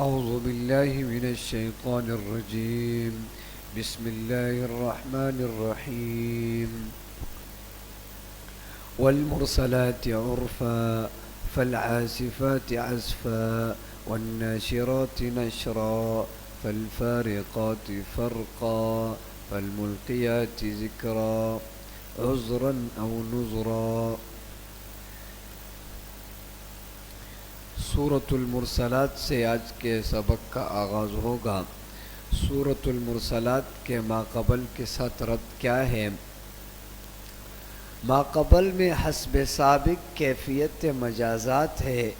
أعوذ بالله من الشيطان الرجيم. بسم الله الرحمن الرحيم. والمرسلات عرفا فالعاصفات عزفا والناشرات نشرا فالفارقات فرقا فالملقيات ذكرا عذرا أو نذرا. سورۃ المرسلات سے آج کے سبق کا آغاز ہوگا۔ سورۃ المرسلات کے ماقبل کے ساتھ ربط کیا ہے؟ ماقبل میں حسب سابق کیفیت مجازات ہے،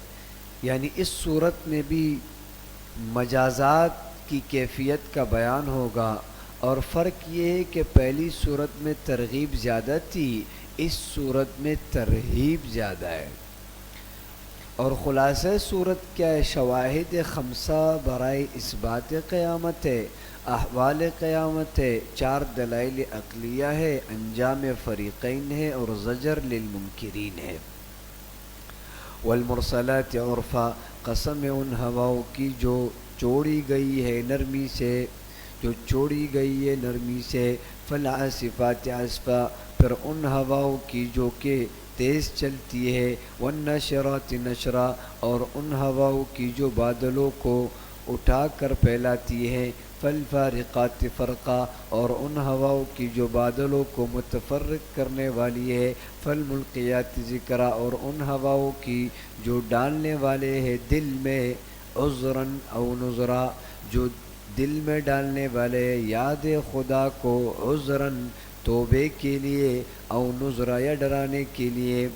یعنی اس صورت میں بھی مجازات کی کیفیت کا بیان ہوگا، اور فرق یہ ہے کہ پہلی صورت میں ترغیب زیادہ تھی، اس صورت میں ترہیب زیادہ ہے۔ اور خلاصہ صورت کیا ہے؟ شواہد خمسہ برائے اثبات قیامت ہے، احوال قیامت ہے، 4 دلائل عقلیہ ہے، انجام فریقین ہے، اور زجر للمنکرین ہے۔ والمرسلات عرفا، قسم ہے ان ہواؤں کی جو چوڑی گئی ہے نرمی سے، فالعاصفات عصفا، پھر ان ہواؤں کی جو کہ تیز چلتی ہے، والناشرات نشرا، اور ان ہواؤں کی جو بادلوں کو اٹھا کر پھیلاتی ہے، فالفارقات فرقا، اور ان ہواؤں کی جو بادلوں کو متفرق کرنے والی ہے، فالملقیات ذکرا، اور ان ہواؤں کی جو ڈالنے والے ہیں دل میں، عذراً او نذرا، جو دل میں ڈالنے والے یاد خدا کو، عذراً توبے کے لیے، او نذرا یا ڈرانے کے لیے۔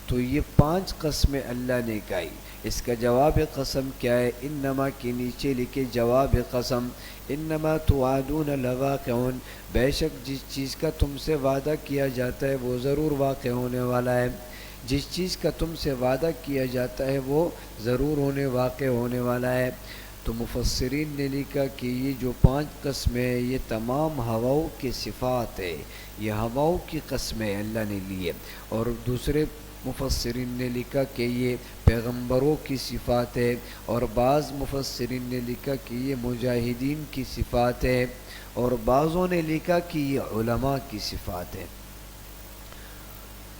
تو یہ 5 قسمیں اللہ نے کہی۔ اس کا جواب قسم کیا ہے؟ انما کے نیچے لکھے جواب قسم، انما توعدون لواقع، بے شک جس چیز کا تم سے وعدہ کیا جاتا ہے وہ ضرور واقع ہونے والا ہے، جس چیز کا تم سے وعدہ کیا جاتا ہے وہ ضرور واقع ہونے والا ہے۔ تو مفسرین نے لکھا کہ یہ جو 5 قسمیں ہیں یہ تمام ہواؤں کی صفات ہے، یہ ہواؤں کی قسمیں اللہ نے لی ہے۔ اور دوسرے مفسرین نے لکھا کہ یہ پیغمبروں کی صفات ہے، اور بعض مفسرین نے لکھا کہ یہ مجاہدین کی صفات ہے، اور بعضوں نے لکھا کہ یہ علماء کی صفات ہے،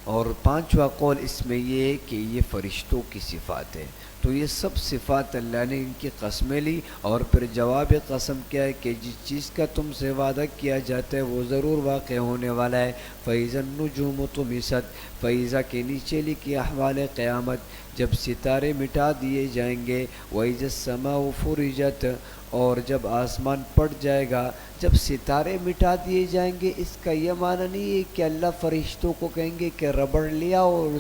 اور 5واں قول اس میں یہ ہے کہ یہ فرشتوں کی صفات ہے۔ تو یہ سب صفات اللہ نے ان کی قسمیں لی، اور پھر جواب قسم کیا ہے کہ جس چیز کا تم سے وعدہ کیا جاتا ہے وہ ضرور واقع ہونے والا ہے۔ فَإِذَا النُّجُومُ طُمِسَتْ، فَإِذَا کے نیچے لکھی احوال قیامت، جب ستارے مٹا دیے جائیں گے، وَإِذَا السَّمَاءُ فُرِجَتْ، اور جب آسمان پھٹ جائے گا، جب ستارے مٹا دیے جائیں گے، اس کا یہ معنی نہیں ہے کہ اللہ فرشتوں کو کہیں گے کہ ربڑ لیا اور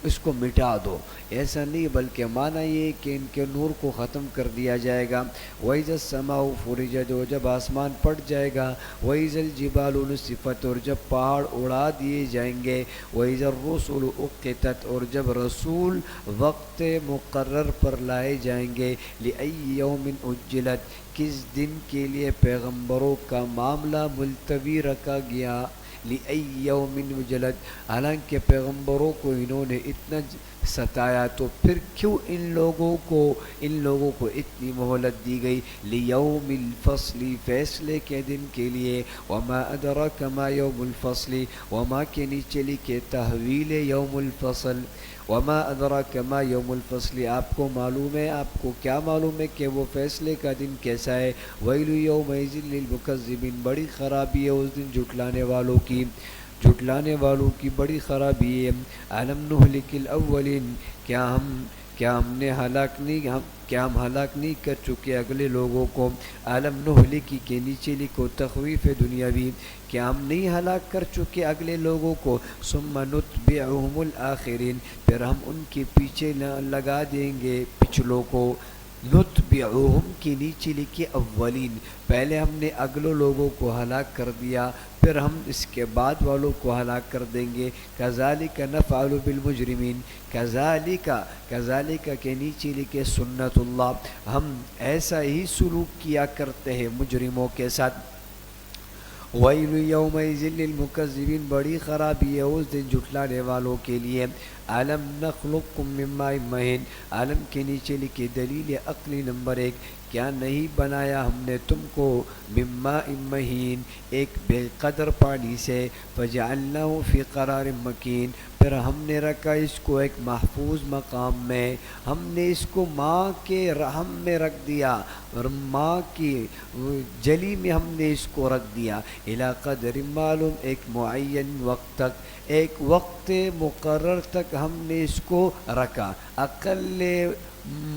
اس کو مٹا دو، ایسا نہیں، بلکہ معنی یہ ہے کہ ان کے نور کو ختم کر دیا جائے گا۔ وَإِذَا السَّمَاءُ فُرِجَتْ، اور جب آسمان پھٹ جائے گا، وَإِذَا الْجِبَالُ نُسِفَتْ، اور جب پہاڑ اڑا دیے جائیں گے، وَإِذَا الرُّسُلُ أُقِّتَتْ، اور جب رسول وقت مقرر پر لائے جائیں گے، لِأَيِّ يَوْمٍ أُجِّلَتْ، کس دن کے لیے پیغمبروں کا معاملہ ملتوی رکھا گیا، لِأَيِّ يَوْمٍ أُجِّلَتْ، حالانکہ پیغمبروں کو انہوں نے اتنا ستایا، تو پھر کیوں ان لوگوں کو اتنی مہلت دی گئی؟ لِيَوْمِ الْفَصْلِ، فیصلے کے دن کے لیے۔ وَمَا أَدْرَاكَ مَا يَوْمُ الْفَصْلِ، وما کے نیچے لکھے تحویل یوم الفصل۔ وما ادراک ما یوم الفصل، آپ کو معلوم ہے، آپ کو کیا معلوم ہے کہ وہ فیصلے کا دن کیسا ہے؟ ویل یومئذ للمکذبین، بڑی خرابی ہے اس دن جھٹلانے والوں کی بڑی خرابی ہے۔ الم نہلک الاولین، کیا ہم ہلاک نہیں کر چکے اگلے لوگوں کو؟ عالم نہلکی کے نیچے لکھو تخویف دنیاوی، کیا ہم نہیں ہلاک کر چکے اگلے لوگوں کو؟ ثم نتبعہم الآخرین، پھر ہم ان کے پیچھے لگا دیں گے پچھلوں کو۔ نتبعہم کے نیچے لکھے اولین، پہلے ہم نے اگلے لوگوں کو ہلاک کر دیا، پھر ہم اس کے بعد والوں کو ہلاک کر دیں گے۔ کذالک نفعل بالمجرمین، کذالک کے نیچے لکھے سنت اللہ، ہم ایسا ہی سلوک کیا کرتے ہیں مجرموں کے ساتھ۔ ویل یومئذ للمکذبین، بڑی خرابی ہے اس دن جھٹلانے والوں کے لیے۔ علم نخلقکم من ماء مہین، علم کے نیچے لکھی دلیل عقلی نمبر 1، کیا نہیں بنایا ہم نے تم کو من ماء مہین، ایک بے قدر پانی سے، فجعلناہ فی قرار مکین، پھر ہم نے رکھا اس کو ایک محفوظ مقام میں، ہم نے اس کو ماں کے رحم میں رکھ دیا، اور ماں کی جلی میں ہم نے اس کو رکھ دیا، الی قدر معلوم، ایک معین وقت تک، ایک وقت مقرر تک ہم نے اس کو رکھا۔ اقل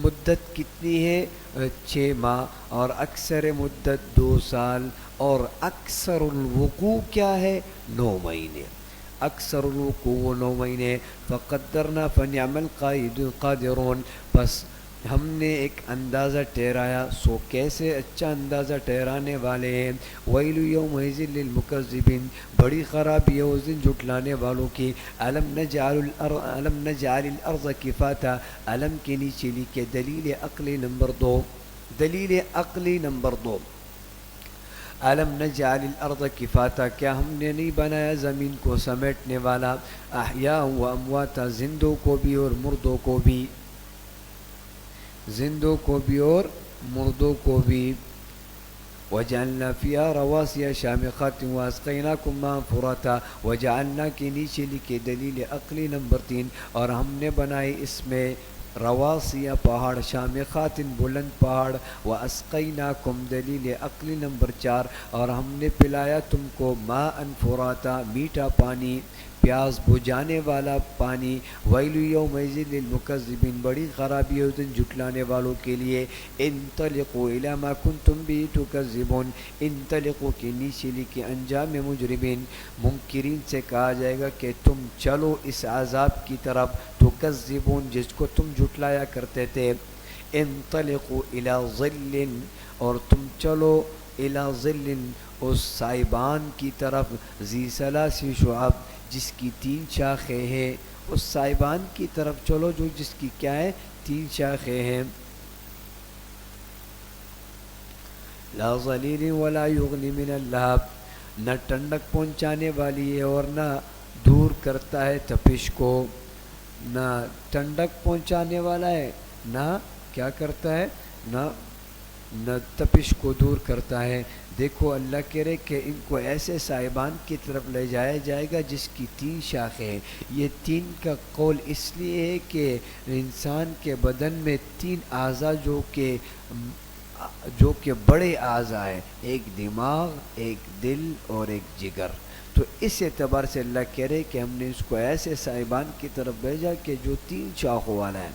مدت کتنی ہے؟ 6 ماہ، اور اکثر مدت 2 سال، اور اکثر الوقوع کیا ہے؟ 9 مہینے، اکثر الوقوع 9 مہینے۔ فقدرنا فنعم القادرون، بس ہم نے ایک اندازہ ٹھہرایا، سو کیسے اچھا اندازہ ٹھہرانے والے ہیں۔ ویل یومئذ للمکذبین، بڑی خرابی ہے اس دن جھٹلانے والوں کی۔ الم نجعل الارض کفاتا، علم کے نیچے لکھے دلیل عقلی نمبر 2، دلیل عقلی نمبر 2، علم نجعل الارض کفاتا، کیا ہم نے نہیں بنایا زمین کو سمیٹنے والا، احیاء و امواتا، زندوں کو بھی اور مردوں کو بھی، زندوں کو بھی اور مردوں کو بھی۔ وجعلنا فيها رواسي شامخات واسقيناكم ماء فراتا، وجعلنا کے نیچے لکھے دلیل عقلی نمبر 3، اور ہم نے بنائے اس میں رواسیہ پہاڑ، شامخات بلند پہاڑ، واسقیناکم دلیل عقلی نمبر 4، اور ہم نے پلایا تم کو ماء فراتا، میٹھا پانی، پیاس بجھانے والا پانی۔ ویل یومئذ للمکذبین، بڑی خرابی ہے اس دن جھٹلانے والوں کے لیے۔ انطلقوا الی ما کنتم به تکذبون، انطلقوا کے نیچے لکھے انجام مجرمین، منکرین سے کہا جائے گا کہ تم چلو اس عذاب کی طرف، تکذبون جس کو تم جھٹلایا کرتے تھے۔ انطلقوا الی ظل، اور تم چلو الی ظل، اس سائبان کی طرف، ذی ثلاث شعب، جس کی 3 شاخیں ہیں، اس سائبان کی طرف چلو جو جس کی کیا ہے؟ 3 شاخیں ہیں۔ لا ظلیل ولا یغنی من اللہب، نہ ٹھنڈک پہنچانے والی ہے اور نہ دور کرتا ہے تپش کو، نہ ٹھنڈک پہنچانے والا ہے، نہ کیا کرتا ہے؟ نہ تپش کو دور کرتا ہے۔ دیکھو اللہ کہہ رہے کہ ان کو ایسے صاحبان کی طرف لے جایا جائے گا جس کی 3 شاخیں ہیں۔ یہ 3 کا قول اس لیے ہے کہ انسان کے بدن میں 3 اعضاء جو کہ بڑے اعضاء ہیں، ایک دماغ، ایک دل اور ایک جگر، تو اس اعتبار سے اللہ کہہ رہے کہ ہم نے اس کو ایسے صاحبان کی طرف بھیجا کہ جو 3 شاخوں والا ہے،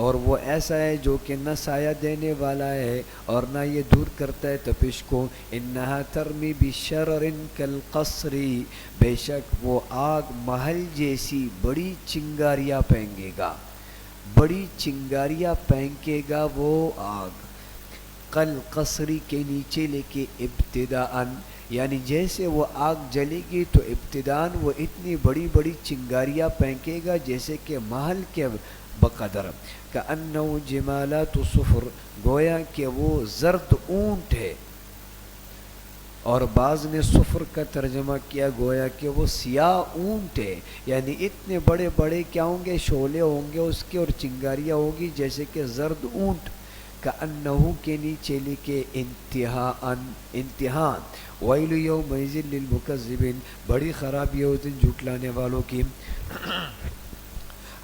اور وہ ایسا ہے جو کہ نہ سایہ دینے والا ہے اور نہ یہ دور کرتا ہے تپش کو۔ انہا ترمی بشرر کالقصر، بے شک وہ آگ محل جیسی بڑی چنگاریاں پھینکے گا، بڑی چنگاریاں پھینکے گا وہ آگ۔ کالقصر کے نیچے لے کے ابتداءً، یعنی جیسے وہ آگ جلے گی تو ابتداءً وہ اتنی بڑی بڑی چنگاریاں پھینکے گا جیسے کہ محل کے بقدر، کأنہ جمالات صفر، گویا کہ وہ زرد اونٹ ہے، اور بعض نے صفر کا ترجمہ کیا گویا کہ وہ سیاہ اونٹ ہے، یعنی اتنے بڑے بڑے کیا ہوں گے؟ شعلے ہوں گے اس کے، اور چنگاریاں ہوگی جیسے کہ زرد اونٹ۔ کأنہ کے نیچے لکھے امتحان۔ ویل یومئذ للمکذبین، بڑی خرابی ہے اس دن جھٹلانے والوں کی۔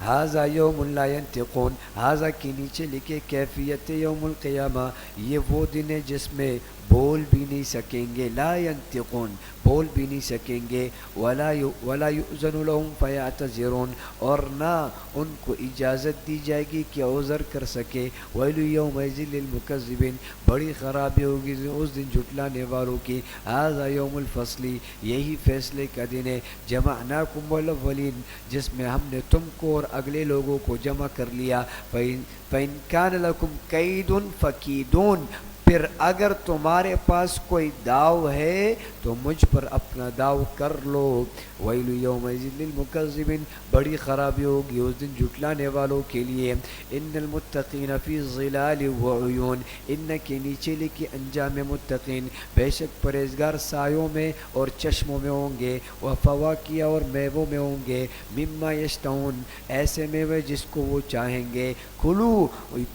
ھذا یوم لا ینطقون، ھذا کے نیچے لکھے کیفیت یوم القیامہ، یہ وہ دن ہے جس میں بول بھی نہیں سکیں گے، لا ینطقون، بول بھی نہیں سکیں گے، ولا یؤذن لهم فیعتذرون، اور نہ ان کو اجازت دی جائے گی کہ عذر کر سکے۔ ویل یومئذ للمکذبین، بڑی خرابی ہوگی اس دن جھٹلانے والوں کی۔ ھذا یوم الفصل، یہی فیصلے کا دن ہے۔ جمعناکم والاولین، جس میں ہم نے تم کو اور اگلے لوگوں کو جمع کر لیا۔ فَإِن كَانَ لَكُمْ كَيْدٌ فَكِيدُونِ، پھر اگر تمہارے پاس کوئی داو ہے تو مجھ پر اپنا داو کر لو۔ ویل یومئذ للمکذبین، بڑی خرابی ہوگی اس دن جھٹلانے والوں کے لیے۔ ان المتقین فی ظلال وعیون، ان کے نیچے لکھی انجام متقین، بے شک پرہیزگار سایوں میں اور چشموں میں ہوں گے، وفواکہ اور میووں میں ہوں گے، مما یشتہون، ایسے میوے جس کو وہ چاہیں گے۔ کلو،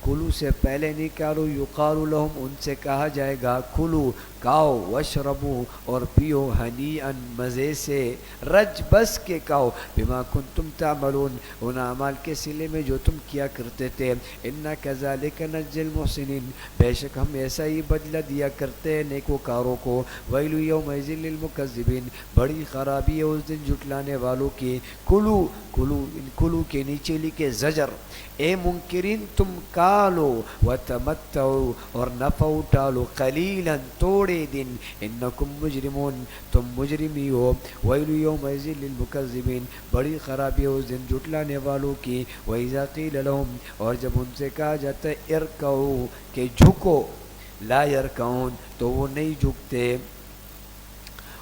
کلو سے پہلے نکالو، یقال لہم، ان سے کہا جائے گا کلو، کھاؤ، واشربو، اور پیو، ہنیئا، مزے سے، رج بس کے کھاؤ، بما کنتم تعملون، ان اعمال کے سلے میں جو تم کیا کرتے تھے۔ انا کذالک نجزی المحسنین، بے شک ہم ایسا ہی بدلہ دیا کرتے ہیں نیکوکاروں کو۔ ویل یومئذ للمکذبین، بڑی خرابی ہے اس دن جھٹلانے والوں کی۔ کلو، کلو، کلو کے نیچے لکھے زجر، اے منکرین تم کھا لو، وتمتعوا، اور نفع اٹھا لو، قلیلا، تھوڑے دن، انکم مجرمون، تم مجرمی ہو۔ ویل یومئذ للمکذبین، بڑی خرابی ہے اس دن جھٹلانے والوں کی۔ وَإِذَا قِيلَ لَهُمْ، اور جب ان سے کہا جاتا ہے ارکعوا، کہ جھکو، لا یرکعون، تو وہ نہیں جھکتے۔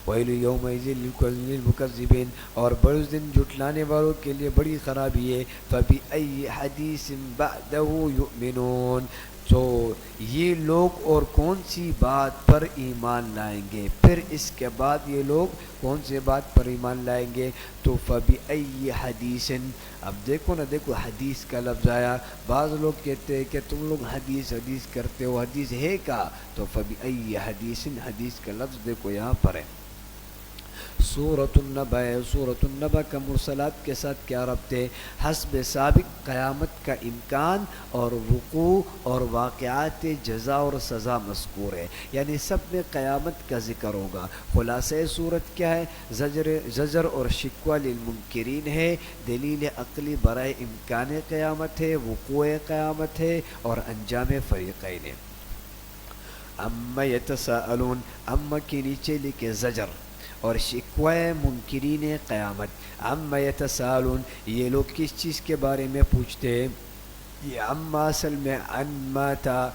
ویل یومئذ للمکذبین، اور بڑے اس دن جھٹلانے والوں کے لیے بڑی خرابی ہے۔ فبأي حدیث بعدہ یؤمنون، تو یہ لوگ اور کون سی بات پر ایمان لائیں گے، پھر اس کے بعد یہ لوگ کون سی بات پر ایمان لائیں گے؟ تو فبأي حدیث، اب دیکھو نا، دیکھو حدیث کا لفظ آیا، بعض لوگ کہتے ہیں کہ تم لوگ حدیث کرتے ہو، حدیث ہے کا؟ تو فبأي حدیث، حدیث کا لفظ دیکھو یہاں پر ہے۔ سورۃ النبأ، سورۃ النبأ کا مرسلات کے ساتھ کیا ربط ہے؟ حسب سابق قیامت کا امکان اور وقوع اور واقعات جزا اور سزا مذکور ہے، یعنی سب میں قیامت کا ذکر ہوگا۔ خلاصہ صورت کیا ہے؟ زجر اور شکوہ للمنکرین ہے، دلیل عقلی برائے امکان قیامت ہے، وقوع قیامت ہے، اور انجام فریقین ہے۔ اما یتساءلون، اما کے نیچے لکھے زجر اور شکوہ منکرین قیامت۔ اما یتساءلون، یہ لوگ کس چیز کے بارے میں پوچھتے ہیں؟ یہ اما اصل میں عن ما تھا،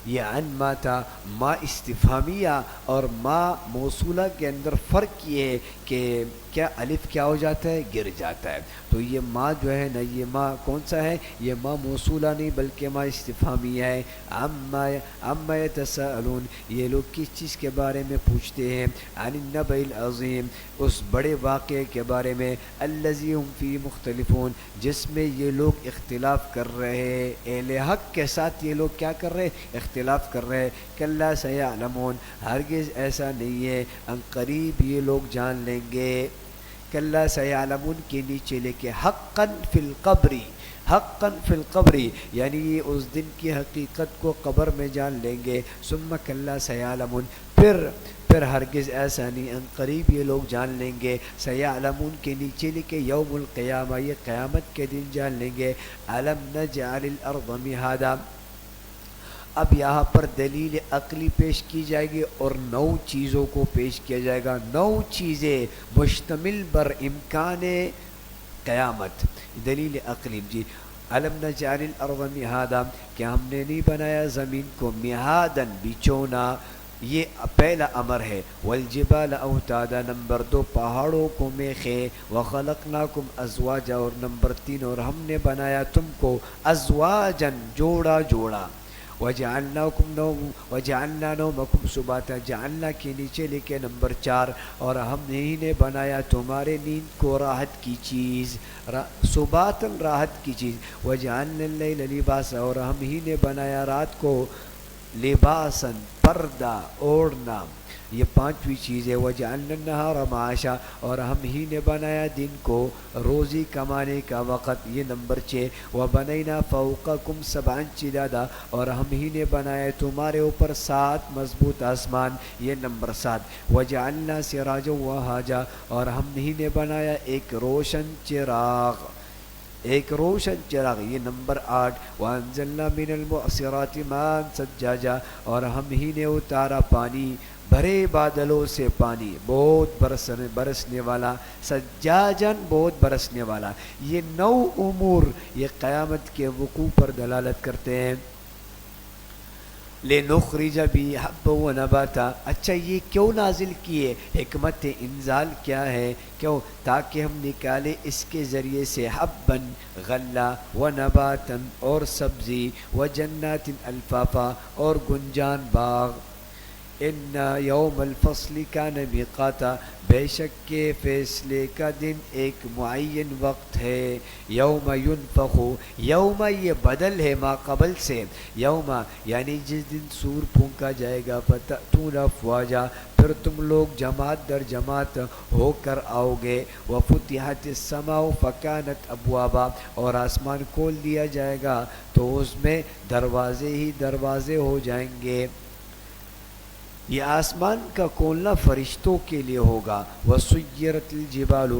یہ عن ما تھا، ما استفہامیہ اور ما موصولہ کے اندر فرق یہ ہے کہ کیا الف کیا ہو جاتا ہے؟ گر جاتا ہے۔ تو یہ ما جو ہے نا، یہ ما کون سا ہے؟ یہ ما موصولہ نہیں بلکہ ما استفہامیہ ہے۔ اما یتساءلون، یہ لوگ کس چیز کے بارے میں پوچھتے ہیں؟ عن النبأ العظیم، اس بڑے واقعے کے بارے میں، الذی هم فی مختلفون، جس میں یہ لوگ اختلاف کر رہے ہیں، اہل حق کے ساتھ یہ لوگ کیا کر رہے ہیں؟ اختلاف کر رہے ہیں۔ کلا سیعلمون، ہرگز ایسا نہیں ہے، ان قریب یہ لوگ جان لیں گے۔ کلا سیعلمون کے نیچے لے کے حقا فی القبر، حقا فی القبر، یعنی یہ اس دن کی حقیقت کو قبر میں جان لیں گے۔ ثم کلا سیعلمون، پھر ہرگز ایسا نہیں، ان قریب یہ لوگ جان لیں گے۔ سیعلمون کے نیچے لکھے یوم القیامہ، یہ قیامت کے دن جان لیں گے۔ الم نجعل الارض مہادا، اب یہاں پر دلیل عقلی پیش کی جائے گی اور 9 چیزوں کو پیش کیا جائے گا، 9 چیزیں مشتمل بر امکان قیامت، دلیل عقلی جی۔ الم نجعل الارض مہادا، کہ ہم نے نہیں بنایا زمین کو مہادن، بچونا، یہ پہلا امر ہے۔ والجبال اوتادا، نمبر 2 پہاڑوں کو میخے۔ وخلقناکم ازواجا، اور نمبر 3 اور ہم نے بنایا تم کو ازواجن، جوڑا جوڑا۔ وجعلنا نومکم سباتا، جعلنا کے نیچے لکھے نمبر 4، اور ہم ہی نے بنایا تمہارے نیند کو راحت کی چیز، سباتن، راحت کی چیز۔ وجعلنا اللیل لباسا، اور ہم ہی نے بنایا رات کو لباسن، پردہ، اوڑھنا، یہ 5ویں چیز ہے۔ وجعلنا النہار معاشا، اور ہم ہی نے بنایا دن کو روزی کمانے کا وقت، یہ نمبر 6۔ وبنینا فوقکم سبعا شدادا، اور ہم ہی نے بنایا تمہارے اوپر 7 مضبوط آسمان، یہ نمبر 7۔ وجعلنا سراجا وہاجا، اور ہم ہی نے بنایا ایک روشن چراغ، ایک روشن چراغ، یہ نمبر 8۔ وانزلنا من المعصرات ماء ثجاجا، اور ہم ہی نے اتارا پانی، بھرے بادلوں سے پانی، بہت برسنے والا، سجاجن، بہت برسنے والا۔ یہ 9 امور یہ قیامت کے وقوع پر دلالت کرتے ہیں۔ لنخرج بھی حبا و نباتا. اچھا یہ کیوں نازل کیے؟ حکمت انزال کیا ہے؟ کیوں؟ تاکہ ہم نکالے اس کے ذریعے سے حباً غلہ، و نباتاً اور سبزی، و جنات الفافا اور گنجان باغ. ان یوم الفصل کان میقاتا، بے شک کے فیصلے کا دن ایک معین وقت ہے. یوم ینفخ، یوم یہ بدل ہے ما قبل سے، یوم یعنی جس دن سور پھونکا جائے گا، فتأتون افواجا، پھر تم لوگ جماعت در جماعت ہو کر آؤ گے. وفتحت السماء فکانت ابوابا، اور آسمان کھول دیا جائے گا تو اس میں دروازے ہی دروازے ہو جائیں گے. یہ آسمان کا کھولنا فرشتوں کے لیے ہوگا. وسیرت الجبال،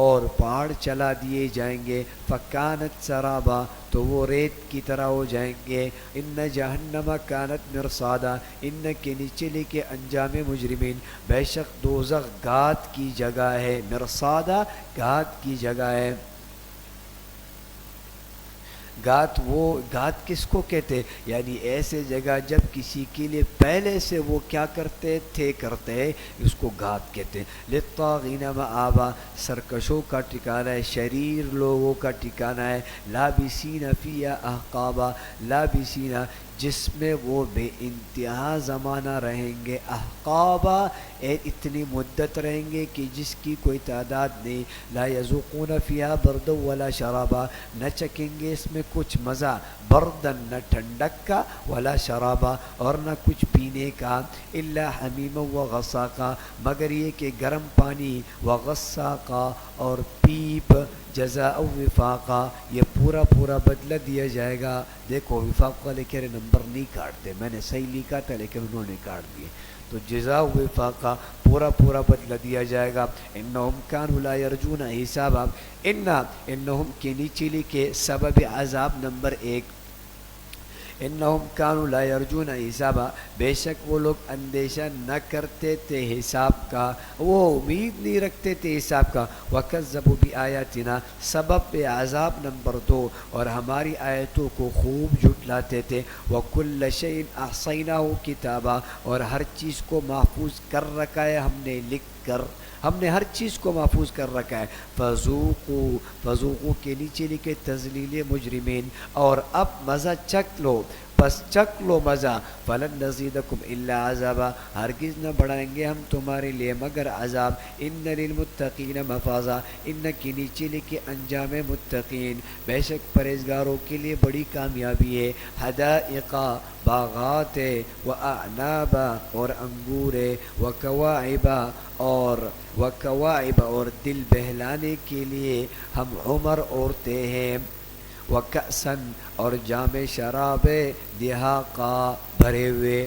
اور پہاڑ چلا دیے جائیں گے. فکانت سرابا، تو وہ ریت کی طرح ہو جائیں گے. ان جہنم کانت مرصادا، ان کے نیچے لکھے انجام مجرمین، بے شک دوزخ گات کی جگہ ہے. مرصادا گات کی جگہ ہے. گات کس کو کہتے؟ یعنی ایسے جگہ جب کسی کے لیے پہلے سے وہ کیا کرتے ہیں اس کو گات کہتے ہیں. للطاغین مآبا، سرکشوں کا ٹھکانہ ہے، شریر لوگوں کا ٹھکانہ ہے. لابسین فیہا احقابا، لابسین جس میں وہ بے انتہا زمانہ رہیں گے. احقابا اتنی مدت رہیں گے کہ جس کی کوئی تعداد نہیں. لا یذوقون فیہا بردا ولا شرابا، نہ چکیں گے اس میں کچھ مزہ، بردن نہ ٹھنڈک کا، ولا شرابا اور نہ کچھ پینے کا. الا حمیما و غساقا، مگر یہ کہ گرم پانی، و غساقا اور پیپ. جزاء وفاقا، یہ پورا پورا بدلہ دیا جائے گا. دیکھو وفاق والے کہہ رہے نمبر نہیں کاٹتے، میں نے صحیح لکھا تھا لیکن انہوں نے کاٹ دیے. تو جزاء وفاقا پورا پورا بدلہ دیا جائے گا. انہم کانوا لا یرجون حسابا، انہم کے نیچے لکھے سبب عذاب نمبر 1. انہم کانوا لا یرجون حسابا، بے شک وہ لوگ اندیشہ نہ کرتے تھے حساب کا، وہ امید نہیں رکھتے تھے حساب کا. وکذبوا بآیاتنا، سبب عذاب نمبر 2، اور ہماری آیتوں کو خوب جھٹلاتے تھے. وکل شیء احصیناہ کتابا، اور ہر چیز کو محفوظ کر رکھا ہے ہم نے لکھ کر، ہم نے ہر چیز کو محفوظ کر رکھا ہے. فذوقوا کے نیچے لکھے تذلیل مجرمین، اور اب مزہ چکھ لو، بس چکھ لو مزہ. فلن نزیدکم الا عذابا، ہرگز نہ بڑھائیں گے ہم تمہارے لیے مگر عذاب. ان للمتقین مفازا، ان کے نیچے لکھے انجام متقین، بے شک پرہیزگاروں کے لیے بڑی کامیابی ہے. حدائق باغات، و اعنابا اور انگور، و کواعب اور دل بہلانے کے لیے ہم عمر عورتیں ہیں. وکأسن اور جام شراب دہاقا بھرے ہوئے.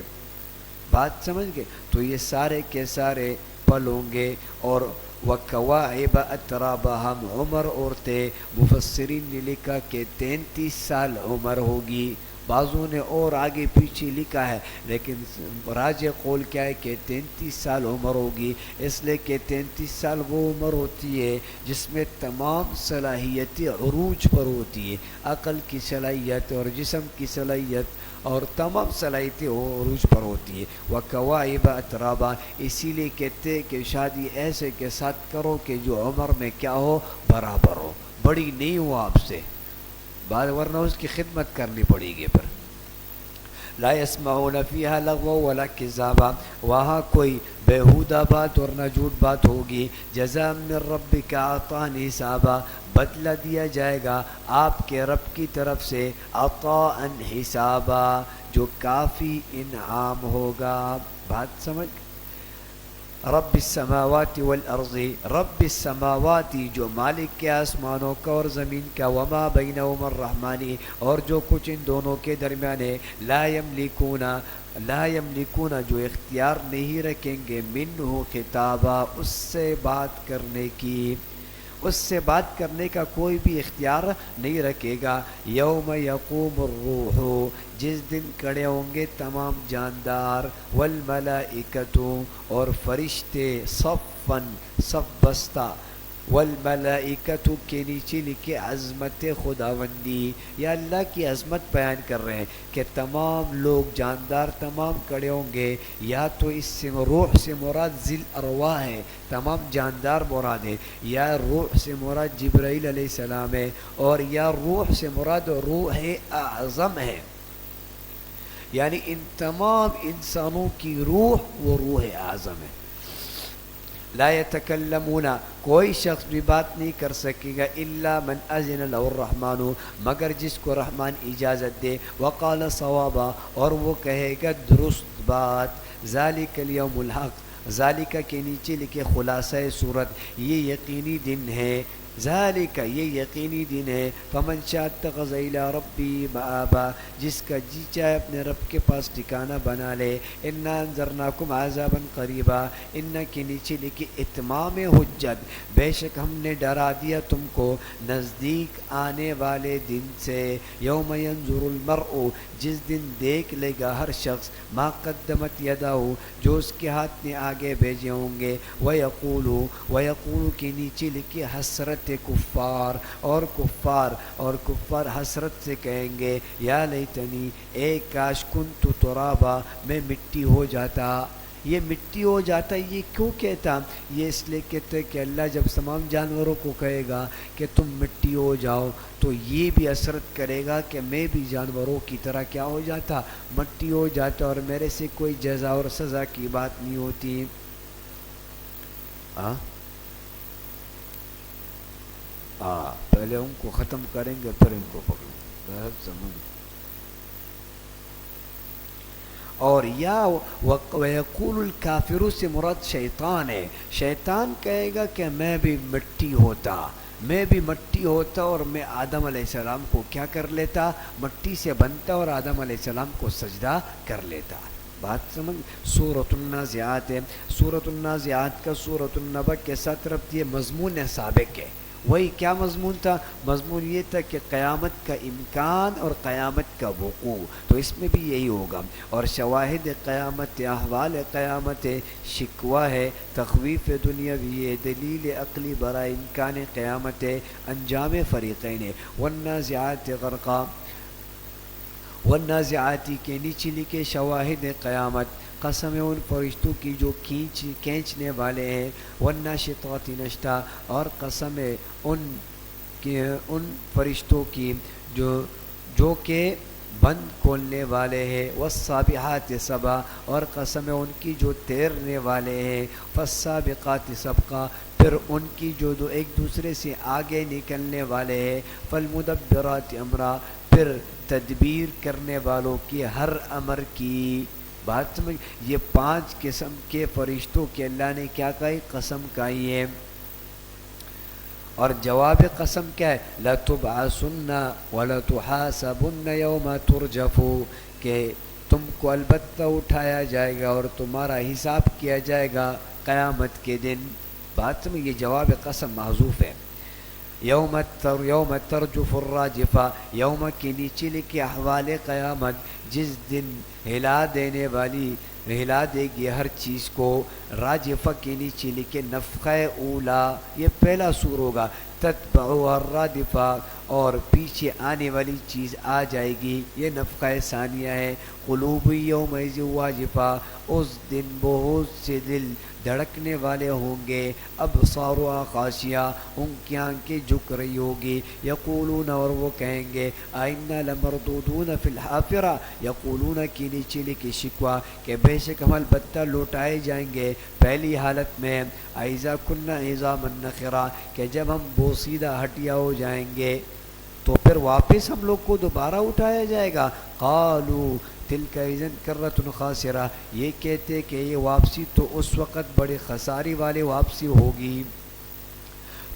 بات سمجھ گئے؟ تو یہ سارے کے سارے پھل ہوں گے. اور وکواعب اترابا، ہم عمر عورتیں، مفسرین نے لکھا کہ 33 سال عمر ہوگی، بعضوں نے اور آگے پیچھے لکھا ہے، لیکن راجح قول کیا ہے کہ 33 سال عمر ہوگی. اس لیے کہ 33 سال وہ عمر ہوتی ہے جس میں تمام صلاحیتیں عروج پر ہوتی ہے، عقل کی صلاحیت اور جسم کی صلاحیت اور تمام صلاحیتیں عروج پر ہوتی ہے. وکواعب اترابا، اسی لیے کہتے ہیں کہ شادی ایسے کے ساتھ کرو کہ جو عمر میں کیا ہو، برابر ہو، بڑی نہیں ہو آپ سے، ورنہ اس کی خدمت کرنی پڑے گی. پھر لا يسمعون فيها لغوا ولا كذابا، وہاں کوئی بیہودہ بات اور نہ جھوٹ بات ہوگی. جزاء من ربک عطاء حسابا، بدلہ دیا جائے گا آپ کے رب کی طرف سے عطاء حسابا، جو کافی انعام ہوگا. بات سمجھ؟ رب السماوات والارض، رب السماوات جو مالک کے آسمانوں کا اور زمین کا، وما بینہما الرحمن اور جو کچھ ان دونوں کے درمیان ہے. لا یملکون جو اختیار نہیں رکھیں گے، منہ خطابا اس سے بات کرنے کی، اس سے بات کرنے کا کوئی بھی اختیار نہیں رکھے گا. یوم یقوم الروح، جس دن کھڑے ہوں گے تمام جاندار، والملائکۃ اور فرشتے، صفاً صف بستہ، والملائکۃ کے نیچے لکھے عظمت خداوندی، یا اللہ کی عظمت بیان کر رہے ہیں کہ تمام لوگ جاندار تمام کھڑے ہوں گے، یا تو اس سے روح سے مراد ذی الارواح ہے، تمام جاندار مراد ہے، یا روح سے مراد جبرائیل علیہ السلام ہے، اور یا روح سے مراد روح اعظم ہے، یعنی ان تمام انسانوں کی روح وہ روح اعظم ہے۔ لا یتکلمون، کوئی شخص بھی بات نہیں کر سکے گا، الا من اذن له الرحمن، مگر جس کو رحمان اجازت دے، وقال صوابا، اور وہ کہے گا درست بات، ذالک الیوم الحق، ذالک کے نیچے لکھے خلاصہ صورت، یہ یقینی دن ہے، ذالک یہ یقینی دن ہے، فمن شاء اتخذ الی ربی مآبا، جس کا جی چاہے اپنے رب کے پاس ٹھکانہ بنا لے، انا انذرناکم عذابا قریبا، ان کے نیچے لکھی اتمام حجت، بے شک ہم نے ڈرا دیا تم کو نزدیک آنے والے دن سے، یوم ینظر المرء، جس دن دیکھ لے گا ہر شخص ما قدمت یدہ، جو اس کے ہاتھ نے آگے بھیجے ہوں گے، ویقول کے نیچے لکھی حسرت کفار، اور کفار حسرت سے کہیں گے، یا لیتنی، اے کاش کنت ترابا، میں مٹی ہو جاتا، یہ مٹی ہو جاتا، یہ کیوں کہتا؟ یہ اس لیے کہتے کہ اللہ جب تمام جانوروں کو کہے گا کہ تم مٹی ہو جاؤ، تو یہ بھی حسرت کرے گا کہ میں بھی جانوروں کی طرح کیا ہو جاتا، مٹی ہو جاتا، اور میرے سے کوئی جزا اور سزا کی بات نہیں ہوتی۔ پہلے ان کو ختم کریں گے پھر ان کو پکڑیں گے، سمجھ۔ اور یا وَيَقُولُ الْكَافِرُ سے مراد شیطان ہے، شیطان کہے گا کہ میں بھی مٹی ہوتا، اور میں آدم علیہ السلام کو کیا کر لیتا، مٹی سے بنتا اور آدم علیہ السلام کو سجدہ کر لیتا۔ بات سمجھ۔ سورۃ النازعات ہے، سورۃ النازعات کا سورۃ النبأ کے ساتھ ربط، یہ مضمون سابق ہے۔ وہی کیا مضمون تھا؟ مضمون یہ تھا کہ قیامت کا امکان اور قیامت کا وقوع، تو اس میں بھی یہی ہوگا، اور شواہد قیامت، احوال قیامت، شکوہ ہے، تخویف دنیاوی ہے، دلیل عقلی برائے امکان قیامت ہے، انجام فریقین ہے، والنازعات غرقا، والنازعاتی کے نیچے لکھے شواہد قیامت، قسم ان فرشتوں کی جو کھینچنے والے ہیں، والناشطات نشطا، اور قسم ان فرشتوں کی جو کہ بند کھولنے والے ہیں، والسابحات سبا، اور قسم ان کی جو تیرنے والے ہیں، فالسابقات سبقا، پھر ان کی جو ایک دوسرے سے آگے نکلنے والے ہیں، فالمدبرات امرا، پھر تدبیر کرنے والوں کی ہر امر کی بات سمجھ۔ یہ 5 قسم کے فرشتوں کے اللہ نے کیا کہی؟ قسم کہی ہے، اور جواب قسم کیا ہے؟ لَتُبْعَثُنَّ وَلَتُحَاسَبُنَّ يَوْمَ تُرْجَفُ، کہ تم کو البتہ اٹھایا جائے گا اور تمہارا حساب کیا جائے گا قیامت کے دن۔ بات سمجھ، یہ جواب قسم محذوف ہے۔ یوم ترجف الراجفہ، یوم کے نیچے لکھے احوال قیامت، جس دن ہلا دے گی ہر چیز کو، راجفہ کے نیچے لکھے نفخہ اولا، یہ پہلا سور ہوگا، تتبعها الرادفہ، اور پیچھے آنے والی چیز آ جائے گی، یہ نفخہ ثانیہ ہے۔ قلوب یومئذ واجفہ، اس دن بہت سے دل دھڑکنے والے ہوں گے، ابصارها خاشعہ، ان کی آنکھیں جھک رہی ہوگی، یقولون، اور وہ کہیں گے، ائنا لمردودون فی الحافرہ، یقولون کی نیچے لکھی شکوہ، کہ بے شک ہم البتہ لوٹائے جائیں گے پہلی حالت میں، اذا کنا عظاما نخرہ، کہ جب ہم بوسیدہ ہڈیاں ہو جائیں گے تو پھر واپس ہم لوگ کو دوبارہ اٹھایا جائے گا۔ قالوا تلک اذا کرۃ خاسرہ، یہ کہتے کہ یہ واپسی تو اس وقت بڑے خسارے والے واپسی ہوگی۔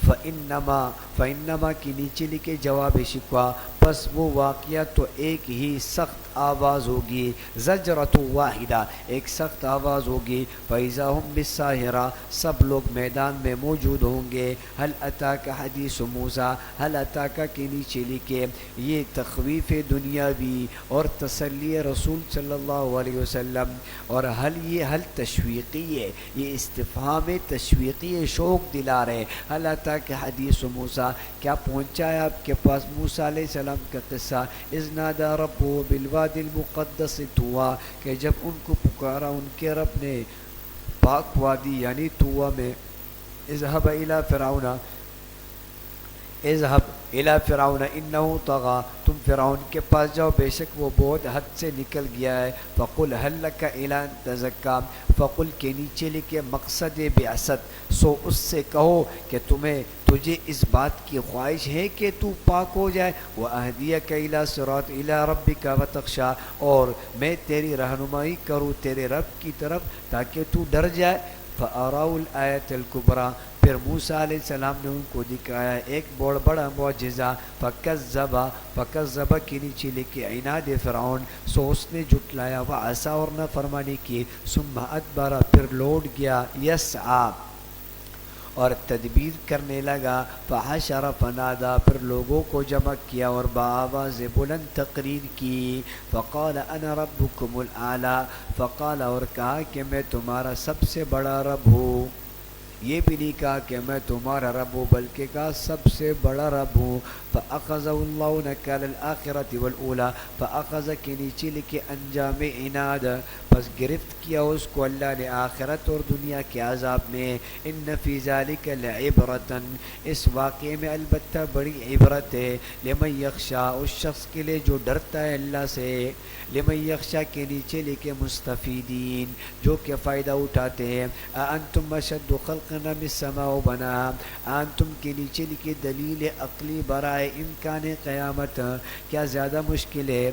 فإنما کی نیچے لکھے جواب شکوہ، پس وہ واقعہ تو ایک ہی سخت آواز ہوگی، زجرۃ واحدہ، ایک سخت آواز ہوگی، فَإِذَا هُمْ بِالسَّاهِرَةِ، سب لوگ میدان میں موجود ہوں گے۔ هل اتاک حدیث موسیٰ، هل اتاک کے نیچے لکھے یہ تخویف دنیاوی اور تسلی رسول صلی اللہ علیہ وسلم، اور یہ حل تشویقی ہے، یہ استفہام تشویقی ہے، شوق دلا رہے۔ هل اتاک حدیث موسیٰ، کیا پہنچا ہے آپ کے پاس موسیٰ علیہ السلام کا قصہ، اذ نادى ربه بالوادی المقدس طویٰ، کہ جب ان کو پکارا ان کے رب نے پاک وادی یعنی طویٰ میں، اذهب الى فرعون، اذهب الى فرعون انه طغى، تم فرعون کے پاس جاؤ بے شک وہ بہت حد سے نکل گیا ہے۔ فقل هل لك الى ان تزکا، فقل کے نیچے لکھے مقصد بعثت، سو اس سے کہو کہ تجھے اس بات کی خواہش ہے کہ تو پاک ہو جائے، وَأَهْدِيَكَ إِلَى صِرَاطِ إِلَى رَبِّكَ وَتَخْشَى، اور میں تیری رہنمائی کروں تیرے رب کی طرف تاکہ تو ڈر جائے۔ فَأَرَاهُ الْآيَةَ الْكُبْرى، پھر موسیٰ علیہ السلام نے ان کو دکھایا ایک بہت بڑا معجزہ، فَكَذَّبَ کے نیچے لکھے عناد فرعون، سو اس نے جھٹلایا، وَعَصَىٰ اور نافرمانی کی، ثُمَّ أَدْبَرَ پھر لوٹ گیا، يَسْعَىٰ اور تدبیر کرنے لگا، فحشر فنادا پھر لوگوں کو جمع کیا اور بآواز بلند تقریر کی، فقال انا ربکم الاعلی، فقال اور کہا کہ میں تمہارا سب سے بڑا رب ہوں، یہ بھی نہیں کہا کہ میں تمہارا رب ہوں بلکہ کہا سب سے بڑا رب ہوں۔ فأخذہ اللہ نکال الآخرۃ والأولیٰ، فأخذ کے نیچے لکھے انجام عناد، بس گرفت کیا اس کو اللہ نے آخرت اور دنیا کے عذاب میں۔ ان فی ذلک لعبرۃ، اس واقعے میں البتہ بڑی عبرت ہے، لمن یخشیٰ اس شخص کے لیے جو ڈرتا ہے اللہ سے، لمن یخشیٰ کے نیچے لکھے مستفیدین جو کہ فائدہ اٹھاتے ہیں۔ انتم اشد خلقا من السماء بناها، انتم کے نیچے لکھے دلیل عقلی برائے امکان قیامت، کیا زیادہ مشکل ہے،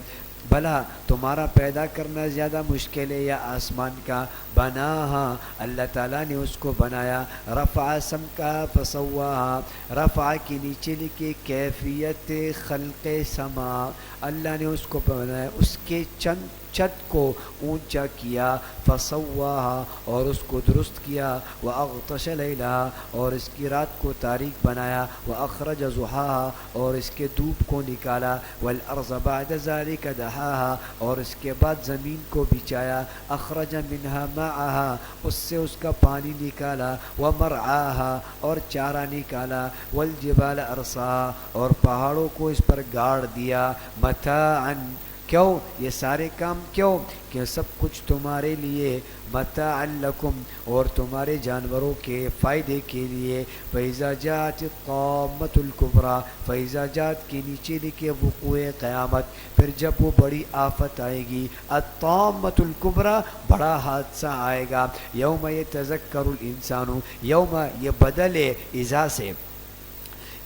بھلا تمہارا پیدا کرنا زیادہ مشکل ہے یا آسمان کا؟ بناہا اللہ تعالیٰ نے اس کو بنایا، رفع سمکا فسواہا، رفع کے نیچے لکھے کیفیت خلق سما، اللہ نے اس کو بنایا اس کے چھت کو اونچا کیا، فسواہا اور اس کو درست کیا، واغطش لیلہا اور اس کی رات کو تاریک بنایا، واخرج ضحاہا اور اس کے دھوپ کو نکالا، والارض بعد ذلک دحاہا اور اس کے بعد زمین کو بچایا، اخرج منہا ماءہا اس سے اس کا پانی نکالا، ومرعاہا اور چارہ نکالا، والجبال ارساہا اور پہاڑوں کو اس پر گاڑ دیا، متاعن کیوں یہ سارے کام کیوں کہ سب کچھ تمہارے لیے، متاعا لکم اور تمہارے جانوروں کے فائدے کے لیے۔ فَإِذَا جَاءَتِ الطَّامَّةُ الْكُبْرىٰ، فَإِذَا جَاءَت کے نیچے لکھے وقوع قیامت، پھر جب وہ بڑی آفت آئے گی، الطَّامَّةُ الْكُبْرىٰ بڑا حادثہ آئے گا، یوم یتذکر الانسان، یوم یہ بدل ہے اذا سے،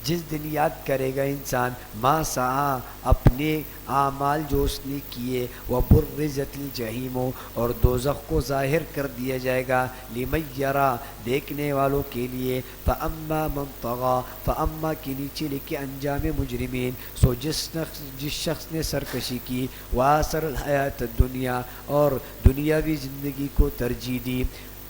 جس دن یاد کرے گا انسان، ما سعی اپنے اعمال جو اس نے کیے، وبرزت الجحیم اور دوزخ کو ظاہر کر دیا جائے گا، لمن یرا دیکھنے والوں کے لیے، فاما من طغی فاما کے نیچے لکھے انجام مجرمین، سو جس شخص نے سرکشی کی، وآثر الحیات الدنیا اور دنیاوی زندگی کو ترجیح دی،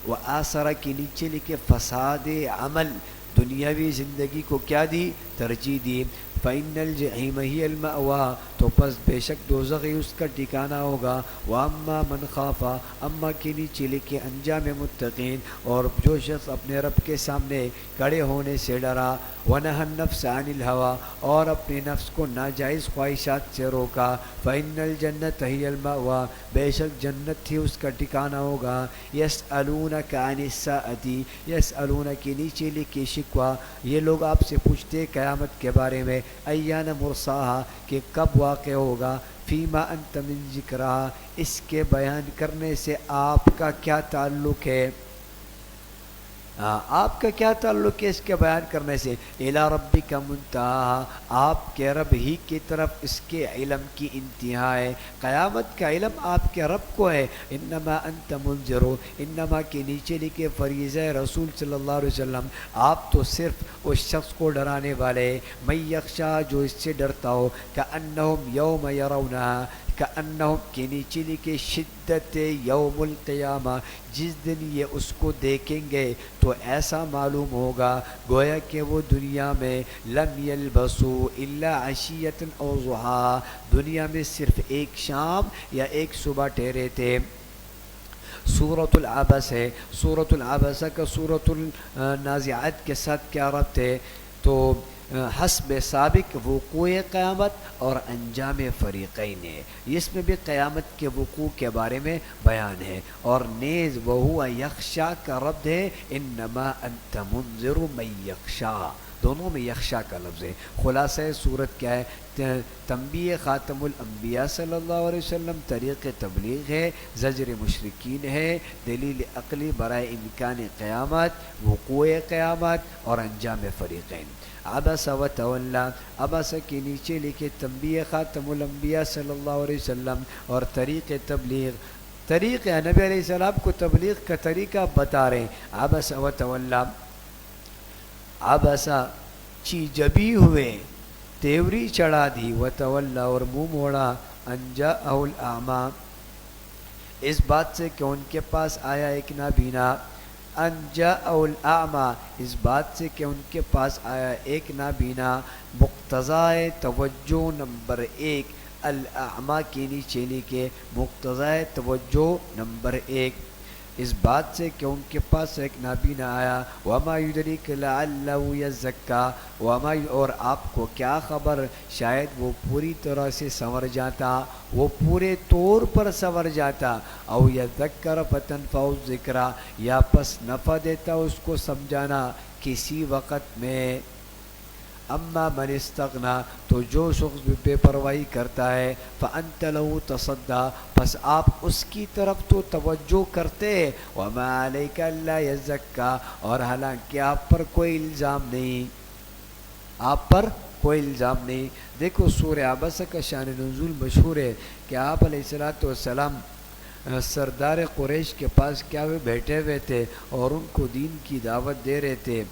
وآثر کے نیچے لکھے فساد عمل دنیاوی زندگی کو کیا دی؟ ترجیح دی، فَإِنَّ الْجَحِيمَ هِيَ الْمَأْوَىٰ تو پس بے شک دوزخ ہی اس کا ٹھکانہ ہوگا، وَأَمَّا مَنْ خَافَ اما کے نیچے لکھے انجام متقین اور جو شخص اپنے رب کے سامنے کھڑے ہونے سے ڈرا، وَنَهَى النَّفْسَ عَنِ الْهَوَىٰ اور اپنے نفس کو ناجائز خواہشات سے روکا، فَإِنَّ الْجَنَّةَ هِيَ الْمَأْوَىٰ بے شک جنت ہی اس کا ٹھکانہ ہوگا۔ يَسْأَلُونَكَ عَنِ السَّاعَةِ يَسْأَلُونَ کے نیچے لکھے شکوہ، یہ لوگ آپ سے پوچھتے قیامت کے بارے میں، ایان مرساہا کہ کب واقع ہوگا، فیما انت من ذکرہا اس کے بیان کرنے سے آپ کا کیا تعلق ہے۔ آپ کا کیا تعلق ہے اس کے بیان کرنے سے؟ الی ربک منتہا، آپ کے رب ہی کی طرف اس کے علم کی انتہا ہے، قیامت کا علم آپ کے رب کو ہے۔ انما انت منذر، انما کے نیچے لکھے فریضہ رسول صلی اللہ علیہ وسلم، آپ تو صرف اس شخص کو ڈرانے والے، من یخشا جو اس سے ڈرتا ہو، کأنہم یوم یرونہا، کأنہم کے نیچے لکھے شدت یوم القیامہ، جس دن یہ اس کو دیکھیں گے تو ایسا معلوم ہوگا گویا کہ وہ دنیا میں لم یلبسوا الا عشیۃ او ضحیٰ، دنیا میں صرف ایک شام یا ایک صبح ٹھہرے تھے۔ سورۃ العبس ہے، سورۃ العبس کا سورۃ النازعات کے ساتھ کیا ربط ہے؟ تو حسب سابق وقوع قیامت اور انجام فریقین ہے، اس میں بھی قیامت کے وقوع کے بارے میں بیان ہے، اور نیز وہو یخشا کا ربط ہے انما انت منذر من یخشا، دونوں میں یخشا کا لفظ ہے۔ خلاصہ صورت کیا ہے؟ تنبیہ خاتم الانبیاء صلی اللہ علیہ وسلم، طریق تبلیغ ہے، زجر مشرکین ہے، دلیل عقلی برائے امکان قیامت، وقوع قیامت اور انجام فریقین۔ عبس و تولا، عبس کے نیچے لکھے تنبیہ خاتم الانبیاء صلی اللہ علیہ وسلم اور طریق تبلیغ، طریق نبی علیہ السلام کو تبلیغ کا طریقہ بتا رہے ہیں۔ عبس و تولا، عبسا چی جبی ہوئے، تیوری چڑھا دی، و تولا اور منہ موڑا، ان جاءہ الاعمیٰ اس بات سے کہ ان کے پاس آیا ایک نابینا، ان جاءہ الاعمیٰ اس بات سے کہ ان کے پاس آیا ایک نابینا، مقتضائے توجہ نمبر 1، الاعمیٰ کے نیچے لکھے مقتضائے توجہ نمبر 1 اس بات سے کہ ان کے پاس ایک نابینا آیا، وما یدریک لعلہ یزکا، وما اور آپ کو کیا خبر شاید وہ پوری طرح سے سنور جاتا، وہ پورے طور پر سنور جاتا، او یذکر فتنفع الذکریٰ یا پس نفع دیتا اس کو سمجھانا کسی وقت میں۔ اما من استغنا تو جو شخص بے پرواہی کرتا ہے، فانت له تصدی پس آپ اس کی طرف تو توجہ کرتے، وما علیک الا یزکا اور حالانکہ آپ پر کوئی الزام نہیں، آپ پر کوئی الزام نہیں۔ دیکھو سورہ عبس کا شان نزول مشہور ہے کہ آپ علیہ السلام سردار قریش کے پاس کیا ہوئے بیٹھے ہوئے تھے اور ان کو دین کی دعوت دے رہے تھے۔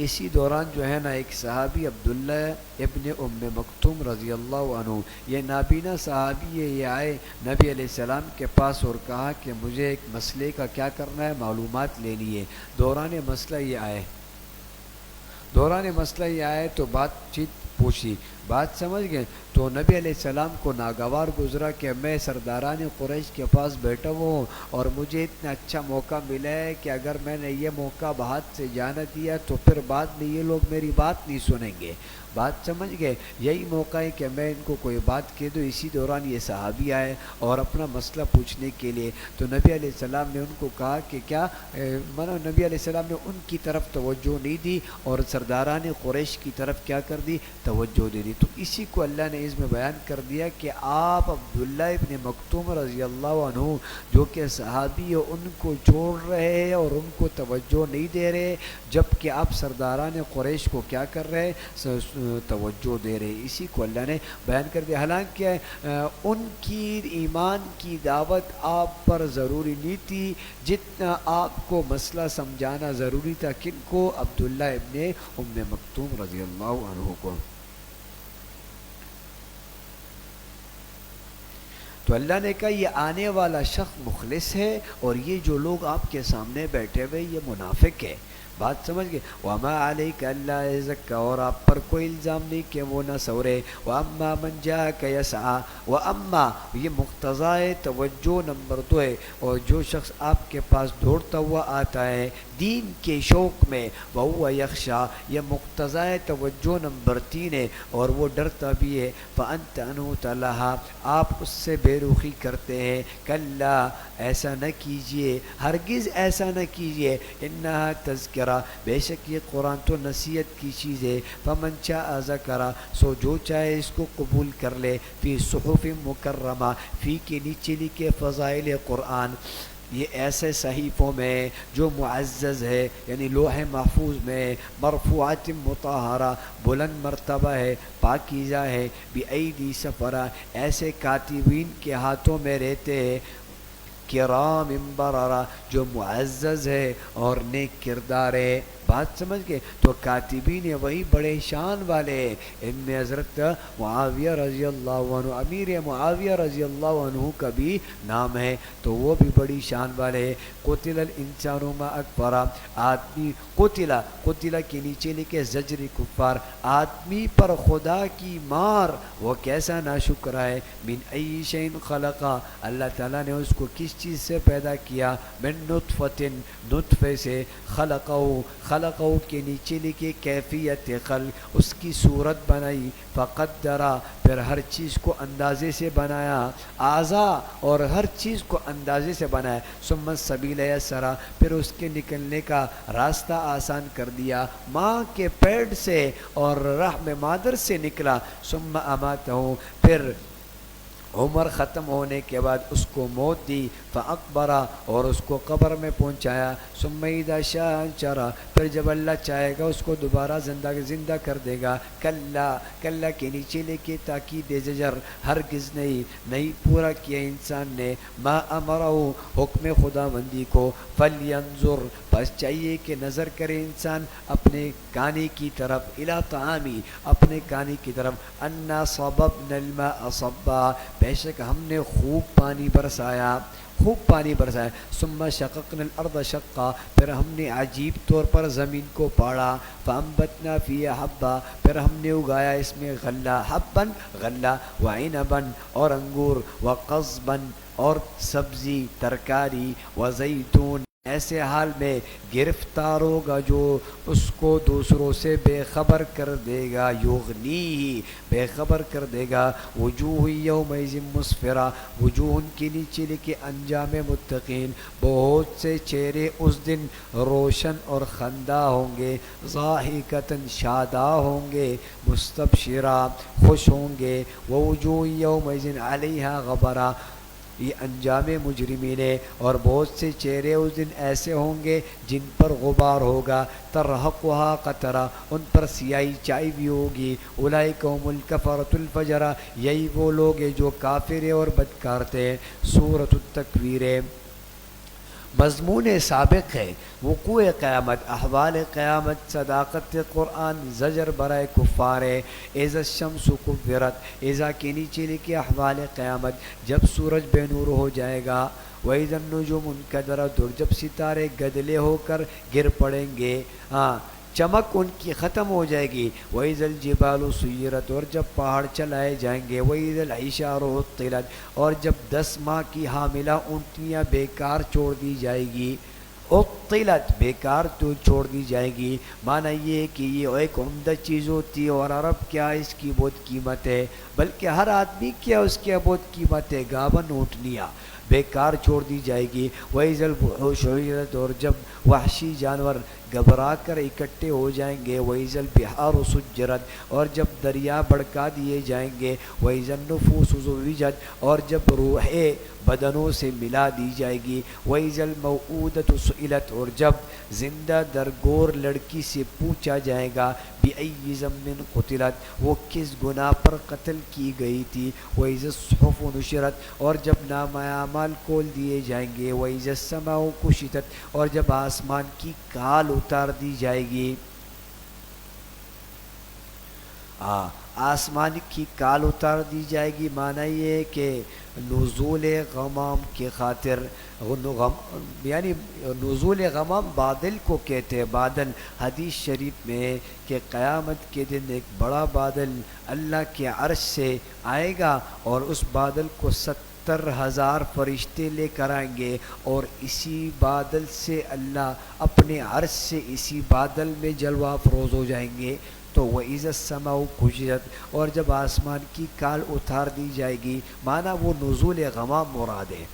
اسی دوران جو ہے نا ایک صحابی عبداللہ ابن ام مکتوم رضی اللہ عنہ، یہ نابینا صحابی ہے، یہ آئے نبی علیہ السلام کے پاس اور کہا کہ مجھے ایک مسئلے کا کیا کرنا ہے، معلومات لینی ہے۔ دوران مسئلہ یہ آئے تو بات چیت پوچھی، بات سمجھ گئے تو نبی علیہ السلام کو ناگوار گزرا کہ میں سرداران قریش کے پاس بیٹھا ہوں اور مجھے اتنا اچھا موقع ملا ہے کہ اگر میں نے یہ موقع بہت سے جانا دیا تو پھر بعد میں یہ لوگ میری بات نہیں سنیں گے، بات سمجھ گئے، یہی موقع ہے کہ میں ان کو کوئی بات کہہ دوں۔ اسی دوران یہ صحابی آئے اور اپنا مسئلہ پوچھنے کے لیے، تو نبی علیہ السلام نے ان کو کہا کہ کیا نبی علیہ السلام نے ان کی طرف توجہ نہیں دی اور سرداران قریش کی طرف کیا کر دی، توجہ دے دی۔ تو اسی کو اللہ نے اس میں بیان کر دیا کہ آپ عبداللہ ابن مکتوم رضی اللہ عنہ جو کہ صحابی ان کو چھوڑ رہے ہیں اور ان کو توجہ نہیں دے رہے، جبکہ آپ سرداران قریش کو کیا کر رہے، توجہ دے رہے، اسی کو اللہ نے بیان کر دیا۔ حالانکہ ان کی ایمان کی دعوت آپ پر ضروری نہیں تھی جتنا آپ کو مسئلہ سمجھانا ضروری تھا، کن کو؟ عبداللہ ابن ام مکتوم رضی اللہ عنہ کو۔ تو اللہ نے کہا یہ آنے والا شخص مخلص ہے اور یہ جو لوگ آپ کے سامنے بیٹھے ہوئے یہ منافق ہے، بات سمجھ گئے۔ وما علیک الا یزکا اور آپ پر کوئی الزام نہیں کہ وہ نہ سورے۔ واما من جاءک یسعی، واما یہ مقتضائے توجہ نمبر 2 ہے، اور جو شخص آپ کے پاس دوڑتا ہوا آتا ہے دین کے شوق میں، وہو یخشا یہ مقتضائے توجہ نمبر 3 ہے، اور وہ ڈرتا بھی ہے، فانت عنہ تلہا آپ اس سے بے رخی کرتے ہیں۔ کلا ایسا نہ کیجئے، ہرگز ایسا نہ کیجئے، انہا تذکرہ بے شک یہ قرآن تو نصیحت کی چیز ہے، فمن شاء ذکرہ سو جو چاہے اس کو قبول کر لے، فی صحف مکرمہ فی کے نیچے لکھے فضائل قرآن، یہ ایسے صحیفوں میں جو معزز ہے، یعنی لوح محفوظ میں، مرفوعات مطہرہ بلند مرتبہ ہے، پاکیزہ ہے، بِأَيْدِي سفرہ ایسے کاتبین کے ہاتھوں میں رہتے ہیں، کرام بررہ جو معزز ہے اور نیک کردار ہے۔ بات سمجھ گئے؟ تو کاتبین وہی بڑے شان والے ہیں۔ ان میں حضرت معاویہ رضی اللہ عنہ، امیر معاویہ رضی اللہ عنہ کا بھی نام ہے، تو وہ بھی بڑی شان والے ہیں۔ قتل الانسان ما اکفرہ آدمی، قتل کے نیچے لکھے زجر کفار، آدمی پر خدا کی مار وہ کیسا ناشکر ہے۔ من ای شیء خلقہ اللہ تعالیٰ نے اس کو کس چیز سے پیدا کیا؟ من نطفۃ نطفے سے، خلقہ کے نیچے لکھے کیفیت خلق اس کی صورت بنائی، فقدرہ پھر ہر چیز کو اندازے سے بنایا، اعضاء اور ہر چیز کو اندازے سے بنایا، ثم السبیل یسرہ پھر اس کے نکلنے کا راستہ آسان کر دیا، ماں کے پیٹ سے اور رحم مادر سے نکلا، ثم اماتہ پھر عمر ختم ہونے کے بعد اس کو موت دی، فاقبرہ اور اس کو قبر میں پہنچایا، ثم اذا شاء انشرہ پھر جب اللہ چاہے گا اس کو دوبارہ زندہ کر دے گا۔ کلا کے نیچے لے کے تاکید زجر ہرگز نہیں پورا کیا انسان نے، ما امرہ حکم خداوندی کو، فلینظر بس چاہیے کہ نظر کرے انسان اپنے کانی کی طرف، الی طعامی اپنے کانی کی طرف، انا صببنا الماء صبا بے شک ہم نے خوب پانی برسایا، ثم شققنا الارض شقا پھر ہم نے عجیب طور پر زمین کو پاڑا، فانبتنا فیہا حبا پھر ہم نے اگایا اس میں غلہ، حبا غلہ، وعنبا اور انگور، وقضبا اور سبزی ترکاری، وزیتون ایسے حال میں گرفتار ہوگا جو اس کو دوسروں سے بے خبر کر دے گا، یغنی بے خبر کر دے گا، وجوہ یومئذ مسفرہ وجوہ کے نیچے لکھے انجام متقین بہت سے چہرے اس دن روشن اور خندہ ہوں گے، ضاحکۃ شادہ ہوں گے، مستبشرہ خوش ہوں گے، ووجوہ یومئذ علیہا غبرہ یہ انجام مجرمین ہے، اور بہت سے چہرے اس دن ایسے ہوں گے جن پر غبار ہوگا، ترہقھا قطرہ ان پر سیاہی چائی بھی ہوگی، اولئک هم الکفرۃ الفجرہ یہی وہ لوگ ہیں جو کافر اور بدکار تھے۔ سورۃ التکویر مضمون سابق ہے، وقوع قیامت، احوال قیامت، صداقت قرآن، زجر برائے کفار ہے۔ اذا الشمس کورت اذا کے نیچے لکھے احوال قیامت جب سورج بے نور ہو جائے گا، وَإِذَا النُّجُومُ انْكَدَرَتْ اور جب ستارے گدلے ہو کر گر پڑیں گے، چمک ان کی ختم ہو جائے گی، وَإِذَا الْجِبَالُ سُيِّرَتْ اور جب پہاڑ چلائے جائیں گے، وَإِذَا الْعِشَارُ عُطِّلَتْ اور جب 10 ماہ کی حاملہ اونٹنیاں بیکار چھوڑ دی جائے گی، عطلت بیکار تو چھوڑ دی جائے گی، معنی یہ ہے کہ یہ ایک عمدہ چیز ہوتی ہے اور عرب کیا اس کی بہت قیمت ہے، بلکہ ہر آدمی کیا اس کی بہت قیمت ہے، گاون اونٹنیاں بیکار چھوڑ دی جائے گی، وَإِذَا الْوُحُوشُ حُشِرَتْ اور جب وحشی جانور گھبرا کر اکٹھے ہو جائیں گے، وَإِذَا الْبِحَارُ سُجِّرَتْ اور جب دریا بھڑکا دیے جائیں گے، وَإِذَا النُّفُوسُ زُوِّجَتْ اور جب روحیں بدنوں سے ملا دی جائے گی، وَإِذَا الْمَوْءُودَةُ سُئِلَتْ اور جب زندہ درگور لڑکی سے پوچھا جائے گا، بِأَيِّ ذَنبٍ قُتِلَتْ وہ کس گناہ پر قتل کی گئی تھی، وَإِذَا الصُّحُفُ نُشِرَتْ اور جب نامہ اعمال کھول دیے جائیں گے، وَإِذَا السَّمَاءُ كُشِطَتْ اور جب آسمان کی کال اتار دی جائے گی، آسمان کی کال اتار دی جائے گی، معنی یہ ہے کہ نزول غمام کی خاطر، یعنی نزول غمام بادل کو کہتے ہیں، بادل حدیث شریف میں ہے کہ قیامت کے دن ایک بڑا بادل اللہ کے عرش سے آئے گا اور اس بادل کو 70,000 فرشتے لے کر آئیں گے، اور اسی بادل سے اللہ اپنے عرش سے اسی بادل میں جلوہ افروز ہو جائیں گے۔ تو وَإِذَا السَّمَاءُ كُشِطَتْ اور جب آسمان کی کال اتار دی جائے گی، معنی وہ نزول غمام مراد ہے۔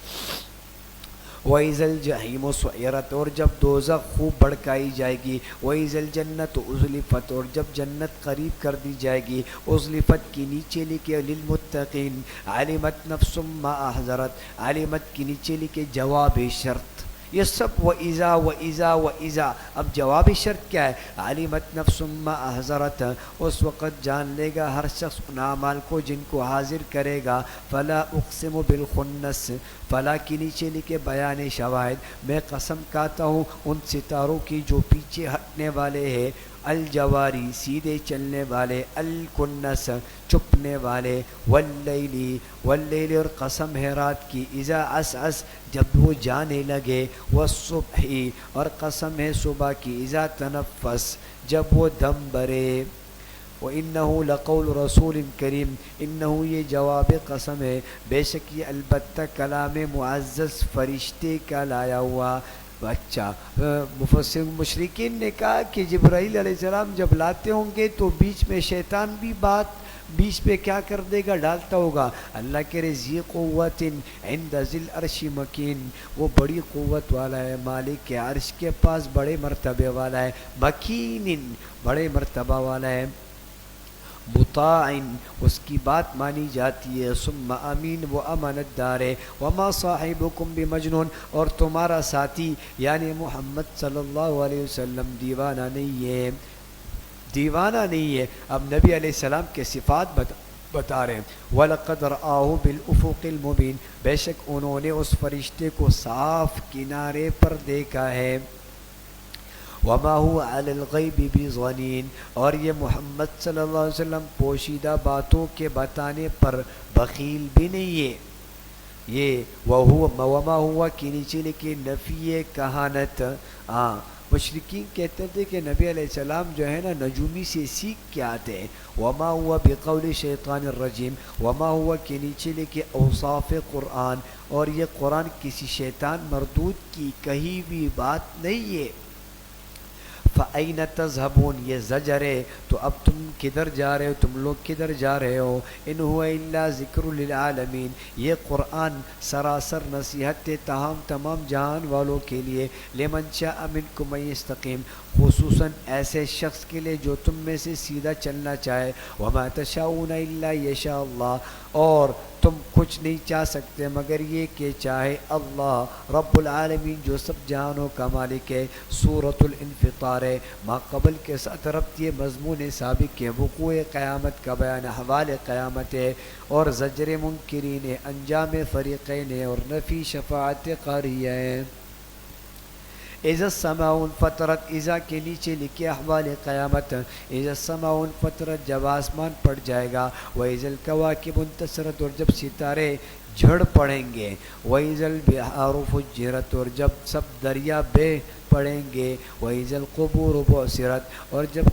وَإِذَا الْجَحِيمُ سُعِّرَتْ اور جب دوزخ خوب بھڑکائی جائے گی. وَإِذَا الْجَنَّةُ أُزْلِفَتْ اور جب جنت قریب کر دی جائے گی. أُزْلِفَتْ کی نیچے لکھے لِلْمُتَّقِينَ. عَلِمَتْ نَفْسٌ مَّا أَحْضَرَتْ عَلِمَتْ کی نیچے لکھے جواب شرط. یہ سب وَإِذَا وَإِذَا وَإِذَا. اب جواب شرط کیا ہے؟ عَلِمَتْ نَفْسٌ مَّا أَحْضَرَتْ اس وقت جان لے گا ہر شخص ان اعمال کو جن کو حاضر کرے گا. فَلَا أُقْسِمُ بِالْخُنَّسِ فلا کی نیچے لکھے بیان شواہد میں قسم کھاتا ہوں ان ستاروں کی جو پیچھے ہٹنے والے ہیں. الجواری سیدھے چلنے والے. الکنس چھپنے والے. واللیل اور قسم ہے رات کی. اذا عسعس جب وہ جانے لگے. والصبح اور قسم ہے صبح کی. اذا تنفس جب وہ دم بھرے. وَإِنَّهُ لَقَوْلُ رَسُولٍ كَرِيمٍ انہو یہ جواب قسم ہے بے شک یہ البتہ کلام معزز فرشتے کا لایا ہوا. اچھا مفسر مشرکین نے کہا کہ جبرائیل علیہ السلام جب لاتے ہوں گے تو بیچ میں شیطان بھی بات بیچ پہ کیا کر دے گا؟ ڈالتا ہوگا. اللہ کے ذی قوت عند ذی العرش مکین وہ بڑی قوت والا ہے مالک کے عرش کے پاس بڑے مرتبے والا ہے. مکین بڑے مرتبہ والا ہے. مطاع اس کی بات مانی جاتی ہے. ثم امین وہ امانت دار ہے. وما صاحبکم بمجنون اور تمہارا ساتھی یعنی محمد صلی اللہ علیہ وسلم دیوانہ نہیں ہے. دیوانہ نہیں ہے. اب نبی علیہ السلام کے صفات بتا رہے ہیں. وَلَقَدْ رَآهُ بِالْأُفُقِ الْمُبِينِ بے شک انہوں نے اس فرشتے کو صاف کنارے پر دیکھا ہے. وما هو علی الغیب بضنین اور یہ محمد صلی اللہ علیہ وسلم پوشیدہ باتوں کے بتانے پر بخیل بھی نہیں ہے. یہ وما ہوا کی نیچے لکھی نفی کہانت. مشرکین کہتے تھے کہ نبی علیہ السلام جو ہے نا نجومی سے سیکھ کے آتے ہیں. وما ہوا بقول شیطان الرجیم وما ہوا کے نیچے لکھے اوصاف قرآن اور یہ قرآن کسی شیطان مردود کی کہی ہوئی بات نہیں ہے. فَأَيْنَ تَذْهَبُونَ یہ زجر ہے تو اب تم کدھر جا رہے ہو؟ تم لوگ کدھر جا رہے ہو؟ إِنْ هُوَ إِلَّا ذِكْرٌ لِلْعَالَمِينَ یہ قرآن سراسر نصیحت تمام جہان والوں کے لیے. لِمَنْ شَاءَ مِنْكُمْ أَنْ يَسْتَقِيمَ خصوصاً ایسے شخص کے لیے جو تم میں سے سیدھا چلنا چاہے. وَمَا تَشَاءُونَ إِلَّا يَشَاءَ اللَّهُ اور تم کچھ نہیں چاہ سکتے مگر یہ کہ چاہے اللہ رب العالمین جو سب جہانوں کا مالک ہے. سورۃ الانفطار ہے. ما قبل کے ساتھ ربط یہ مضمون سابق کے وقوع قیامت کا بیان احوال قیامت ہے اور زجر منکرین انجام فریقین اور نفی شفاعت قاریہ ہے. اذا السماء انفطرت اذا کے نیچے لکھے احوال قیامت. اذا السماء انفطرت جب آسمان پڑ جائے گا. واذا الکواکب انتثرت اور جب ستارے جھڑ پڑیں گے. واذا البحار فجرت اور جب سب دریا بہ پڑیں گے. واذا القبور بعثرت اور جب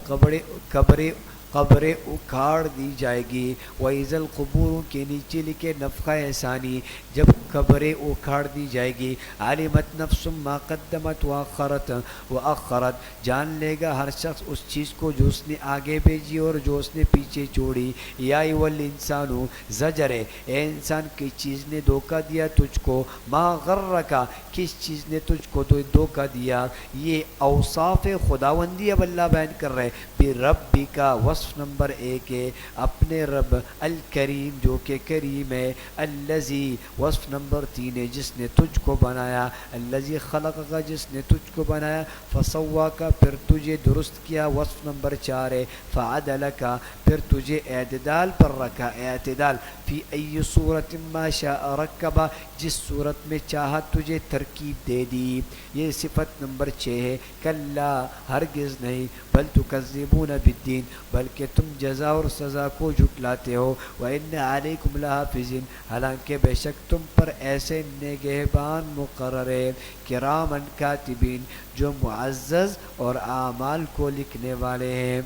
قبریں اکھاڑ دی جائے گی. وَإِذَا الْقُبُورُ کے نیچے لکھے نفخہ ثانی جب قبریں اکھاڑ دی جائے گی. عَلِمَتْ نَفْسٌ مَا قَدَّمَتْ وَأَخَّرَتْ جان لے گا ہر شخص اس چیز کو جو اس نے آگے بھیجی اور جو اس نے پیچھے چھوڑی. یا ایھا الانسان زجر اے انسان کس چیز نے دھوکہ دیا تجھ کو. ما غرک کس چیز نے تجھ کو دھوکہ دیا. یہ اوصاف خداوندی اب اللہ بیان کر رہے. بربی کا وصف نمبر 1 ہے اپنے رب الکریم جو کہ کریم ہے. الذی وصف نمبر 3 ہے جس نے تجھ کو بنایا. الذی خلق کا جس نے تجھ کو بنایا. فسوا کا پھر تجھے درست کیا وصف نمبر 4 ہے. فعدل کا پھر تجھے اعتدال پر رکھا. اعتدال فی ای صورت ما شاء رکبہ جس صورت میں چاہا تجھے ترکیب دے دی. یہ صفت نمبر 6 ہے. کلا ہرگز نہیں. بل تکذبون بالدین بلکہ تم جزا اور سزا کو جھٹلاتے ہو. وَإِنَّ عَلَيْكُمْ لَحَافِظِينَ حالانکہ بے شک تم پر ایسے نگہبان مقرر ہے. کرامن کاتبین جو معزز اور اعمال کو لکھنے والے ہیں.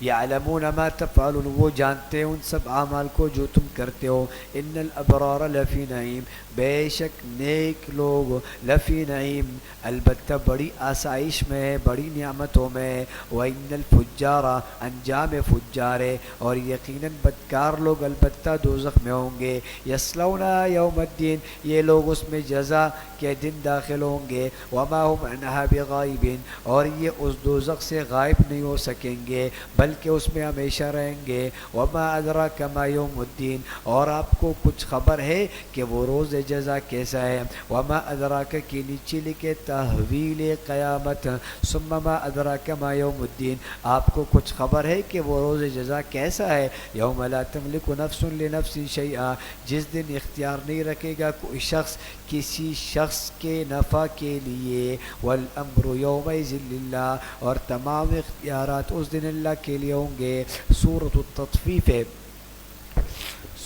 یعلمون ما تفعلون، وہ جانتے ہیں ان سب اعمال کو جو تم کرتے ہو. ان الابرار لفی نعیم، بے شک نیک لوگ لفی نعیم البتہ بڑی آسائش میں ہے، بڑی نعمتوں میں. وان الفجار، انجام فجار ہے، اور یقیناً بدکار لوگ البتہ دوزخ میں ہوں گے. یصلونہ یوم الدین، یہ لوگ اس میں جزا کے دن داخل ہوں گے. وما هم عنہا بغائبین، اور یہ اس دوزخ سے غائب نہیں ہو سکیں گے بلکہ اس میں ہمیشہ رہیں گے. وما ادراک ما یوم الدین، اور آپ کو کچھ خبر ہے کہ وہ روز جزا کیسا ہے. وما ادراک کی نیچے لکھے تحویل قیامت. ثم ما ادراک ما یوم الدین، آپ کو کچھ خبر ہے کہ وہ روز جزا کیسا ہے. یوم لا تملک نفس لنفس شیئا، جس دن اختیار نہیں رکھے گا کوئی شخص کسی شخص کے نفع کے لیے. والامر یومئذ للہ، اور تمام اختیارات اس دن اللہ کے لیے ہوں گے. سورۃ التطفیف ہے.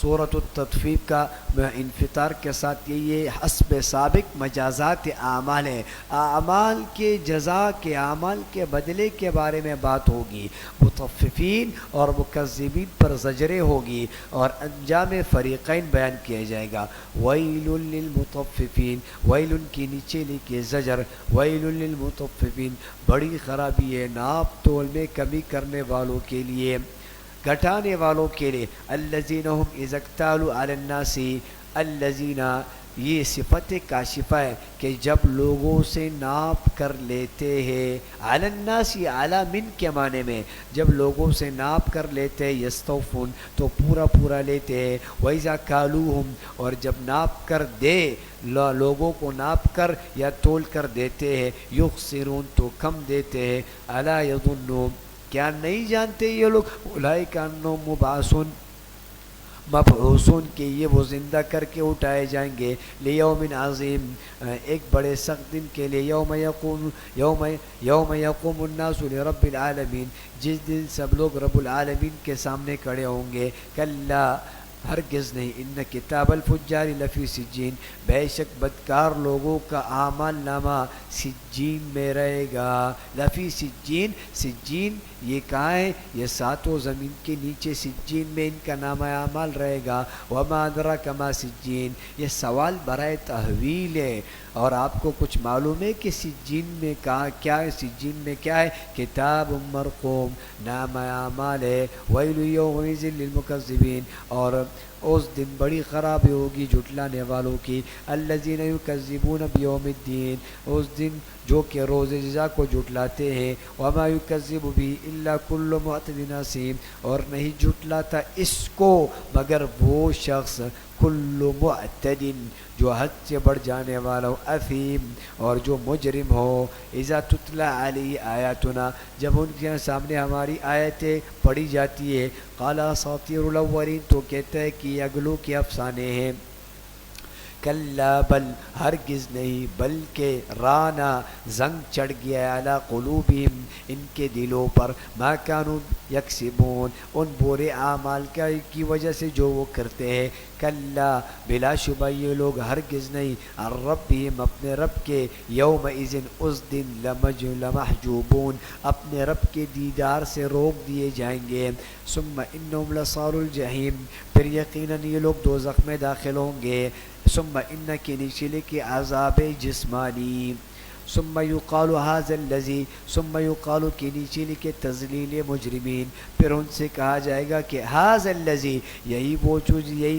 سورۃ التطفیف کا انفطار کے ساتھ یہ حسب سابق مجازات اعمال ہے. اعمال کے جزا کے، اعمال کے بدلے کے بارے میں بات ہوگی. مطففین اور مکذبین پر زجریں ہوگی، اور انجام فریقین بیان کیا جائے گا. ویل للمطففین، ویل کی نیچے لکھے زجر. ویل للمطففین، بڑی خرابی ہے ناپ تول میں کمی کرنے والوں کے لیے، گھٹانے والوں کے لیے. الذین هم اذا اکتالوا علی الناس، الذین، یہ صفت کاشفہ ہے کہ جب لوگوں سے ناپ کر لیتے ہیں. علی الناس، علی من کے معنی میں، جب لوگوں سے ناپ کر لیتے ہیں. یستوفون، تو پورا پورا لیتے ہیں. وَإِذَا كَالُوهُمْ، اور جب ناپ کر دے، لوگوں کو ناپ کر یا تول کر دیتے ہیں. یخسرون، تو کم دیتے ہیں. الا یظن، کیا نہیں جانتے یہ لوگ، اولئک انہم مبعوثون، مبعوثون، کہ یہ وہ زندہ کر کے اٹھائے جائیں گے. لیوم عظیم، ایک بڑے سخت دن کے لیے. یوم یقوم الناس لرب العالمین، جس دن سب لوگ رب العالمین کے سامنے کھڑے ہوں گے. کلا، ہرگز نہیں. ان کتاب الفجار لفی سجین، بے شک بدکار لوگوں کا اعمال نامہ سجین میں رہے گا. لفی سجین، سجین یہ کہاں ہے؟ یہ ساتوں زمین کے نیچے سجین میں ان کا نامہ اعمال رہے گا. وما ادراک ما سجین، یہ سوال برائے تحویل ہے. اور آپ کو کچھ معلوم ہے کہ سجین میں کیا ہے؟ سجین میں کیا ہے؟ کتاب مرقوم، نامہ اعمال ہے. ویل یومئذ للمکذبین، اور اس دن بڑی خرابی ہوگی جھٹلانے والوں کی. الذین یکذبون بیوم الدین، اس دن جو کہ روز جزا کو جھٹلاتے ہیں. وما یکذب بھی الا کل معتد اثیم، اور نہیں جھٹلاتا اس کو مگر وہ شخص کل معتد، جو حد سے بڑھ جانے والا ہو، اثیم، اور جو مجرم ہو. اذا تتلی علیہ آیاتنا، جب ان کے سامنے ہماری آیتیں پڑھی جاتی ہے. قال اساطیر الاولین، تو کہتا ہے کہ یہ اگلوں کے افسانے ہیں. کلا، بل، ہرگز نہیں، بلکہ رانا، زنگ چڑھ گیا، علی قلوبہم، ان کے دلوں پر، ما کانوا یکسبون، ان برے اعمال کی وجہ سے جو وہ کرتے ہیں. کلا، بلا شبہ یہ لوگ ہرگز نہیں، عن ربہم، اپنے رب کے، یومئذ، اس دن، لمحجوبون، اپنے رب کے دیدار سے روک دیے جائیں گے. ثم انہم لصالو الجحیم، پھر یقیناً یہ لوگ دوزخ میں داخل ہوں گے. ثم ان کے نیچے لکھے عذاب جسمانی. ثم یقال ھذا الذی، ثم یقال کے نیچے لکھے تذلیل مجرمین، پھر ان سے کہا جائے گا کہ ھذا الذی، یہی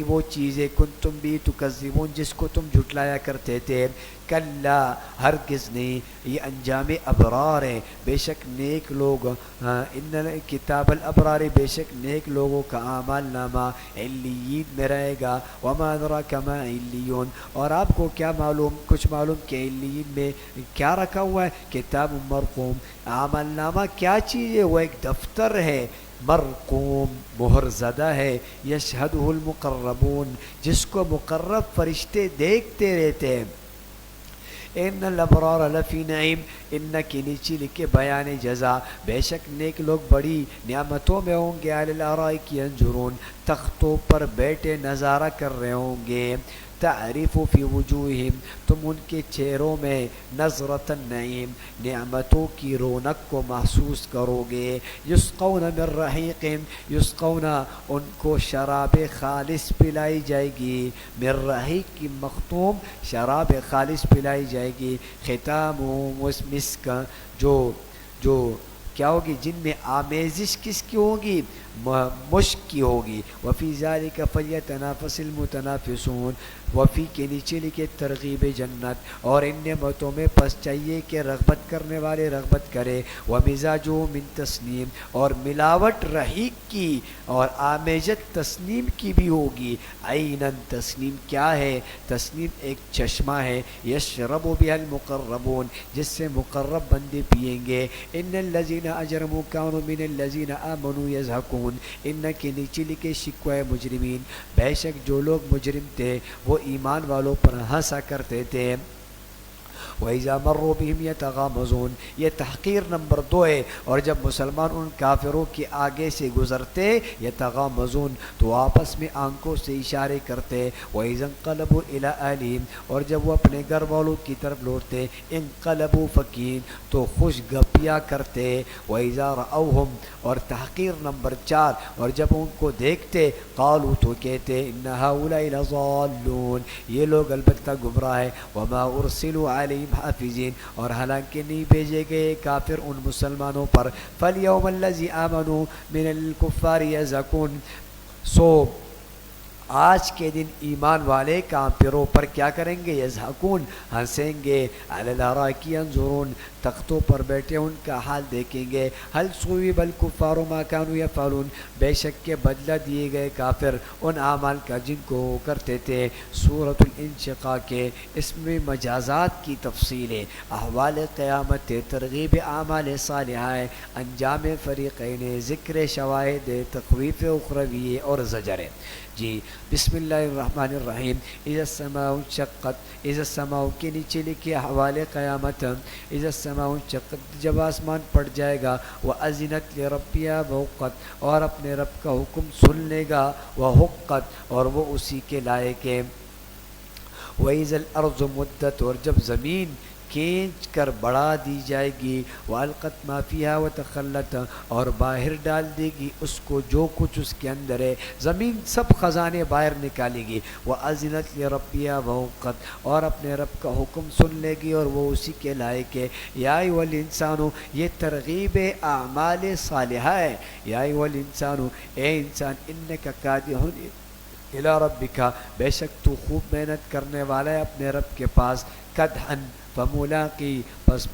وہ چیزیں کنتم بھی تکذبون، جس کو تم جھٹلایا کرتے تھے. کلا، ہرگز نہیں، یہ انجام ابرار ہیں، بے شک نیک لوگ. ان کتاب الابرار، بے شک نیک لوگوں کا اعمال نامہ علیین میں رہے گا. وما ادراک ما علیون، اور آپ کو کیا معلوم، کچھ معلوم کہ علیین میں کیا رکھا ہوا ہے؟ کتاب مرقوم، اعمال نامہ کیا چیز ہے؟ وہ ایک دفتر ہے، مرقوم، مہر زدہ ہے. یشہدہ المقربون، جس کو مقرب فرشتے دیکھتے رہتے ہیں. ان الابرار لفی نعیم، ان کی نیچی لکھے بیان جزا، بے شک نیک لوگ بڑی نعمتوں میں ہوں گے. علی الارائک ینظرون، تختوں پر بیٹھے نظارہ کر رہے ہوں گے. تعرف فی وجوہہم تم ان کے چہروں میں نظرۃ النعیم نعمتوں کی رونق کو محسوس کرو گے. یسقون من رحیق یسقون ان کو شراب خالص پلائی جائے گی. من رحیق کی مختوم شراب خالص پلائی جائے گی. ختامہ مسک جو کیا ہوگی جن میں آمیزش کس کی ہوگی مشک کی ہوگی. وفی ذالک فلیتنافس المتنافسون وفی کے نیچے لکھے ترغیب جنت اور ان نعمتوں میں پس چاہیے کہ رغبت کرنے والے رغبت کرے. ومزاجہ من تسنیم اور ملاوٹ رحیق کی اور آمیزت تسنیم کی بھی ہوگی. عیناً تسنیم کیا ہے؟ تسنیم ایک چشمہ ہے. یشرب بها المقربون جس سے مقرب بندے پئیں گے. ان الذین اجرموا كانوا من الذین آمنوا يضحكون ان کے نیچے لکھے شکوہ مجرمین بے شک جو لوگ مجرم تھے وہ ایمان والوں پر ہنسا کرتے تھے. وَإِذَا مَرُّوا بِهِمْ يَتَغَامَزُونَ یہ تحقیر نمبر 2 ہے. اور جب مسلمان ان کافروں کے آگے سے گزرتے یتغامزون تو آپس میں آنکھوں سے اشارے کرتے. وَإِذَا انقلبوا إِلَىٰ أَهْلِهِمْ اور جب وہ اپنے گھر والوں کی طرف لوٹتے انقلبوا فکین تو خوش گپیاں کرتے. وَإِذَا رَأَوْهُمْ اور تحقیر نمبر 4 اور جب ان کو دیکھتے قالوا تو کہتے إِنَّ هَؤُلَاءِ لَضَالُّونَ یہ لوگ البتہ گمراہ ہیں. وَمَا أُرْسِلُوا عَلَيْهِمْ حافظین اور حالانکہ نہیں بھیجے گئے کافر ان مسلمانوں پر. فَالْيَوْمَ الَّذِي آمَنُوا مِنَ الْكُفَّارِ يَضْحَكُونَ سو آج کے دن ایمان والے کافروں پر کیا کریں گے؟ یضحکون ہنسیں گے. علی الارائک ینظرون تختوں پر بیٹھے ان کا حال دیکھیں گے. هل ثوب الکفار ما كانوا يفعلون بے شک کے بدلہ دیے گئے کافر ان اعمال کا جن کو کرتے تھے. سورۃ الانشقاق کے اس میں مجازات کی تفصیل ہے. احوال قیامت ترغیب اعمال صالحہ انجام فریقین ذکر شواہد تخویف اخروی اور زجر. جی بسم اللہ الرحمن الرحیم. اذا السماء انشقت اذا السماء کے نیچے لکھے حوال قیامت. اذا السماء انشقت جب آسمان پھٹ جائے گا. واذنت لربها وحقت اور اپنے رب کا حکم سن لے گا. وحقت اور وہ اسی کے لائق ہے. واذا الارض مدت اور جب زمین کھینچ کر بڑھا دی جائے گی. والقت ما فیہا وتخلت اور باہر ڈال دے گی اس کو جو کچھ اس کے اندر ہے. زمین سب خزانے باہر نکالے گی. واذنت لربها وحقت اور اپنے رب کا حکم سن لے گی اور وہ اسی کے لائق ہے. یا ایھا الانسان یہ ترغیب اعمال صالحہ ہے. یا ایھا الانسان اے انسان انک کادح الی ربک بے شک تو خوب محنت کرنے والا ہے اپنے رب کے پاس. کدحن فملاقی پس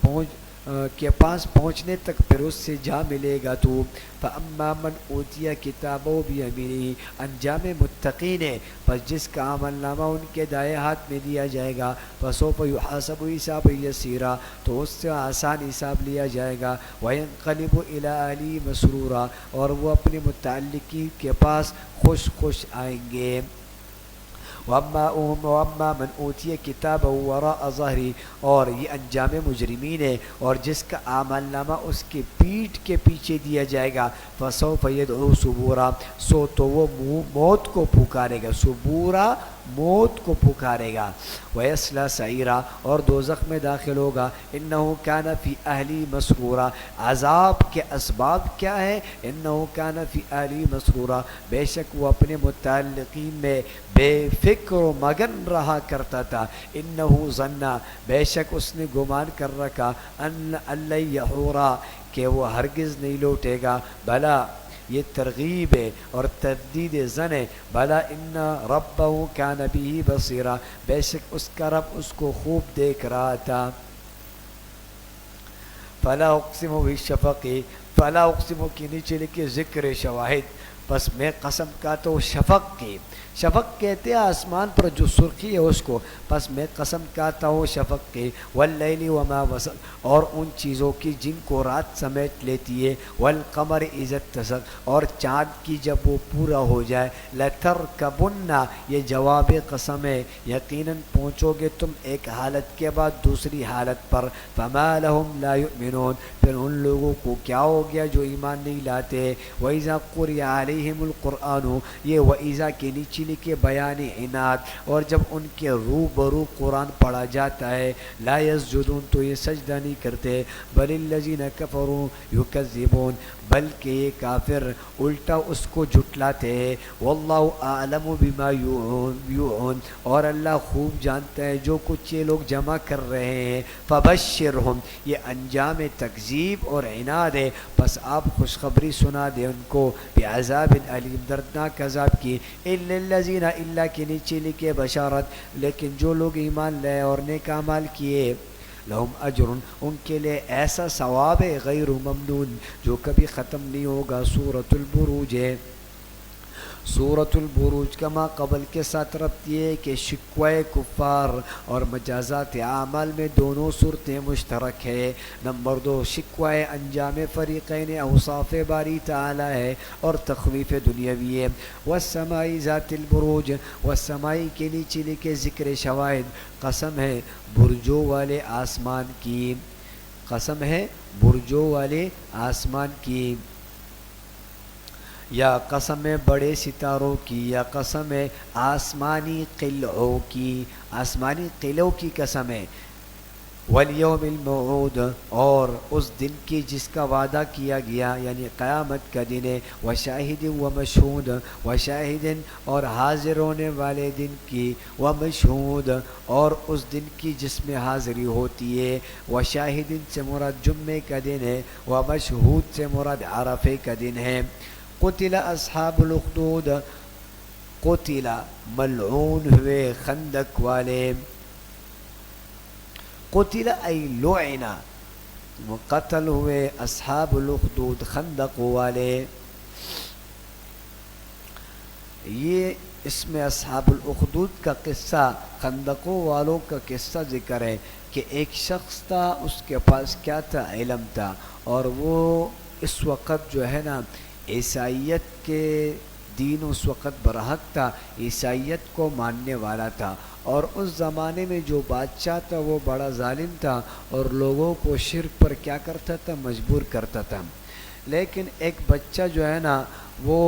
کے پاس پہنچنے تک پھر اس سے جا ملے گا تو. فاما من اوتیا کتابہ بیمینہ انجام متقین ہے پس جس کا عمل نامہ ان کے دائیں ہاتھ میں دیا جائے گا. فسوف یحاسب حسابا یسیرا تو اس سے آسان حساب لیا جائے گا. وینقلب الی اہلہ مسرورا اور وہ اپنے متعلقین کے پاس خوش خوش آئیں گے. واما من اوتی کتابہ وراء ظہری اور یہ انجام مجرمین ہے اور جس کا اعمال نامہ اس کے پیٹھ کے پیچھے دیا جائے گا. فسوف یدعو ثبورا سو تو وہ موت کو پکارے گا. ثبورا موت کو پکارے گا. ویصلی سعیرا اور دوزخ میں داخل ہوگا. انہ کان فی اہلی مسرورا عذاب کے اسباب کیا ہے؟ انہ کان فی اہلی مسرورا بے شک وہ اپنے متعلقین میں بے فکر و مگن رہا کرتا تھا. انہ ظن بے شک اس نے گمان کر رکھا ان لن یحورا کہ وہ ہرگز نہیں لوٹے گا. بلا یہ ترغیب ہے اور تردید زن ہے. بلا ان ربہ کان بہ بصیرا بے شک اس کا رب اس کو خوب دیکھ رہا تھا. فلا اقسم بالشفق فلا اقسم کے نیچے لکھے ذکر شواہد بس میں قسم کھاتا ہوں شفق کی. شفق کہتے ہیں آسمان پر جو سرخی ہے اس کو. پس میں قسم کھاتا ہوں شفق کی. واللیل وما وسق اور ان چیزوں کی جن کو رات سمیٹ لیتی ہے. والقمر اذا اتسق اور چاند کی جب وہ پورا ہو جائے. لترکبن یہ جواب قسم ہے یقیناً پہنچو گے تم ایک حالت کے بعد دوسری حالت پر. فما لهم لا یؤمنون پھر ان لوگوں کو کیا ہو گیا جو ایمان نہیں لاتے. وَإِذَا قُرِئَ عَلَيْهِمْ علیہم القرآن، یہ وَإِذَا کے نیچے لکھے بیان عناد، اور جب ان کے روبرو قرآن پڑھا جاتا ہے لا یسجدون تو یہ سجدہ نہیں کرتے، بل الذین کفروا یکذبون بلکہ یہ کافر الٹا اس کو جھٹلاتے ہیں، واللہ اعلم بما یوعون اور اللہ خوب جانتا ہے جو کچھ یہ لوگ جمع کر رہے ہیں، فبشرہم یہ انجام تکذیب اور عناد ہے، بس آپ خوشخبری سنا دیں ان کو بعذاب علیم دردناک عذاب کی، الا الذین الا کے نیچے لکھے بشارت لیکن جو لوگ ایمان لائے اور نیک اعمال کیے، لہم اجر ان کے لیے ایسا ثواب ہے غیر ممنون جو کبھی ختم نہیں ہوگا۔ سورۃ البروج ہے۔ سورۃ البروج کا ما قبل کے ساتھ ربط یہ ہے کہ شکوہ کفار اور مجازات اعمال میں دونوں صورتیں مشترک ہے۔ نمبر 2 شکوہ انجام فریقین اوصاف باری تعالی ہے اور تخویف دنیاوی ہے۔ والسماء ذات البروج والسماء کے نیچے لکھے ذکر شواہد قسم ہے برجوں والے آسمان کی، قسم ہے برجوں والے آسمان کی، یا قسم ہے بڑے ستاروں کی، یا قسم ہے آسمانی قلعوں کی، آسمانی قلعوں کی قسم ہے۔ والیوم الموعود اور اس دن کی جس کا وعدہ کیا گیا یعنی قیامت کا دن ہے، وشاہد و مشہود وشاہد اور حاضر ہونے والے دن کی، ومشہود اور اس دن کی جس میں حاضری ہوتی ہے، وشاہد سے مراد جمعے کا دن ہے، ومشہود سے مراد عرفے کا دن ہے۔ قتل اصحاب الاخدود قتل ملعون ہوئے خندق والے، قتل ای لعنا قتل ہوئے اصحاب الاخدود خندق والے۔ یہ اس میں اصحاب الاخدود کا قصہ خندقوں والوں کا قصہ ذکر ہے کہ ایک شخص تھا اس کے پاس کیا تھا علم تھا، اور وہ اس وقت جو ہے نا عیسائیت کے دین اس وقت برحق تھا، عیسائیت کو ماننے والا تھا، اور اس زمانے میں جو بادشاہ تھا وہ بڑا ظالم تھا اور لوگوں کو شرک پر کیا کرتا تھا مجبور کرتا تھا۔ لیکن ایک بچہ جو ہے نا وہ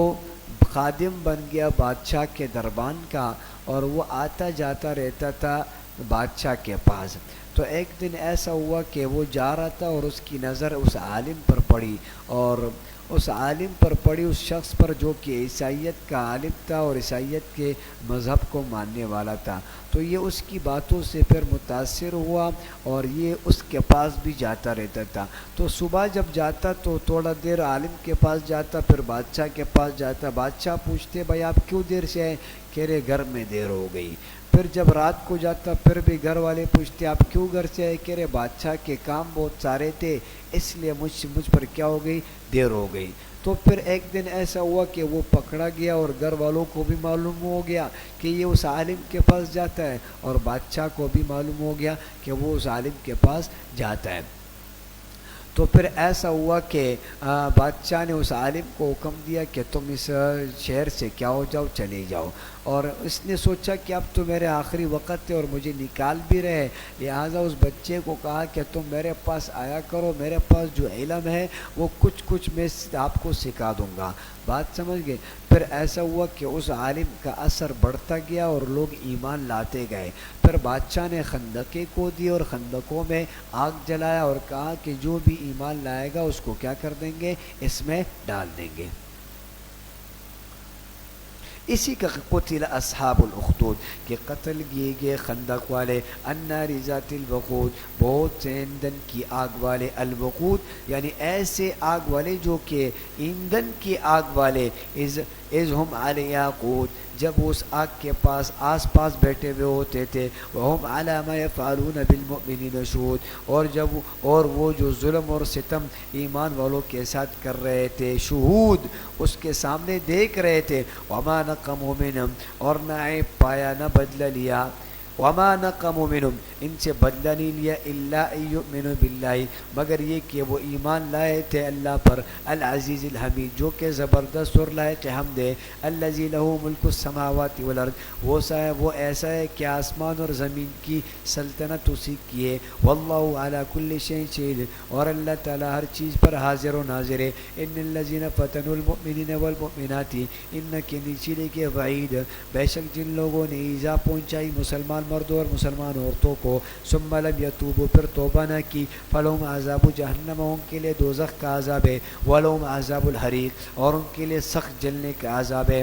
خادم بن گیا بادشاہ کے دربان کا، اور وہ آتا جاتا رہتا تھا بادشاہ کے پاس۔ تو ایک دن ایسا ہوا کہ وہ جا رہا تھا اور اس کی نظر اس عالم پر پڑی، اور اس عالم پر پڑی اس شخص پر جو کہ عیسائیت کا عالم تھا اور عیسائیت کے مذہب کو ماننے والا تھا۔ تو یہ اس کی باتوں سے پھر متاثر ہوا اور یہ اس کے پاس بھی جاتا رہتا تھا۔ تو صبح جب جاتا تو تھوڑا دیر عالم کے پاس جاتا، پھر بادشاہ کے پاس جاتا، بادشاہ پوچھتے بھائی آپ کیوں دیر سے آئے؟ کہہ رہے گھر میں دیر ہو گئی۔ پھر جب رات کو جاتا پھر بھی گھر والے پوچھتے آپ کیوں گھر سے آئے؟ کہہ رہے بادشاہ کے کام بہت سارے تھے اس لیے مجھ پر کیا ہو گئی دیر ہو گئی۔ تو پھر ایک دن ایسا ہوا کہ وہ پکڑا گیا اور گھر والوں کو بھی معلوم ہو گیا کہ یہ اس عالم کے پاس جاتا ہے، اور بادشاہ کو بھی معلوم ہو گیا کہ وہ اس عالم کے پاس جاتا ہے۔ تو پھر ایسا ہوا کہ بادشاہ نے اس عالم کو حکم دیا کہ تم اس شہر سے کیا ہو جاؤ چلے جاؤ، اور اس نے سوچا کہ اب تو میرے آخری وقت ہے اور مجھے نکال بھی رہے، لہٰذا اس بچے کو کہا کہ تم میرے پاس آیا کرو، میرے پاس جو علم ہے وہ کچھ میں آپ کو سکھا دوں گا۔ بات سمجھ گئے؟ پھر ایسا ہوا کہ اس عالم کا اثر بڑھتا گیا اور لوگ ایمان لاتے گئے۔ پھر بادشاہ نے خندقیں کو دی اور خندقوں میں آگ جلایا اور کہا کہ جو بھی ایمان لائے گا اس کو کیا کر دیں گے اس میں ڈال دیں گے۔ اسی کا قتل اصحاب الاخدود کہ قتل کیے گئے خندق والے، النار ذات الوقود بہت سے ایندھن کی آگ والے، الوقود یعنی ایسے آگ والے جو کہ ایندھن کی آگ والے، اذ ہم علیہا قعود جب اس آگ کے پاس آس پاس بیٹھے ہوئے ہوتے تھے، وہم علی ما یفعلون بالمؤمنین شہود اور وہ جو ظلم اور ستم ایمان والوں کے ساتھ کر رہے تھے شہود اس کے سامنے دیکھ رہے تھے، وما نقموا منہم اور نہ پایا نہ بدلہ لیا، وما نقموا منهم ان سے بدلہ نہیں لیا الا ان یؤمنوا باللہ مگر یہ کہ وہ ایمان لائے تھے اللہ پر العزیز الحمید جو کہ زبردست اور لائق حمد ہے الذی له ملک السماوات والارض وہ ایسا ہے کہ آسمان اور زمین کی سلطنت اسی کی ہے واللہ علی کل شیء شہید اور اللہ تعالی ہر چیز پر حاضر و ناظر ہے ان الذین فتنوا المؤمنین والمؤمنات ان کے نیچے کے وعید بے شک جن لوگوں نے ایذا پہنچائی مسلمان مردوں اور مسلمان عورتوں کو ثم لم یتوبوا پھر توبہ نہ کی فلہم عذاب جہنم ان کے لیے دوزخ کا عذاب ہے ولہم عذاب الحریق اور ان کے لیے سخت جلنے کا عذاب ہے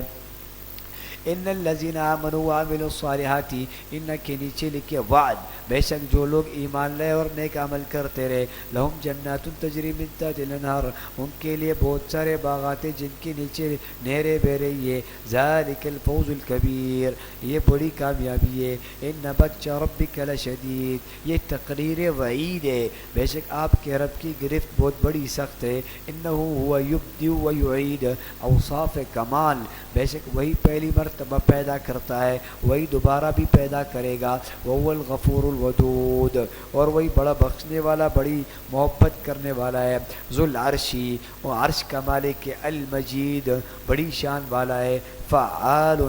ان الذین آمنوا وعملوا الصالحات ان کے نیچے لکھے وعد بے شک جو لوگ ایمان لائے اور نیک عمل کرتے رہے لہم جنات تجری من تحتها الانہار ان کے لیے بہت سارے باغات جن کے نیچے نہریں بہ رہی ہے ذالک الفوز الکبیر یہ بڑی کامیابی ہے ان بطش ربک لشدید یہ تقریر وعید ہے بے شک آپ کے رب کی گرفت بہت بڑی سخت ہے انہ هو یبدئ ویعید اوصاف کمال بے شک وہی پہلی مرتبہ پیدا کرتا ہے وہی دوبارہ بھی پیدا کرے گا وهو الغفور الودود اور وہی بڑا بخشنے والا بڑی محبت کرنے والا ہے ذو العرشی اور عرش کا مالک المجید بڑی شان والا ہے فعال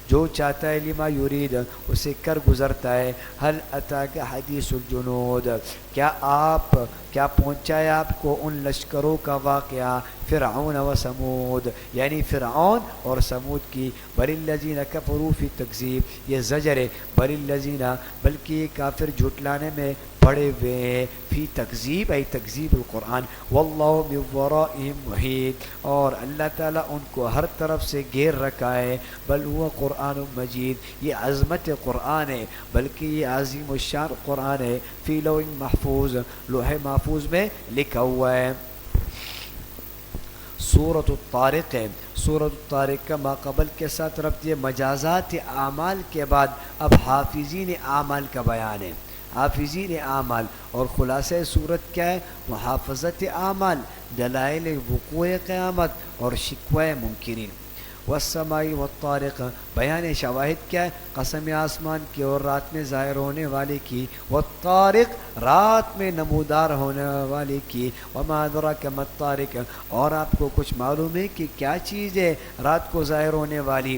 جو چاہتا ہے لما یرید اسے کر گزرتا ہے حل اتاک حدیث الجنود کیا پہنچا ہے آپ کو ان لشکروں کا واقعہ فرعون و سمود یعنی فرعون اور سمود کی بل الذین کفروا فی تکذیب یہ زجر ہے بل الذین بلکہ یہ کافر جھٹلانے میں پڑے ہوئے ہیں فی تکذیب ای تکذیب القرآن واللہ من ورائہم محیط اور اللہ تعالیٰ ان کو ہر طرف سے گھیر رکھا ہے بل ہوا قرآن مجید یہ عظمت قرآن ہے بلکہ یہ عظیم الشان قرآن ہے فی لوح محفوظ لوح محفوظ میں لکھا ہوا ہے سورۃ الطارق ہے سورۃ الطارق کا ماقبل کے ساتھ ربط یہ مجازات اعمال کے بعد اب حافظین اعمال کا بیان ہے حافظین اعمال اور خلاصہ صورت کیا ہے محافظت اعمال دلائل وقوع قیامت اور شکوہ منکرین والسماء والطارق بیان شواہد کیا ہے قسم آسمان کی اور رات میں ظاہر ہونے والے کی والطارق رات میں نمودار ہونے والے کی وما ادراک ما الطارق اور آپ کو کچھ معلوم ہے کہ کیا چیز ہے رات کو ظاہر ہونے والی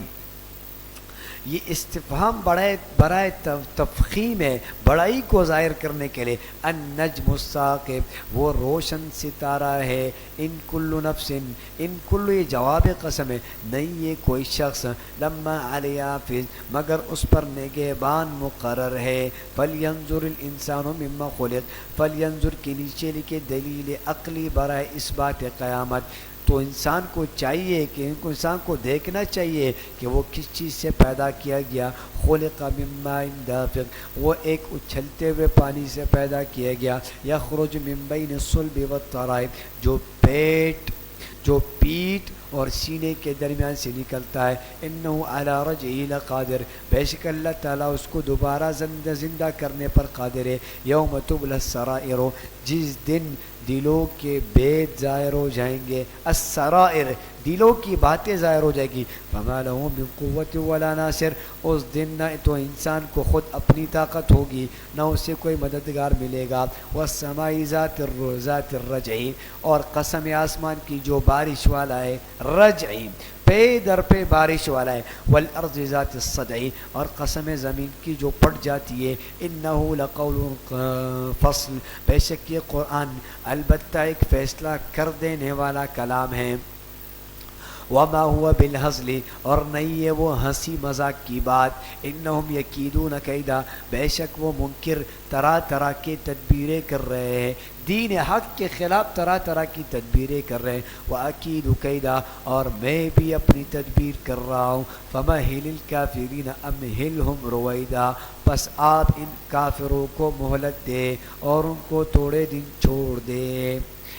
یہ استفہام برائے تفخیم ہے بڑائی کو ظاہر کرنے کے لیے النجم الثاقب وہ روشن ستارہ ہے ان کل نفس ان کل یہ جواب قسم ہے نہیں یہ کوئی شخص لما علی حافظ مگر اس پر نگہبان مقرر ہے فلینظر الانسان مما خلق فلینظر کے نیچے لکھے دلیل عقلی برائے اس بات قیامت تو انسان کو چاہیے کہ انسان کو دیکھنا چاہیے کہ وہ کس چیز سے پیدا کیا گیا خلق من ماء دافق وہ ایک اچھلتے ہوئے پانی سے پیدا کیا گیا یخرج من بین الصلب والترائب جو پیٹ اور سینے کے درمیان سے نکلتا ہے انہو علی رجعہ لقادر بے شک اللہ تعالیٰ اس کو دوبارہ زندہ کرنے پر قادر ہے یوم تبلی السرائر جس دن دلوں کے بید ظاہر ہو جائیں گے السرائر دلوں کی باتیں ظاہر ہو جائے گی فما لہ من قوت ولا ناصر اس دن نہ تو انسان کو خود اپنی طاقت ہوگی نہ اسے کوئی مددگار ملے گا والسماء ذات الرجع اور قسم آسمان کی جو بارش والا ہے رجع پے در پہ بارش والا ہے والارض ذات الصدع اور قسم زمین کی جو پٹ جاتی ہے انہ لقول فصل بے شک یہ قرآن البتہ ایک فیصلہ کر دینے والا کلام ہے وما هو بالهزل اور نہیں ہے وہ ہنسی مذاق کی بات انہم یکیدون کیدا بے شک وہ منکر طرح طرح کے تدبیریں کر رہے ہیں دین حق کے خلاف طرح طرح کی تدبیریں کر رہے ہیں وَأَكِيدُ كَيْدًا اور میں بھی اپنی تدبیر کر رہا ہوں فَمَهِّلِ الْكَافِرِينَ أَمْهِلْهُمْ رُوَيْدًا پس آپ ان کافروں کو مہلت دے اور ان کو تھوڑے دن چھوڑ دے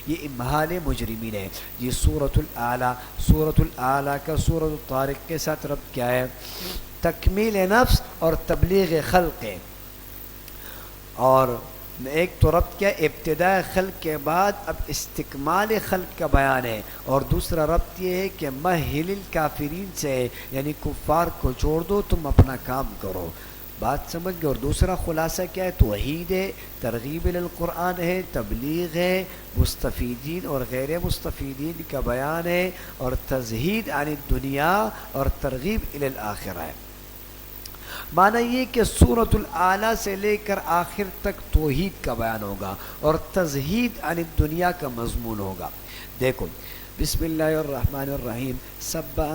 یہ امہال مجرمین ہے یہ سورۃ الاعلیٰ کا سورۃ الطارق کے ساتھ ربط کیا ہے تکمیل نفس اور تبلیغ خلق ہے اور ایک تو ربط کیا ابتداء خلق کے بعد اب استکمال خلق کا بیان ہے اور دوسرا ربط یہ ہے کہ مہل الکافرین سے یعنی کفار کو چھوڑ دو تم اپنا کام کرو بات سمجھ گئے. اور دوسرا خلاصہ کیا ہے؟ توحید ہے، ترغیب القرآن ہے، تبلیغ ہے، مستفیدین اور غیر مستفیدین کا بیان ہے، اور تزہید عن الدنیا اور ترغیب الی الآخرہ ہے. معنی یہ کہ سورۃ الاعلیٰ سے لے کر آخر تک توحید کا بیان ہوگا اور تزہید عن الدنیا کا مضمون ہوگا. دیکھو بسم اللہ الرحمن الرحیم. سبح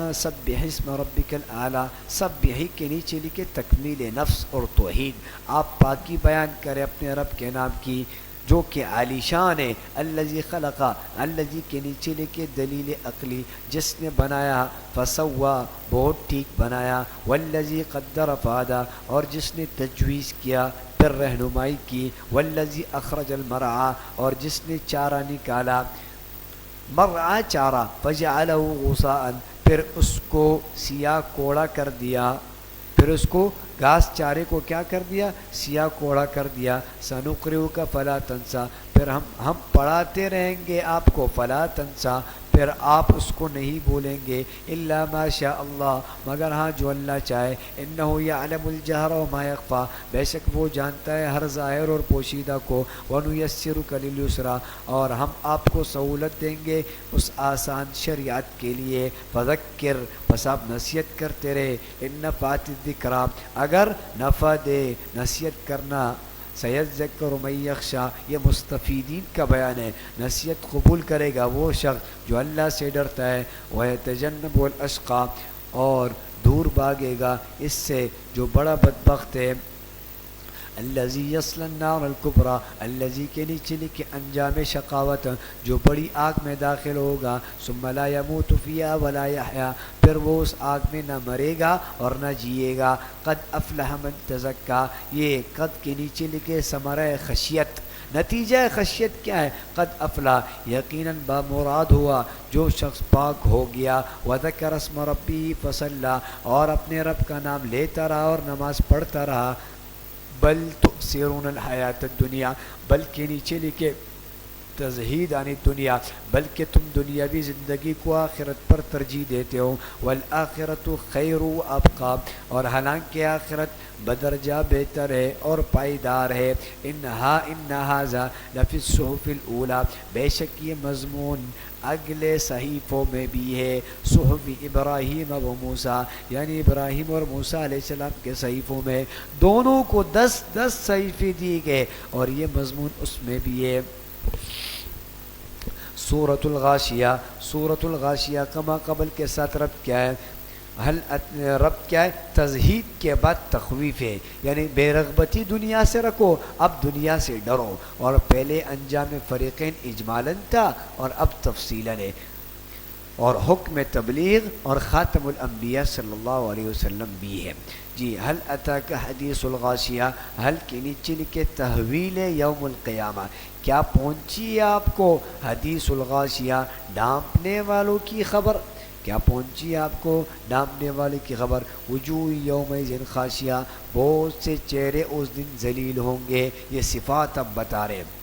اسم ربک الاعلیٰ. سبحی کے نیچے لکھے تکمیل نفس اور توحید. آپ پاکی بیان کریں اپنے رب کے نام کی جو کہ عالی شان ہے. الذی خلقا، الذی کے نیچے لکھے دلیل عقلی، جس نے بنایا، فسوا بہت ٹھیک بنایا، والذی قدر فہدی اور جس نے تجویز کیا پھر رہنمائی کی، والذی اخرج المرعی اور جس نے چارہ نکالا، مرعا چارہ، فجعلہ غثاء پھر اس کو سیاہ کوڑا کر دیا، پھر اس کو گھاس چارے کو کیا کر دیا؟ سیاہ کوڑا کر دیا. سنقرئک فلا تنسیٰ پھر ہم پڑھاتے رہیں گے آپ کو، فلا تنسیٰ پھر آپ اس کو نہیں بولیں گے، الا ما شاء اللہ مگر ہاں جو اللہ چاہے. انہ یعلم الجہر وما یخفی بے شک وہ جانتا ہے ہر ظاہر اور پوشیدہ کو. ونیسرک للیسریٰ اور ہم آپ کو سہولت دیں گے اس آسان شریعت کے لیے. فذکر پس آپ نصیحت کرتے رہے. ان نفعت الذکریٰ اگر نفع دے نصیحت کرنا. سیذکر من یخشی یہ مستفیدین کا بیان ہے. نصیحت قبول کرے گا وہ شخص جو اللہ سے ڈرتا ہے. ویتجنب الاشقی اور دور بھاگے گا اس سے جو بڑا بدبخت ہے. الذی یصلی النار الکبریٰ الذی کے نیچے لکھے انجام شقاوت جو بڑی آگ میں داخل ہوگا. ثم لا یموت فیہا ولا یحییٰ پھر وہ اس آگ میں نہ مرے گا اور نہ جیے گا. قد افلح من تزکیٰ یہ قد کے نیچے لکھے ثمرہ خشیت. نتیجہ خشیت کیا ہے؟ قد افلا یقیناً بامراد ہوا جو شخص پاک ہو گیا. وذکر اسم ربی فصلی اور اپنے رب کا نام لیتا رہا اور نماز پڑھتا رہا. بل تؤثرون الحیات الدنیا بلکہ نیچے لکھے تزہید عن الدنیا بلکہ تم دنیاوی زندگی کو آخرت پر ترجیح دیتے ہو. والآخرۃ خیر و ابقیٰ اور حالانکہ آخرت بدرجہ بہتر ہے اور پائیدار ہے. ان ھذا لفی الصحف الاولیٰ بے شک یہ مضمون اگلے صحیفوں میں بھی ہے. صحف ابراہیم و موسیٰ یعنی ابراہیم اور موسیٰ علیہ السلام کے صحیفوں میں دونوں کو 10 صحیفے دیے گئے اور یہ مضمون اس میں بھی ہے. سورۃ الغاشیہ. سورۃ الغاشیہ کما قبل کے ساتھ ربط کیا ہے؟ ربط کیا ہے؟ تزہید کے بعد تخویف ہے یعنی بے رغبتی دنیا سے رکھو اب دنیا سے ڈرو. اور پہلے انجام فریقین اجمالاً تھا اور اب تفصیلاً ہے. اور حکم تبلیغ اور خاتم الانبیاء صلی اللہ علیہ وسلم بھی ہے. جی حل اتاک حدیث الغاشیہ حل کے نیچے لکھے تحویل یوم القیامہ کیا پہنچی ہے آپ کو حدیث الغاشیہ ڈانپنے والوں کی خبر. کیا پہنچی ہے آپ کو ڈانپنے والے کی خبر. وجوہ یومئذ خاشعہ بہت سے چہرے اس دن ذلیل ہوں گے. یہ صفات اب بتا رہے ہیں.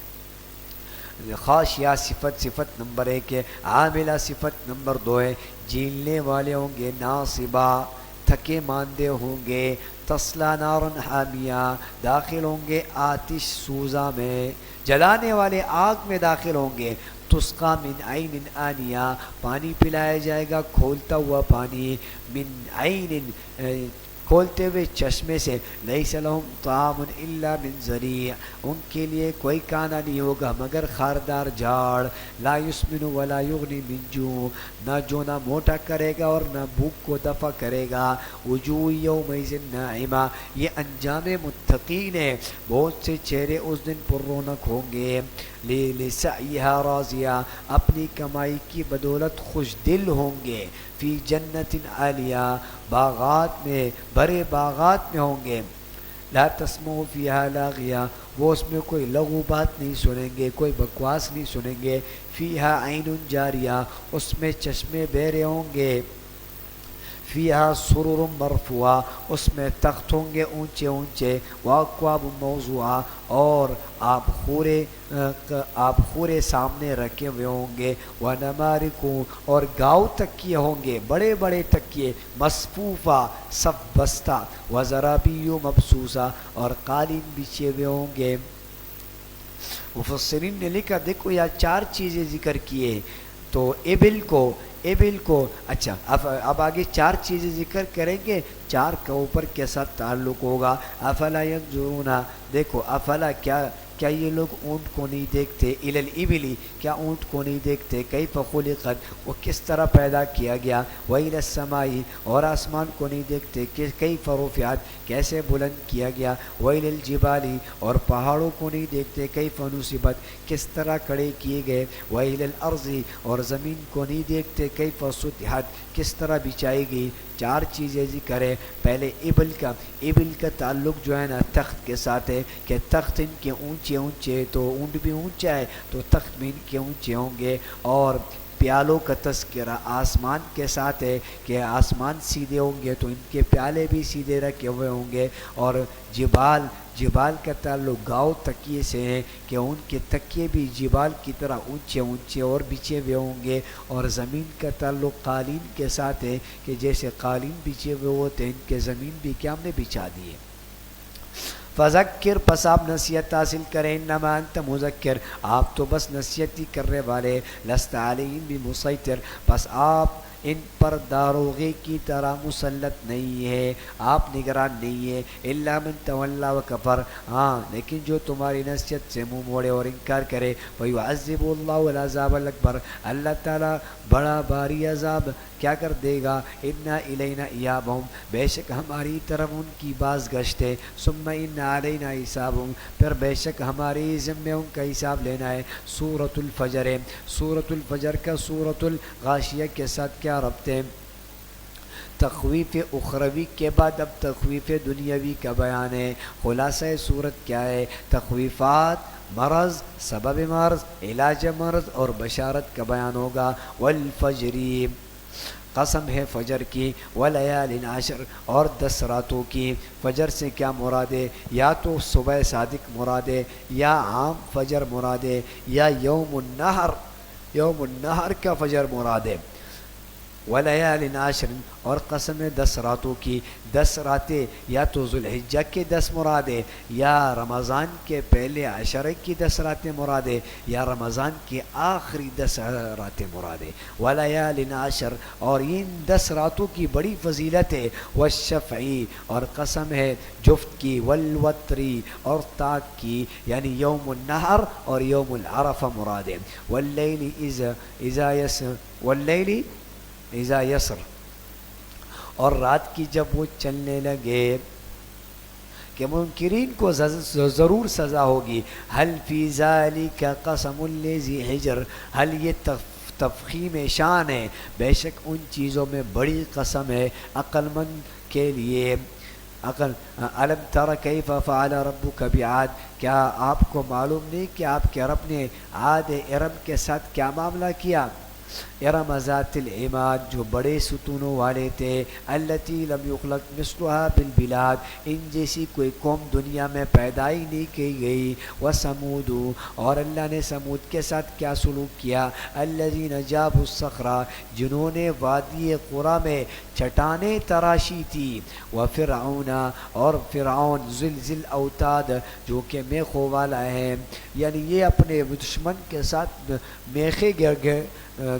خاشعہ صفت نمبر 1 ہے. عاملہ صفت نمبر 2 ہے. جھیلنے والے ہوں گے. ناصبہ تھکے ماندے ہوں گے. تصلا نارن حامیہ داخل ہوں گے آتش سوزا میں. جلانے والے آگ میں داخل ہوں گے. تسقا من عین آنیہ پانی پلایا جائے گا کھولتا ہوا پانی. من عین کھولتے ہوئے چشمے سے. لیس لہم طعام الا من ضریع ان کے لیے کوئی کھانا نہیں ہوگا مگر خاردار جھاڑ. لا یسمن ولا یغنی من جوع نہ جو نہ موٹا کرے گا اور نہ بھوک کو دفع کرے گا. وجوہ یومئذ ناعمہ یہ انجام متقین ہے. بہت سے چہرے اس دن پر رونق ہوں گے. لسعیہا راضیہ اپنی کمائی کی بدولت خوش دل ہوں گے. فی جنت عالیہ باغات میں بڑے باغات میں ہوں گے. لا تسمعوا فیہا لاغیہ وہ اس میں کوئی لغو بات نہیں سنیں گے کوئی بکواس نہیں سنیں گے. فیہا عین جاریہ اس میں چشمے بہرے ہوں گے. فیہا سرر مرفوعہ، اس میں تخت ہوں گے اونچے اونچے، واکواب موضوعہ، اور آپ خورے سامنے رکھے ہوئے ہوں گے، ونمارکو، اور گاؤ تکیے ہوں گے، بڑے بڑے تکیے، مصفوفہ، صف بستہ، وزرابی مبسوسہ، اور قالین بچھے ہوئے ہوں گے۔ مفسرین نے لکھا دیکھو یہاں چار چیزیں ذکر کیے، تو ابل کو اچھا اب آگے چار چیزیں ذکر کریں گے، چار کا اوپر کے ساتھ تعلق ہوگا۔ افلا ینظرون، دیکھو افلا کیا یہ لوگ اونٹ کو نہیں دیکھتے، الی الابل، کیا اونٹ کو نہیں دیکھتے، کیف خلقت، وہ کس طرح پیدا کیا گیا، والی السماء، اور آسمان کو نہیں دیکھتے کہ کیف رفعت، کیسے بلند کیا گیا، والی الجبال، اور پہاڑوں کو نہیں دیکھتے کیف نصبت، کس طرح کھڑے کیے گئے، والی الارض، اور زمین کو نہیں دیکھتے کیف سطحت، کس طرح بچائی گئی۔ چار چیزیں ذکر ہے۔ پہلے ابل کا تعلق جو ہے نا تخت کے ساتھ ہے، کہ تخت ان کے اونچے اونچے، تو اونٹ بھی اونچا ہے تو تخت بھی ان کے اونچے ہوں گے۔ اور پیالوں کا تذکرہ آسمان کے ساتھ ہے، کہ آسمان سیدھے ہوں گے تو ان کے پیالے بھی سیدھے رکھے ہوئے ہوں گے۔ اور جبال کا تعلق گاؤ تکیے سے ہے، کہ ان کے تکیے بھی جبال کی طرح اونچے اونچے اور بچھے ہوئے ہوں گے۔ اور زمین کا تعلق قالین کے ساتھ ہے، کہ جیسے قالین بچھے ہوئے ہوتے ہیں ان کے زمین بھی کیا ہم نے بچھا دیے۔ فذکر، پس آپ نصیحت حاصل کریں، انما انت مذکر، آپ تو بس نصیحت ہی کرنے والے، لست علیہم بمسیطر، بس آپ ان پر داروغے کی طرح مسلط نہیں ہے، آپ نگران نہیں ہے، الا من تولی و کفر، ہاں لیکن جو تمہاری نصیحت سے منہ موڑے اور انکار کرے، فیعذبہ اللہ العذاب الاکبر، اللہ تعالیٰ بڑا باری عذاب کیا کر دے گا، انا الینا ایابہم، بے شک ہماری طرف ان کی باز گشت ہے، ثم ان علینا حسابہم، پھر بے شک ہماری ذمہ ان کا حساب لینا ہے۔ سورۃ الفجر ہے، سورۃ الفجر کا سورۃ الغاشیہ کے ساتھ کیا ربط ہے؟ تخویف اخروی کے بعد اب تخویف دنیاوی کا بیان ہے۔ خلاصہ صورت کیا ہے؟ تخویفات، مرض، سبب مرض، علاج مرض اور بشارت کا بیان ہوگا۔ والفجر، قسم ہے فجر کی، ولیال عشر، اور 10 راتوں کی۔ فجر سے کیا مراد ہے؟ یا تو صبح صادق مراد ہے، یا عام فجر مراد ہے، یا یوم النہر کا فجر مراد ہے۔ ولیال عشر، اور قسم ہے 10 راتوں کی، 10 راتیں یا تو ذوالحجہ کے 10 مراد ہے، یا رمضان کے پہلے عشرے کی 10 راتیں مراد ہے، یا رمضان کے آخری 10 راتیں مراد ہے۔ ولیال عشر، اور ان 10 راتوں کی بڑی فضیلت ہے۔ والشفعی، اور قسم ہے جفت کی، والوتری، اور طاق کی، یعنی یوم النحر اور یوم العرفہ مراد ہے۔ واللیل اذا یسر، اور رات کی جب وہ چلنے لگے، کہ منکرین کو ضرور سزا ہوگی۔ حل فی ذالک قسم لذی حجر، حل یہ تفخیم شان ہے، بے شک ان چیزوں میں بڑی قسم ہے عقل مند کے لیے۔ الم تر کیف فعل ربک بعاد، کیا آپ کو معلوم نہیں کہ آپ کے رب نے عاد ارم کے ساتھ کیا معاملہ کیا؟ ارم ذات العماد، جو بڑے ستونوں والے تھے، التی لم یخلق مثلها بالبلاد، ان جیسی کوئی قوم دنیا میں پیدا ہی نہیں کی گئی۔ وثمود، اور اللہ نے سمود کے ساتھ کیا سلوک کیا؟ الذین جابوا الصخر، جنہوں نے وادی قرا میں چٹانیں تراشی تھی۔ وفرعون، اور فرعون، ذل اوتاد، جو کہ میخوں والا ہے، یعنی یہ اپنے دشمن کے ساتھ میخیں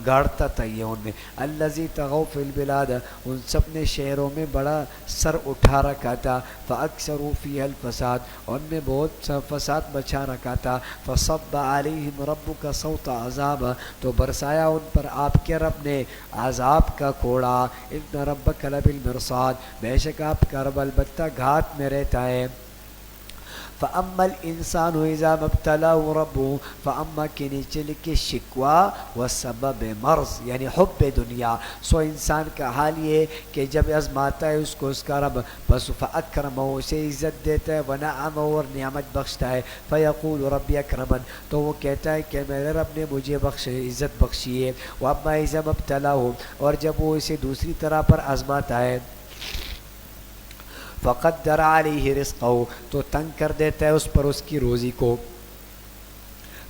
گاڑتا تھا یہ ان میں۔ الذی طغوا فی البلاد، ان سب نے شہروں میں بڑا سر اٹھا رکھا تھا۔ فاکثروا فیہا الفساد، ان میں بہت فساد بچا رکھا تھا۔ فصب علیہم ربک صوت عذاب، تو برسایا ان پر آپ کے رب نے عذاب کا کوڑا۔ ان ربک لبالمرصاد، بے شک آپ کا رب البتہ گھات میں رہتا ہے۔ فَأَمَّا الْإِنسَانُ إِذَا مَا ابْتَلَاهُ رَبُّهُ فَأَمَّا کے نیچے لکھے شکوا و سبب مرض یعنی حب دنیا. سو انسان کا حال یہ ہے کہ جب آزماتا ہے اس کو اس کا رب بس فَأَكْرَمَهُ اسے عزت دیتا ہے وَنَعَمَهُ اور نعمت بخشتا ہے. فَيَقُولُ رَبِّ أَكْرَمَنِ تو وہ کہتا ہے کہ میرے رب نے مجھے عزت بخشی ہے. وَأَمَّا إِذَا مَا ابْتَلَاهُ اور جب وہ اسے دوسری طرح پر آزماتا ہے فَقَدَّرَ عَلَيْهِ رِزْقَهُ تو تنگ کر دیتا ہے اس پر اس کی روزی کو.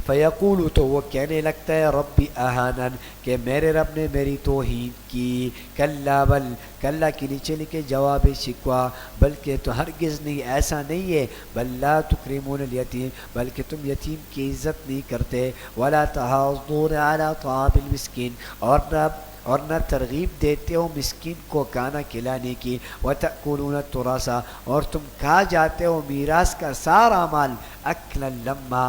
فَيَقُولُ تو وہ کہنے لگتا ہے رَبِّ أَهَانَنِ کہ میرے رب نے میری توہین کی. کلا بل کلا کے نیچے لکھے جواب شکوا بلکہ تو ہرگز نہیں ایسا نہیں ہے. بل لا تکرمون الیتیم بلکہ تم یتیم کی عزت نہیں کرتے. ولا تحاضون علی طعام المسکین اور نہ ترغیب دیتے ہو مسکین کو کھانا کھلانے کی. وَتَأْكُلُونَ التُّرَاثَ اور تم کھا جاتے ہو میراث کا سارا مال. اکلا لما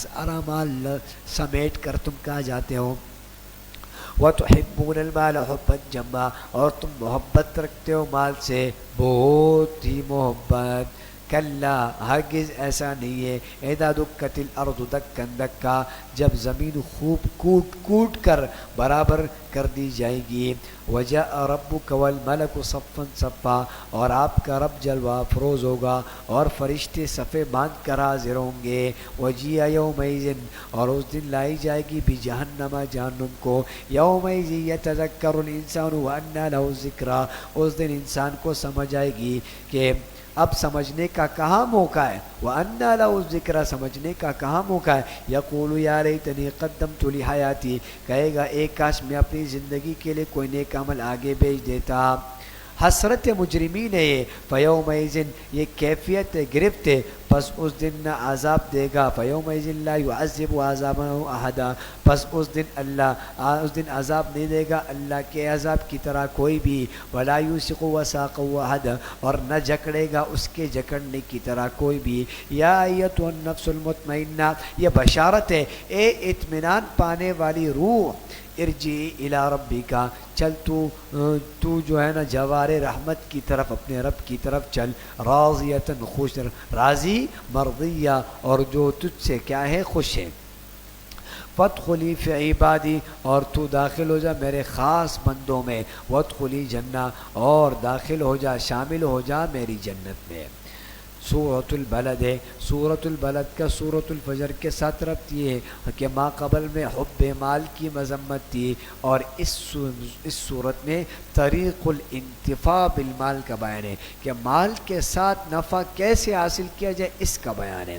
سارا مال سمیٹ کر تم کھا جاتے ہو. وَتُحِبُّونَ الْمَالَ حُبًّا جَمًّا اور تم محبت رکھتے ہو مال سے بہت ہی محبت. کلا ہرگز ایسا نہیں ہے. اذا دکت الارض دکا دکا جب زمین خوب کوٹ کوٹ کر برابر کر دی جائے گی. وجاء ربک والملک صفا صفا اور آپ کا رب جلوہ افروز ہوگا اور فرشتے صفے باندھ کر حاضر ہوں گے. وجیء یومئذ اور اس دن لائی جائے گی بجہنم جہنم کو. یومئذ یتذکر الانسان وانى له الذکریٰ اس دن انسان کو سمجھ آئے گی کہ اب سمجھنے کا کہاں موقع ہے. وَأَنَّا لَهُ الذِّكْرَىٰ سمجھنے کا کہاں موقع ہے. یقول یا لیتنی قدمت لحیاتی کہے گا ایک کاش میں اپنی زندگی کے لیے کوئی نیک عمل آگے بھیج دیتا. حسرت مجرمین ہے یہ. فیومئذ یہ کیفیت گرفت ہے پس اس دن نہ عذاب دے گا. فیومئذ لا يعذب عذابه احدا پس اس دن عذاب نہیں دے گا اللہ کے عذاب کی طرح کوئی بھی. ولا یوثق وثاقه احد اور نہ جکڑے گا اس کے جکڑنے کی طرح کوئی بھی. یا ایتها النفس المطمئنہ یہ بشارت ہے اے اطمینان پانے والی روح. ارجعی الی ربک چل تو جو ہے نا جوار رحمت کی طرف اپنے رب کی طرف چل. راضیۃ خوش راضی مرضیہ اور جو تجھ سے کیا ہے خوش ہے. فادخلی فی عبادی اور تو داخل ہو جا میرے خاص بندوں میں. وادخلی جنہ اور داخل ہو جا شامل ہو جا میری جنت میں. سورۃ البلد ہے. سورۃ البلد کا سورۃ الفجر کے ساتھ ربط یہ ہے کہ ما قبل میں حب مال کی مذمت تھی اور اس صورت میں طریق الانتفاع بالمال کا بیان ہے کہ مال کے ساتھ نفع کیسے حاصل کیا جائے اس کا بیان ہے.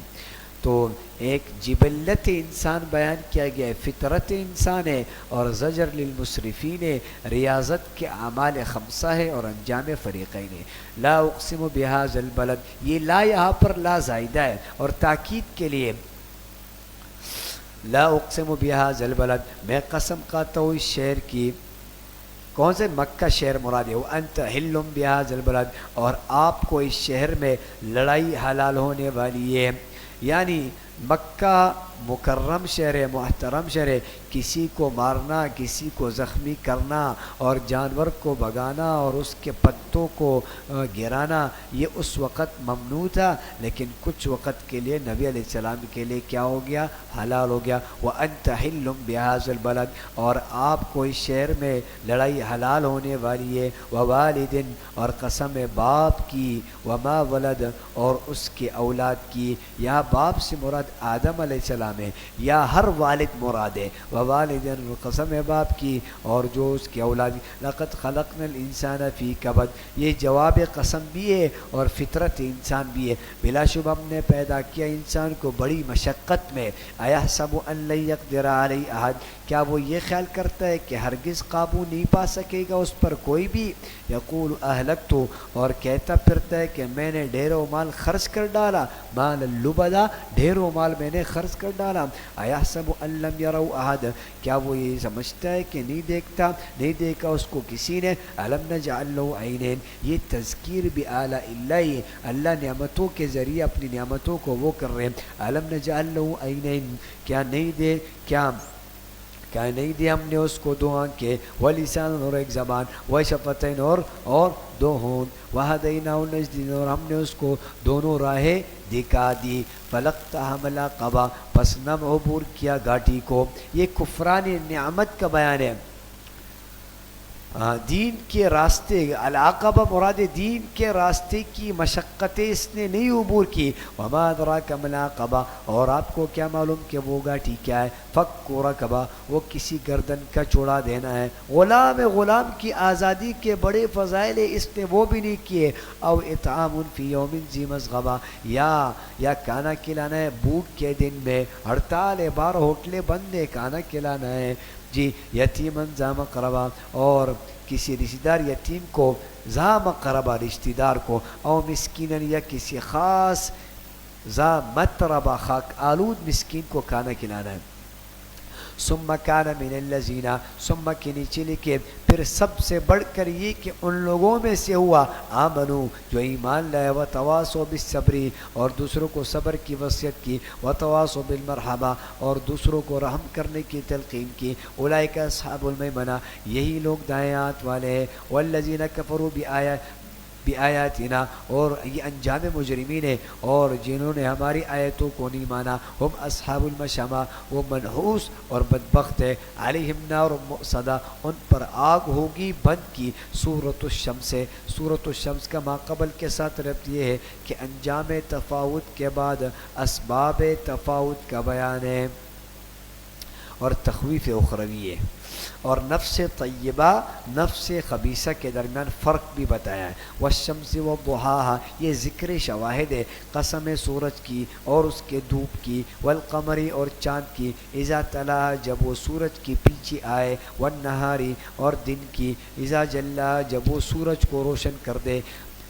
تو ایک جبلت انسان بیان کیا گیا ہے فطرت انسان ہے اور زجر للمسرفین ہے. ریاضت کے اعمال خمسہ ہے اور انجام فریقین ہے. لا اقسم بہذا البلد یہ لا یہاں پر لا زائدہ ہے اور تاکید کے لیے. لا اقسم بہذا البلد میں قسم کھاتا ہوں اس شہر کی. کون سے مکہ شہر مراد ہے. وانت حل بہذا البلد اور آپ کو اس شہر میں لڑائی حلال ہونے والی ہے. یعنی مکہ مکرم شہر ہے محترم شہر ہے. کسی کو مارنا کسی کو زخمی کرنا اور جانور کو بھگانا اور اس کے پتوں کو گرانا یہ اس وقت ممنوع تھا لیکن کچھ وقت کے لیے نبی علیہ السلام کے لیے کیا ہو گیا حلال ہو گیا. وانت حل بہذا البلد اور آپ کو اس شہر میں لڑائی حلال ہونے والی ہے. ووالد اور قسم باپ کی. وما ولد اور اس کے اولاد کی. یہاں باپ سے مراد آدم علیہ السلام ہے یا ہر والد مراد ہے. ووالدین قسم باپ کی اور جو اس کے اولاد. لقد خلقنا الانسان فی کبد یہ جواب قسم بھی ہے اور فطرت انسان بھی ہے. بلا شبہ ہم نے پیدا کیا انسان کو بڑی مشقت میں. ایحسب ان لن یقدر علیہ احد کیا وہ یہ خیال کرتا ہے کہ ہرگز قابو نہیں پا سکے گا اس پر کوئی بھی. یقول اہلکت اور کہتا پھرتا ہے کہ میں نے ڈھیروں مال خرچ کر ڈالا. مال لبدا ڈھیروں مال میں نے خرچ کر ڈالا. ایحسب ان لم یروا احد کیا وہ یہ سمجھتا ہے کہ نہیں دیکھا اس کو کسی نے. الم نجعل له عینین یہ تذکیر بآلاء اللہ اللہ نعمتوں کے ذریعے اپنی نعمتوں کو وہ کر رہے ہیں. الم نجعل له عینین کیا نہیں دے کیا کیا نہیں دی ہم نے اس کو دو آنکھیں ولسان اور ایک زبان وشفتین اور دو ہونٹ وہدیناہ النجدین اور ہم نے اس کو دونوں راہیں دکھا دی فلقتحم العقبہ پس نم عبور کیا گھاٹی کو. یہ کفران نعمت کا بیان ہے. دین کے راستے العقبہ مراد دین کے راستے کی مشقتیں اس نے نہیں عبور کی. وما ادراک ما العقبہ اور آپ کو کیا معلوم کہ وہ گھاٹی کیا ہے. فک رقبہ وہ کسی گردن کا چھڑا دینا ہے. غلام کی آزادی کے بڑے فضائل اس نے وہ بھی نہیں کیے. او اطعام فی یوم ذی مسغبہ یا کھانا کھلانا ہے بھوک کے دن میں ہڑتال ہے 12 ہوٹلیں بند ہے کھانا کھلانا ہے جی. یتیمن ذا مقربہ اور کسی رشتہ دار یتیم کو ذا مقربہ رشتہ دار کو او مسکینن یا کسی خاص ذا متربہ خاک آلود مسکین کو کھانا کھلانا ہے. ثم کان من الذین ثم کے نیچے لکھے پھر سب سے بڑھ کر یہ کہ ان لوگوں میں سے ہوا آمنو جو ایمان لائے وتواصوا بالصبر اور دوسروں کو صبر کی وصیت کی وتواصوا بالمرحمہ اور دوسروں کو رحم کرنے کی تلقین کی. اولئک اصحاب المیمنہ یہی لوگ دائیں ہاتھ والے ہیں. والذین کفروا بآیاتنا اور یہ انجام مجرمین ہے اور جنہوں نے ہماری آیتوں کو نہیں مانا. ہم اصحاب المشأمہ وہ منحوس اور بدبخت ہے. علیہم نار مؤصدہ ان پر آگ ہوگی بند کی. سورۃ الشمس سورۃ الشمس کا ماقبل کے ساتھ ربط یہ ہے کہ انجام تفاوت کے بعد اسباب تفاوت کا بیان ہے اور تخویف اخروی ہے اور نفس طیبہ نفس خبیثہ کے درمیان فرق بھی بتایا ہے. والشمس وضحاها یہ ذکر شواہد ہے قسم سورج کی اور اس کے دھوپ کی. والقمری اور چاند کی اذا تلا جب وہ سورج کی پیچھے آئے. والنہاری اور دن کی اذا جلا جب وہ سورج کو روشن کر دے.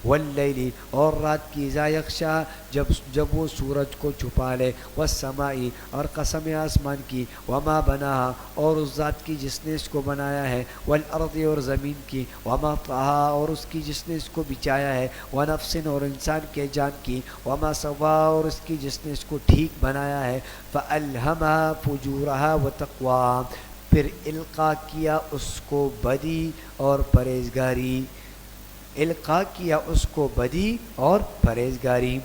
واللیل اور رات کی اذا یغشا جب وہ سورج کو چھپا لے. والسماء اور قسم آسمان کی وما بناہا اور اس ذات کی جس نے اس کو بنایا ہے. والارض اور زمین کی وما طہا اور اس کی جس نے اس کو بچایا ہے. ونفس اور انسان کے جان کی وما سوا اور اس کی جس نے اس کو ٹھیک بنایا ہے. فألہمہا فجورہا وتقواہا پھر القا کیا اس کو بدی اور پرہیزگاری. القا کیا اس کو بدی اور پرہیزگاری.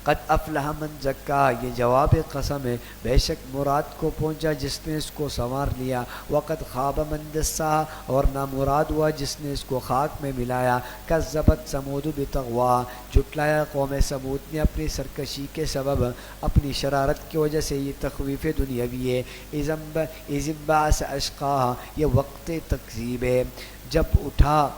قد افلح من زکا یہ جواب قسم ہے بے شک مراد کو پہنچا جس نے اس کو سنوار لیا. وقد خاب من دسا اور نامراد ہوا جس نے اس کو خاک میں ملایا. کذبت ثمود بطغوا جھٹلایا قوم ثمود نے اپنی سرکشی کے سبب اپنی شرارت کی وجہ سے. یہ تخویف دنیاوی ہے. اذ انبعث اشقاہا یہ وقت تکذیب ہے جب اٹھا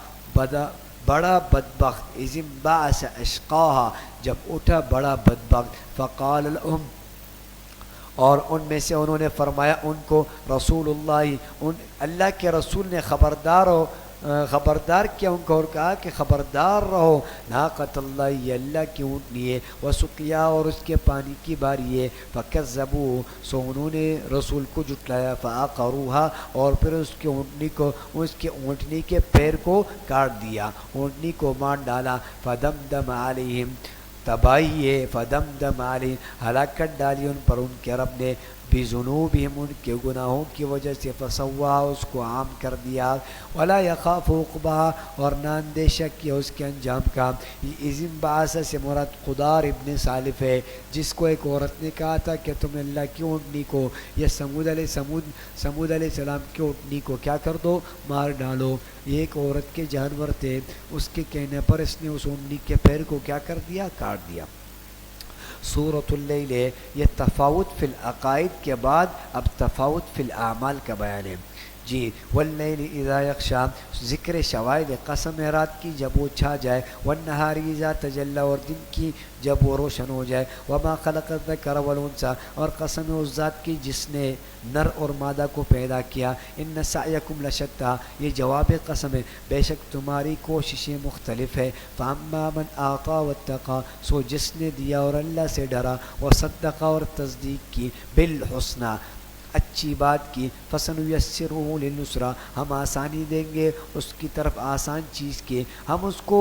بڑا بدبخت. اذ انبعث اشقاہا جب اٹھا بڑا بدبخت. فقال لهم اور ان میں سے انہوں نے فرمایا ان کو رسول اللہ اللہ کے رسول نے خبردار کیا ان کو اور کہا کہ خبردار رہو. ناقۃ اللہ یہ اللہ کی اونٹنی ہے. وسقیا اور اس کے پانی کی باری ہے. فکذبوا سو انہوں نے رسول کو جھٹلایا. فعقروها اور پھر اس کے اونٹنی کے پیر کو کاٹ دیا اونٹنی کو مار ڈالا. فدمدم علیہم تباہی ہے. فدمدم علیہم ہلاکت ڈالی ان پر ان کے رب نے. بذنوبہم ان کے گناہوں کی وجہ سے. فسوا اس کو عام کر دیا. ولا یخاف عقباها اور نہ اندیشہ کیا اس کے انجام کا. اذ انبعث سے مراد قدار ابن سالف ہے جس کو ایک عورت نے کہا تھا کہ تم اللہ کی اونٹنی کو یا سمود علیہ السلام کی اونٹنی کو کیا کر دو مار ڈالو. یہ ایک عورت کے جانور تھے. اس کے کہنے پر اس نے اس اونٹنی کے پیر کو کیا کر دیا کاٹ دیا. سورۃ اللیل یہ تفاوت فی العقائد کے بعد اب تفاوت فی الاعمال کا بیان ہے جی. واللیل اذا یغشا ذکر شواہد قسم رات کی جب وہ چھا جائے. والنہار اذا تجلی اور دن کی جب وہ روشن ہو جائے. وما خلق الذکر والانثی اور قسم اس ذات کی جس نے نر اور مادہ کو پیدا کیا. ان سعیکم لشتی یہ جواب قسم ہے بے شک تمہاری کوششیں مختلف ہے. فاما من اعطی واتقی سو جس نے دیا اور اللہ سے ڈرا. وصدق اور تصدیق کی. بالحسنی اچھی بات کی، فَسَنُيَسِّرُهُ لِلْيُسْرَىٰ، ہم آسانی دیں گے اس کی طرف آسان چیز کی، ہم اس کو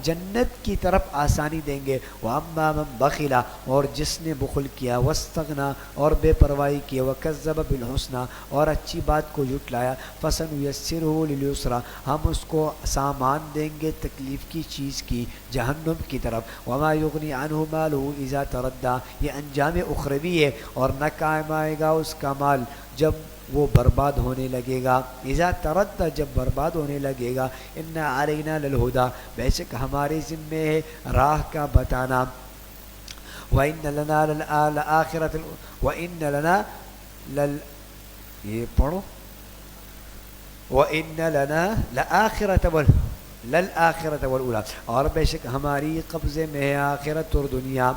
جنت کی طرف آسانی دیں گے۔ وَأَمَّا مَن بَخِلَ، اور جس نے بخل کیا، وَاسْتَغْنَىٰ، اور بے پرواہی کی، وَكَذَّبَ بِالْحُسْنَىٰ، اور اچھی بات کو جھٹلایا، فَسَنُيَسِّرُهُ لِلْيُسْرَىٰ، ہم اس کو سامان دیں گے تکلیف کی چیز کی، جہنم کی طرف۔ وَمَا يُغْنِي عَنْهُ مَالُهُ إِذَا تَرَدَّىٰ، یہ انجام اخروی ہے، اور نہ کام آئے گا اس کا مال جب وہ برباد ہونے لگے گا۔ اذا تردى، جب برباد ہونے لگے گا۔ ان علینا للہدیٰ، بے شک ہمارے ذمے ہے راہ کا بتانا۔ وَإِنَّ لَنَا لَلْآخِرَةَ وَإِنَّ لَنَا یہ پڑھو، وَإِنَّ لَنَا لَلْآخِرَةَ وَالْأُولَىٰ، اور بے شک ہماری قبضے میں ہے آخرت اور دنیا۔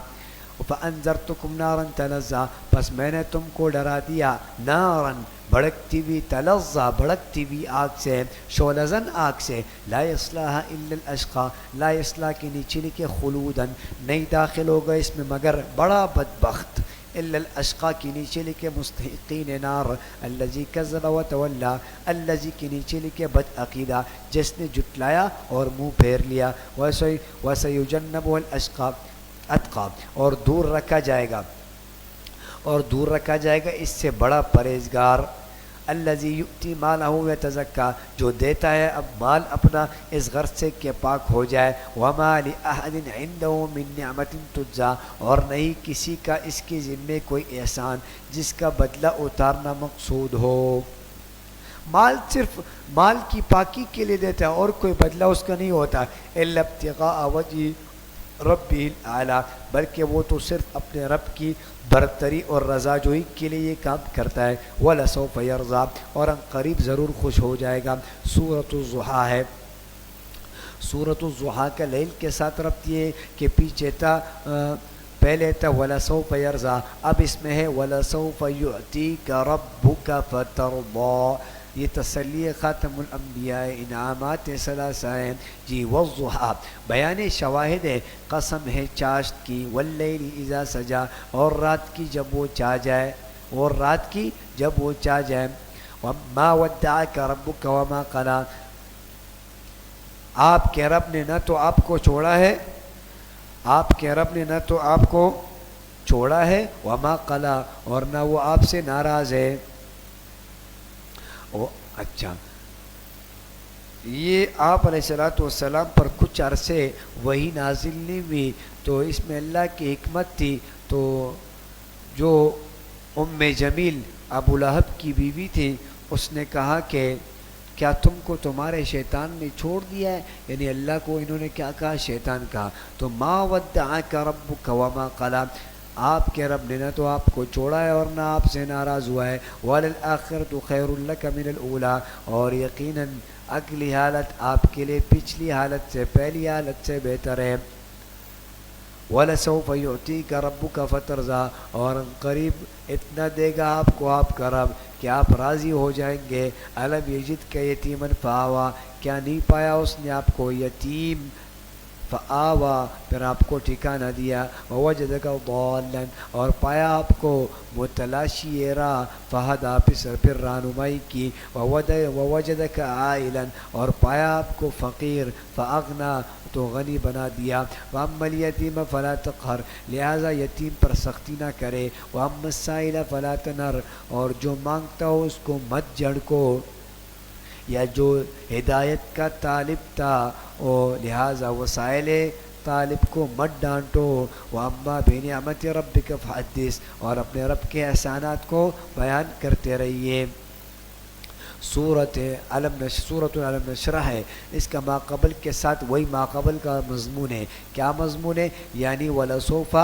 فَأَنذَرْتُكُمْ نَارًا تَلَظَّىٰ، بس میں نے تم کو ڈرا دیا، نارن بھڑکتی ہوئی، تلظیٰ بھڑکتی ہوئی آگ سے، شعلہ آگ سے، لا یصلاھا الا الاشقیٰ، لا یصلیٰ کے نیچے لکھے خلوداً، نہیں داخل ہوگا اس میں مگر بڑا بدبخت، الا الاشقیٰ کے نیچے لکھے مستحقین نار، الذی کذب وتولیٰ، الذی کے نیچے لکھے بد عقیدہ، جس نے جھٹلایا اور منہ پھیر لیا، وسیجنبها الاشقیٰ اتقیٰ، اور دور رکھا جائے گا، اور دور رکھا جائے گا اس سے بڑا پرہیزگار، الذی یؤتی مالہ یتزکیٰ، جو دیتا ہے اب مال اپنا اس غرض سے کہ پاک ہو جائے، وما لأحد عنده من نعمت تجزیٰ، اور نہیں کسی کا اس کے ذمے کوئی احسان جس کا بدلہ اتارنا مقصود ہو۔ مال صرف مال کی پاکی کے لیے دیتا ہے اور کوئی بدلہ اس کا نہیں ہوتا، الا ابتغاء وجہ ربہ الاعلیٰ، بلکہ وہ تو صرف اپنے رب کی برتری اور رضا جوئی کے لیے یہ کام کرتا ہے، وَلَسَوْفَ يَرْضَىٰ، اور ان قریب ضرور خوش ہو جائے گا۔ سورۃ الضحیٰ ہے۔ سورۃ الضحیٰ کا لیل کے ساتھ ربط یہ کہ پیچھے تھا، پہلے تھا وَلَسَوْفَ يَرْضَىٰ، اب اس میں ہے وَلَسَوْفَ يُعْتِيكَ رَبُّكَ فَتَرْضَىٰ، یہ تسلی خاتم الانبیاء، انعامات ثلاثہ ہیں جی۔ والضحیٰ بیان شواہد ہے، قسم ہے چاشت کی، واللیل اذا سجا، اور رات کی جب وہ چاہ جائے، اور رات کی جب وہ چاہ جائے۔ وما ودعک ربک وما قلی، آپ کے رب نے نہ تو آپ کو چھوڑا ہے، آپ کے رب نے نہ تو آپ کو چھوڑا ہے، وما قلی، اور نہ وہ آپ سے ناراض ہے۔ اچھا، یہ آپ علیہ الصلوۃ والسلام پر کچھ عرصے وہی نازل نہیں ہوئی، تو اس میں اللہ کی حکمت تھی۔ تو جو ام جمیل ابو لہب کی بیوی تھی، اس نے کہا کہ کیا تم کو تمہارے شیطان نے چھوڑ دیا ہے؟ یعنی اللہ کو انہوں نے کیا کہا؟ شیطان کہا۔ تو ما ودعک ربک وما قلی، آپ کے رب نے نہ تو آپ کو چھوڑا ہے اور نہ آپ سے ناراض ہوا ہے۔ وَلَلْآخِرَةُ خَيْرٌ لَكَ مِنَ الْأُولَىٰ، اور یقیناً اگلی حالت آپ کے لیے پچھلی حالت سے، پہلی حالت سے بہتر ہے۔ وَلَسَوْفَ يُعْتِيكَ رَبُّكَ فَتَرْضَىٰ، اور قریب اتنا دے گا آپ کو آپ کا رب کہ آپ راضی ہو جائیں گے۔ أَلَمْ يَجِدْكَ يَتِيمًا فَآوَىٰ، کیا نہیں پایا اس نے آپ کو یتیم، فآوا، پھر آپ کو ٹھکانہ دیا، ووجدک ضالا، اور پایا آپ کو متلاشی راہ، فہدیٰ، پھر رہنمائی کی، ووجدک عائلا، اور پایا آپ کو فقیر، فاغنیٰ، تو غنی بنا دیا۔ واما الیتیم فلا تقہر، لہذا یتیم پر سختی نہ کرے۔ واما السائل فلا تنہر، اور جو مانگتا ہو اس کو مت جھڑکو، یا جو ہدایت کا طالب تھا اور لہٰذا وسائل طالب کو مت ڈانٹو۔ وَأَمَّا بِنِعْمَةِ رَبِّكَ فَحَدِّثْ، اور اپنے رب کے احسانات کو بیان کرتے رہیے۔ سورۃ العلم نشرح ہے، اس کا ماقبل کے ساتھ وہی ماقبل کا مضمون ہے۔ کیا مضمون ہے؟ یعنی وَلَسَوْفَ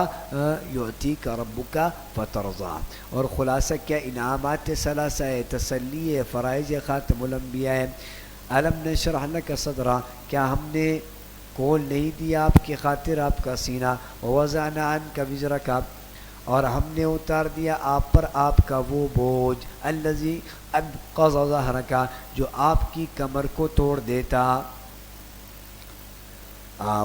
يُعْتِيكَ رَبُّكَ فَتَرْضَىٰ، اور خلاصہ کیا؟ انعامات ثلاثہ ہے، تسلی ہے، فرائض خاتم الانبیاء ہے۔ علم نشرح لک صدرا، کیا ہم نے کھول نہیں دیا آپ کی خاطر آپ کا سینہ، ووضعنا عنک وزرک، اور ہم نے اتار دیا آپ پر آپ کا وہ بوجھ، الذی انقض ظہرک، جو آپ کی کمر کو توڑ دیتا۔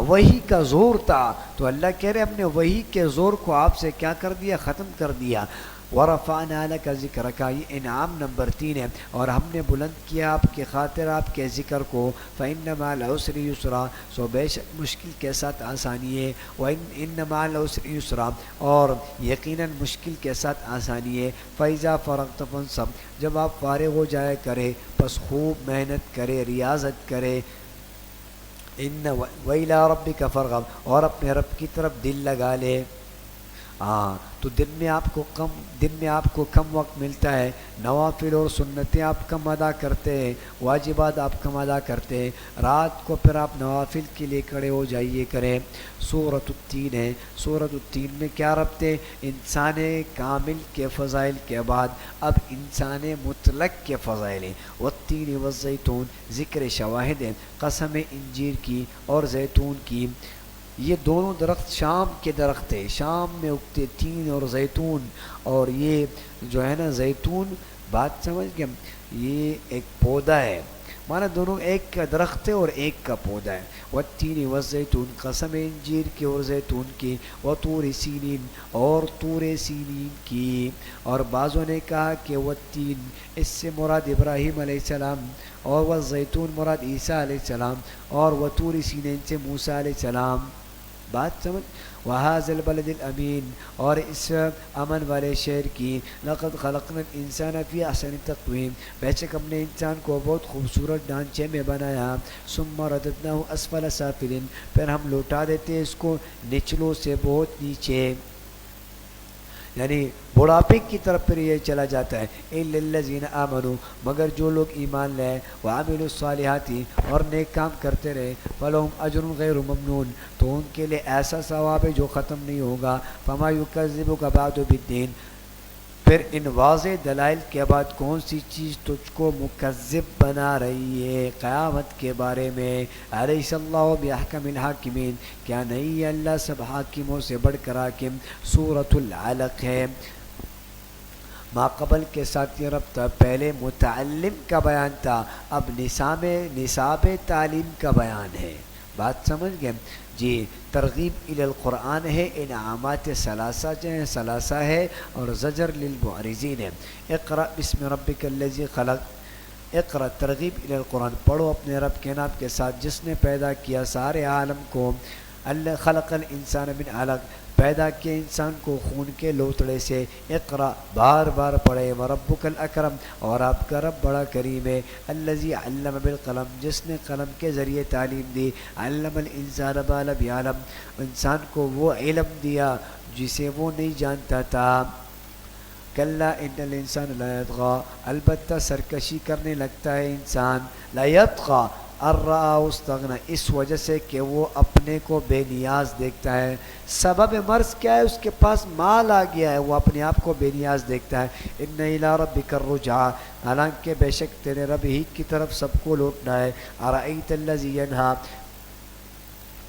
وہی کا زور تھا، تو اللہ کہہ رہے ہم نے وہی کے زور کو آپ سے کیا کر دیا؟ ختم کر دیا۔ ورفعنا لك ذکرک، یہ انعام نمبر 3 ہے، اور ہم نے بلند کیا آپ کی خاطر آپ کے ذکر کو، فإن مع العسر یسرا، سو بے شک مشکل کے ساتھ آسانی ہے، وإن مع العسر یسرا، اور یقیناً مشکل کے ساتھ آسانی ہے، فإذا فرغت فانصب، جب آپ فارغ ہو جائے کرے پس خوب محنت کرے، ریاضت کرے، ان وإلی ربک فارغب، اور اپنے رب کی طرف دل لگا لے۔ ہاں تو دن میں آپ کو کم وقت ملتا ہے، نوافل اور سنتیں آپ کم ادا کرتے ہیں، واجبات آپ کم ادا کرتے ہیں، رات کو پھر آپ نوافل کے لیے کھڑے ہو جائیے کریں۔ سورۃ التین ہے، سورۃ التین میں کیا ربط ہے؟ انسان کامل کے فضائل کے بعد اب انسان مطلق کے فضائل ہیں۔ والتین والزیتون، ذکر شواہد ہے، قسم انجیر کی اور زیتون کی، یہ دونوں درخت شام کے درخت ہیں، شام میں اگتے تین اور زیتون، اور یہ جو ہے نا زیتون، بات سمجھ گئے، یہ ایک پودا ہے، مانا دونوں ایک کا درخت ہے اور ایک کا پودا ہے۔ والتین والزیتون، قسم انجیر کی اور زیتون کی، وطور سینین، اور طور سینین کی، اور بعضوں نے کہا کہ والتین اس سے مراد ابراہیم علیہ السلام، اور والزیتون مراد عیسیٰ علیہ السلام، اور وطور سینین سے موسیٰ علیہ السلام، بات سمجھ۔ وَهَذَا الْبَلَدِ الْأَمِينَ، اور اس امن والے شہر کی، لَقَدْ خَلَقْنَا الْإِنسَانَ فِي أَحْسَنِ تَقْوِيمٍ، بے شک ہم نے انسان کو بہت خوبصورت ڈھانچے میں بنایا، ثُمَّ رَدَدْنَاهُ أَسْفَلَ سَافِلِينَ، پھر ہم لوٹا دیتے اس کو نچلوں سے بہت نیچے، یعنی بڑھاپے کی طرف پھر یہ چلا جاتا ہے۔ إِلَّا الَّذِينَ آمَنُوا، مگر جو لوگ ایمان لائے، وَعَمِلُوا الصَّالِحَاتِ، اور نیک کام کرتے رہے، فَلَهُمْ أَجْرٌ غَيْرُ مَمْنُونٍ، تو ان کے لیے ایسا ثواب ہے جو ختم نہیں ہوگا۔ فَمَا يُكَذِّبُكَ بَعْدُ بِالدِّينِ، پھر ان واضح دلائل کے بعد کون سی چیز تجھ کو مکذب بنا رہی ہے قیامت کے بارے میں؟ الیس اللہ بأحکم الحاکمین، کیا نہیں ہے اللہ سب حاکموں سے بڑھ کر حاکم؟ سورۃ العلق ہے۔ ما قبل کے ساتھ یہ ربط، پہلے متعلم کا بیان تھا، اب نصاب تعلیم کا بیان ہے، بات سمجھ گئے جی۔ ترغیب الی القرآن ہے، انعامات ثلاثہ ہے، اور زجر للمعرضین ہے۔ اقرأ بسم ربک الذی خلق، اقرأ ترغیب الی القرآن، پڑھو اپنے رب کے نام کے ساتھ جس نے پیدا کیا سارے عالم کو، اللہ خلق الانسان من علق، پیدا کیا انسان کو خون کے لوتڑے سے۔ اقرأ، بار بار پڑھے، وربک الاکرم، اور آپ کا رب بڑا کریم ہے، الذی علم بالقلم، جس نے قلم کے ذریعے تعلیم دی، علم الانسان ما لم یعلم، انسان کو وہ علم دیا جسے وہ نہیں جانتا تھا۔ کلا ان الانسان لا یطغی، البتہ سرکشی کرنے لگتا ہے انسان، لا یطغی ان رآہ استغنی، اس وجہ سے کہ وہ اپنے کو بے نیاز دیکھتا ہے۔ سبب مرض کیا ہے؟ اس کے پاس مال آ گیا ہے، وہ اپنے آپ کو بے نیاز دیکھتا ہے۔ ان الی ربک الرجعی، حالانکہ بے شک تیرے رب ہی کی طرف سب کو لوٹنا ہے۔ ارأیت الذی ینہی،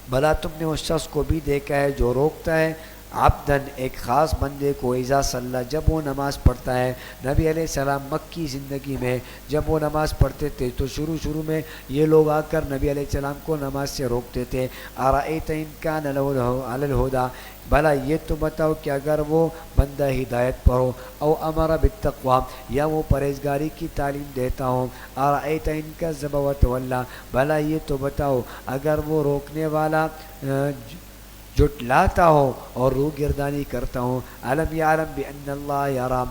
بھلا تم نے اس شخص کو بھی دیکھا ہے جو روکتا ہے، عبدن ایک خاص بندے کو، اذا صلی، جب وہ نماز پڑھتا ہے۔ نبی علیہ السلام مکی زندگی میں جب وہ نماز پڑھتے تھے تو شروع میں یہ لوگ آ کر نبی علیہ السلام کو نماز سے روکتے تھے۔ ارأیت ان کان علی الہدی، بھلا یہ تو بتاؤ کہ اگر وہ بندہ ہدایت پر ہو، او امر بالتقوی، یا وہ پرہیزگاری کی تعلیم دیتا ہو۔ ارأیت ان کذب وتولی، بھلا یہ تو بتاؤ اگر وہ روکنے والا جھٹلاتا ہو اور روح گردانی کرتا ہوں۔ علم یعلم بان اللہ یری،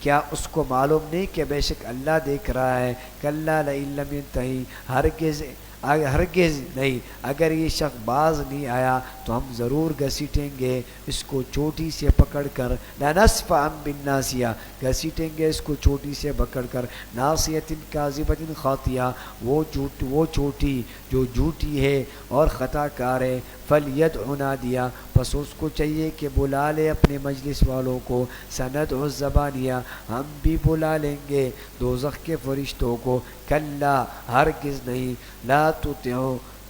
کیا اس کو معلوم نہیں کہ بے شک اللہ دیکھ رہا ہے؟ کلا لئن لم ینتہی، ہرگز نہیں، اگر یہ شخص باز نہیں آیا تو ہم ضرور گھسیٹیں گے اس کو چوٹی سے پکڑ کر، لنصفعا بالناصیہ، گھسیٹیں گے اس کو چوٹی سے پکڑ کر، ناصیۃ کاذبۃ خاطیہ، وہ چوٹی جو جھوٹی ہے اور خطا کار ہے۔ فلیدع نادیہ، پس اس کو چاہیے کہ بلا لے اپنے مجلس والوں کو، سندع الزبانیہ، ہم بھی بلا لیں گے دوزخ کے فرشتوں کو۔ کلا، ہرگز نہیں، لا تطعہ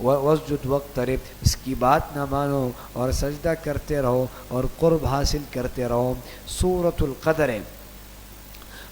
واسجد واقترب، اس کی بات نہ مانو اور سجدہ کرتے رہو اور قرب حاصل کرتے رہو۔ سورۃ القدر ہے۔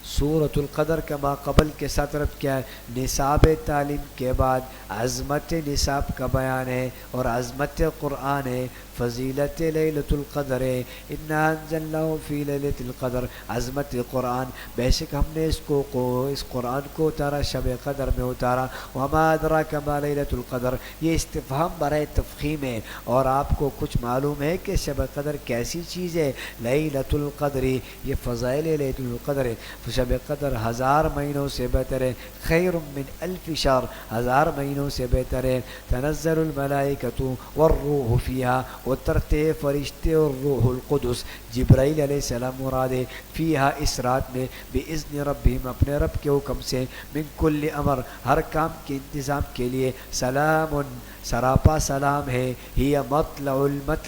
سورۃ القدر کا ما قبل کے ساتھ ربط کیا ہے؟ نصاب تعلیم کے بعد عظمت نصاب کا بیان ہے اور عظمت قرآن ہے۔ فضیلت لیلۃ القدر ہے، انا انزلناہ فی لیلۃ القدر، عظمت قرآن، بے شک ہم نے اس قرآن کو اتارا شب قدر میں اتارا، وما ادراک ما لیلۃ القدر، یہ استفہام برائے تفخیم ہے، اور آپ کو کچھ معلوم ہے کہ شب قدر کیسی چیز ہے؟ لیلۃ القدر، یہ فضائل لیلۃ القدر ہے، شب قدر 1000 مہینوں سے بہتر ہے، خیر من الف شہر، 1000 مہینوں سے بہتر ہے، تنزل الملائکۃ والروح فیہا، اترتے فرشتے اور روح القدس جبرائیل علیہ السلام مراد ہے، فیہا اس رات میں، باذن ربہم اپنے رب کے حکم سے، من کل امر ہر کام کے انتظام کے لیے، سلام سراپا سلام ہے، ہی مطلع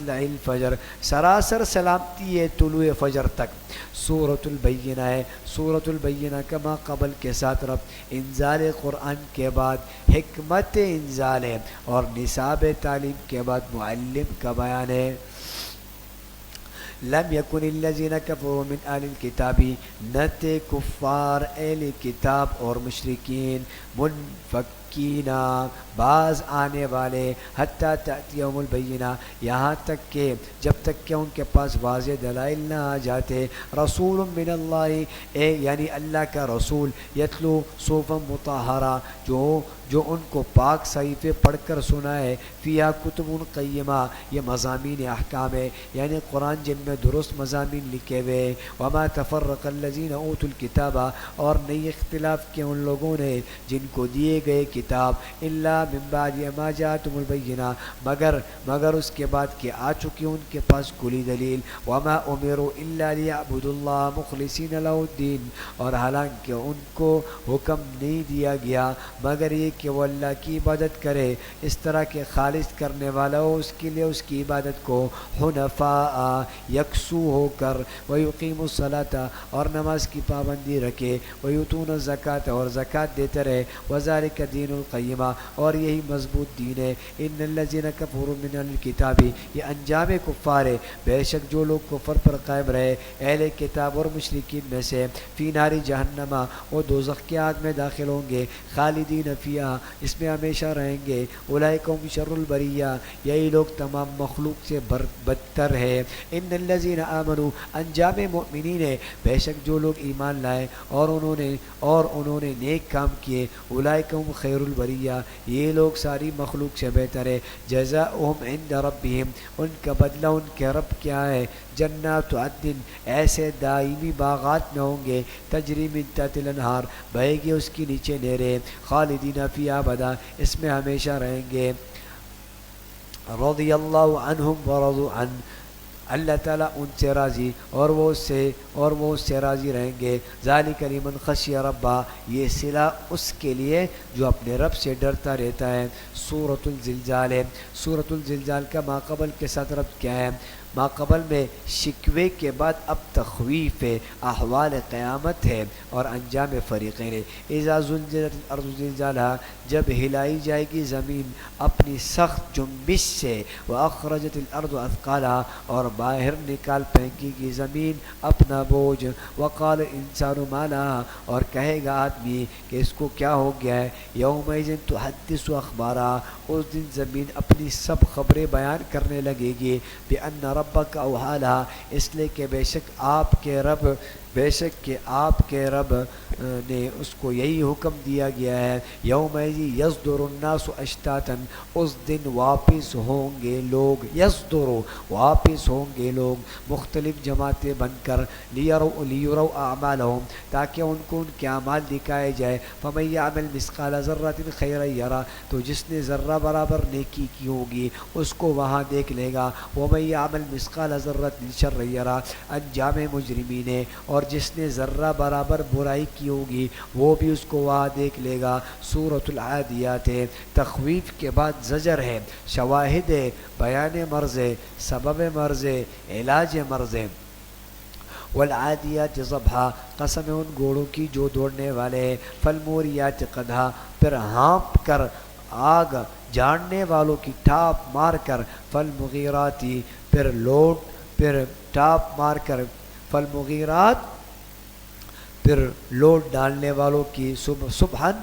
الفجر سراسر سلامتی ہے طلوع فجر تک۔ سورۃ البینہ ہے، سورۃ البینہ کما قبل کے ساتھ ربط، انزال قرآن کے بعد حکمت انزال ہے، اور نصاب تعلیم کے بعد معلم کا بیان ہے۔ لم یکن الذین کفروا من اہل الکتاب، نہ تھے کفار اہل کتاب اور مشرکین، منفکینا باز آنے والے، حتی تأتیہم البینہ یہاں تک کہ جب تک کہ ان کے پاس واضح دلائل نہ آ جاتے، رسول من اللہ یعنی اللہ کا رسول، یتلو صحفا مطہرہ جو ان کو پاک صحیفے پڑھ کر سنائے، فیہا کتب قیمہ یہ مضامین احکام ہے، یعنی قرآن جن میں درست مضامین لکھے ہوئے، وما تفرق الذین اوتوا الکتاب اور نہیں اختلاف کیا ان لوگوں نے جن کو دیے گئے کتاب، الا من بعد ما جاءتهم البینہ مگر اس کے بعد کہ آ چکی ان کے پاس کھلی دلیل، وما امروا الا لیعبدوا اللہ مخلصین لہ الدین اور حالانکہ ان کو حکم نہیں دیا گیا مگر یہ کہ وہ اللہ کی عبادت کرے اس طرح کہ خالص کرنے والا ہو اس کے لیے اس کی عبادت کو، حنفاء یکسو ہو کر، ویقیموا الصلاۃ اور نماز کی پابندی رکھے، ویؤتون الزکوٰۃ اور زکوٰۃ دیتے رہے، وذالک دین القیمہ اور یہی مضبوط دین ہے۔ ان الذین کفروا من اہل الکتاب یہ انجام کفار ہے، بے شک جو لوگ کفر پر قائم رہے اہل کتاب اور مشرکین میں سے، فی نار جہنم وہ دوزخ کی آگ میں داخل ہوں گے، خالدین فیہا اس میں ہمیشہ رہیں گے، اولئک هم شر البریہ یہی لوگ تمام مخلوق سے بدتر ہے۔ ان الذین آمنوا انجام مؤمنین ہے، بے شک جو لوگ ایمان لائے اور انہوں نے نیک کام کیے، اولئک هم خیر البریہ یہ لوگ ساری مخلوق سے بہتر ہے، جزاؤہم عند ربہم ان کا بدلہ ان کے رب کیا ہے، جنات عدن ایسے دائمی باغات میں ہوں گے، تجری من تحت الانہار بہے گی اس کی نیچے نہریں، خالدین فیہا ابدا اس میں ہمیشہ رہیں گے، رضی اللہ عنہم ورضوا عنہ اللہ تعالیٰ ان سے راضی اور وہ اس سے راضی رہیں گے، ذالک لمن خشی ربہ یہ صلہ اس کے لیے جو اپنے رب سے ڈرتا رہتا ہے۔ سورۃ الزلزال ہے، سورۃ الزلزال کا ماقبل کے ساتھ ربط کیا ہے؟ ماقبل میں شکوے کے بعد اب تخویف ہے، احوال قیامت ہے اور انجام فریقین ہے۔ اذا زلزلت الارض زلزالہا جب ہلائی جائے گی زمین اپنی سخت جنبش سے، واخرجت الارض اثقالہا اور باہر نکال پھینکے گی زمین اپنا بوجھ، وقال الانسان ما لہا اور کہے گا آدمی کہ اس کو کیا ہو گیا ہے، یومئذ تحدث اخبارہا اس دن زمین اپنی سب خبریں بیان کرنے لگے گی، بأن ربک اوحی لہا اس لیے کہ بے شک آپ کے رب نے اس کو یہی حکم دیا گیا ہے، یومئذ یصدر الناس اشتاتا اس دن واپس ہوں گے لوگ، واپس ہوں گے لوگ مختلف جماعتیں بن کر، لیروا اعمالہم تاکہ ان کو ان کے اعمال دکھائے جائے، فمن یعمل مثقال ذرۃ خیرا یرہ تو جس نے ذرہ برابر نیکی کی ہوگی اس کو وہاں دیکھ لے گا، ومن یعمل مثقال ذرۃ شرا یرہ انجام مجرمین ہے اور جس نے ذرہ برابر برائی کی ہوگی وہ بھی اس کو وہاں دیکھ لے گا۔ سورۃ العادیات ہے، تخویف کے بعد زجر ہے، شواہد ہے، بیان مرض ہے، سبب مرض ہے، علاج مرض ہے۔ والعادیات ضبحا قسم ہے ان گھوڑوں کی جو دوڑنے والے ہیں، فالموریات قدحا پھر ہانپ کر آگ جاننے والوں کی ٹھاپ مار کر، فالمغیراتی پھر ٹاپ مار کر، فالمغیرات پھر لوٹ ڈالنے والوں کی صبحن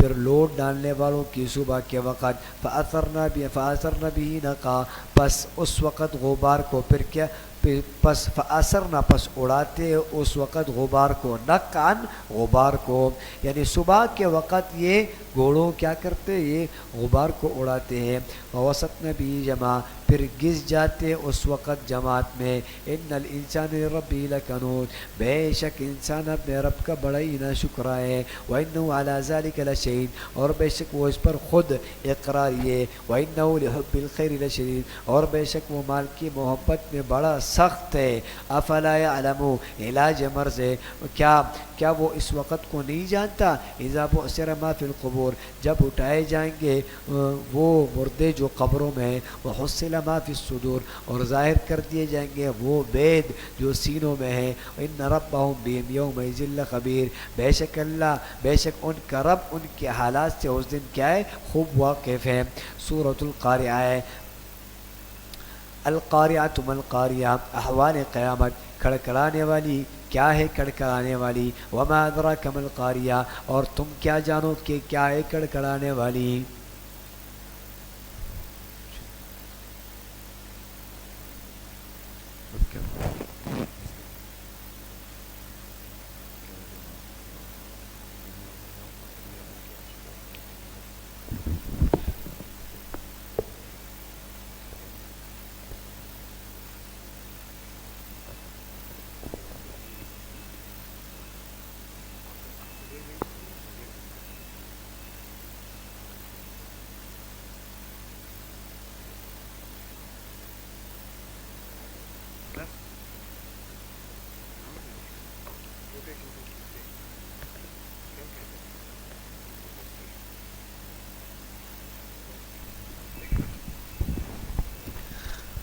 پھر لوٹ ڈالنے والوں کی صبح کے وقت فَأَثَرْنَ بِهِ نَقْعًا، پس اس وقت غبار کو پھر کیا پس فَأَثَرْنَ، پس اڑاتے اس وقت غبار کو، نقعاً غبار کو، یعنی صبح کے وقت یہ گھوڑوں کیا کرتے، یہ غبار کو اڑاتے ہیں۔ وَوَسَطْنَ بِهِ جَمْعًا، پھر گس جاتے اس وقت جماعت میں۔ ان الانسان لربہ لکنود، بے شک انسان اپنے رب کا بڑا ہی ناشکرا ہے۔ وانہ علی ذلک لشہید، اور بے شک وہ اس پر خود اقراری ہے۔ وانہ لحب الخیر لشدید، اور بے شک وہ مال کی محبت میں بڑا سخت ہے۔ افلا یعلم، علاج مرض ہے، کیا وہ اس وقت کو نہیں جانتا؟ اذا بعثر ما فی القبور، جب اٹھائے جائیں گے وہ مردے جو قبروں میں ہیں، وحصل ما فی الصدور، اور ظاہر کر دیے جائیں گے وہ بید جو سینوں میں ہیں۔ ان ربهم بهم یومئذ لخبیر، بے شک اللہ، بے شک ان کا رب ان کے حالات سے اس دن کیا ہے، خوب واقف ہے۔ سورۃ القاریعہ ہے۔ القاریعۃ ما القاریعہ، احوال قیامت، کھڑکھڑانے والی کیا ہے کڑکڑانے والی۔ وما ادراک ما القاریہ، اور تم کیا جانو کہ کیا ہے کڑکڑانے والی۔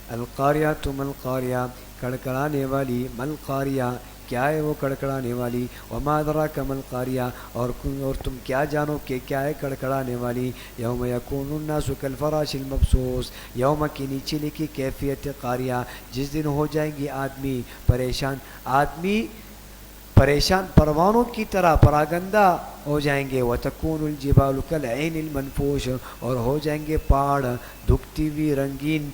القاریہ ما القاریہ، کڑکڑانے والی، ما القاریہ کیا ہے وہ کڑکڑانے والی۔ وما ادراک ما القاریہ، اور تم کیا جانو کہ کیا ہے کڑکڑانے والی۔ یوم یکون الناس کالفراش المبثوث، یوم کے نیچے لکھی کیفیت قاریہ، جس دن ہو جائیں گے آدمی پریشان پروانوں کی طرح پراگندہ ہو جائیں گے۔ وتکون الجبال کالعین المنفوش، اور ہو جائیں گے پہاڑ دھکتی ہوئی رنگین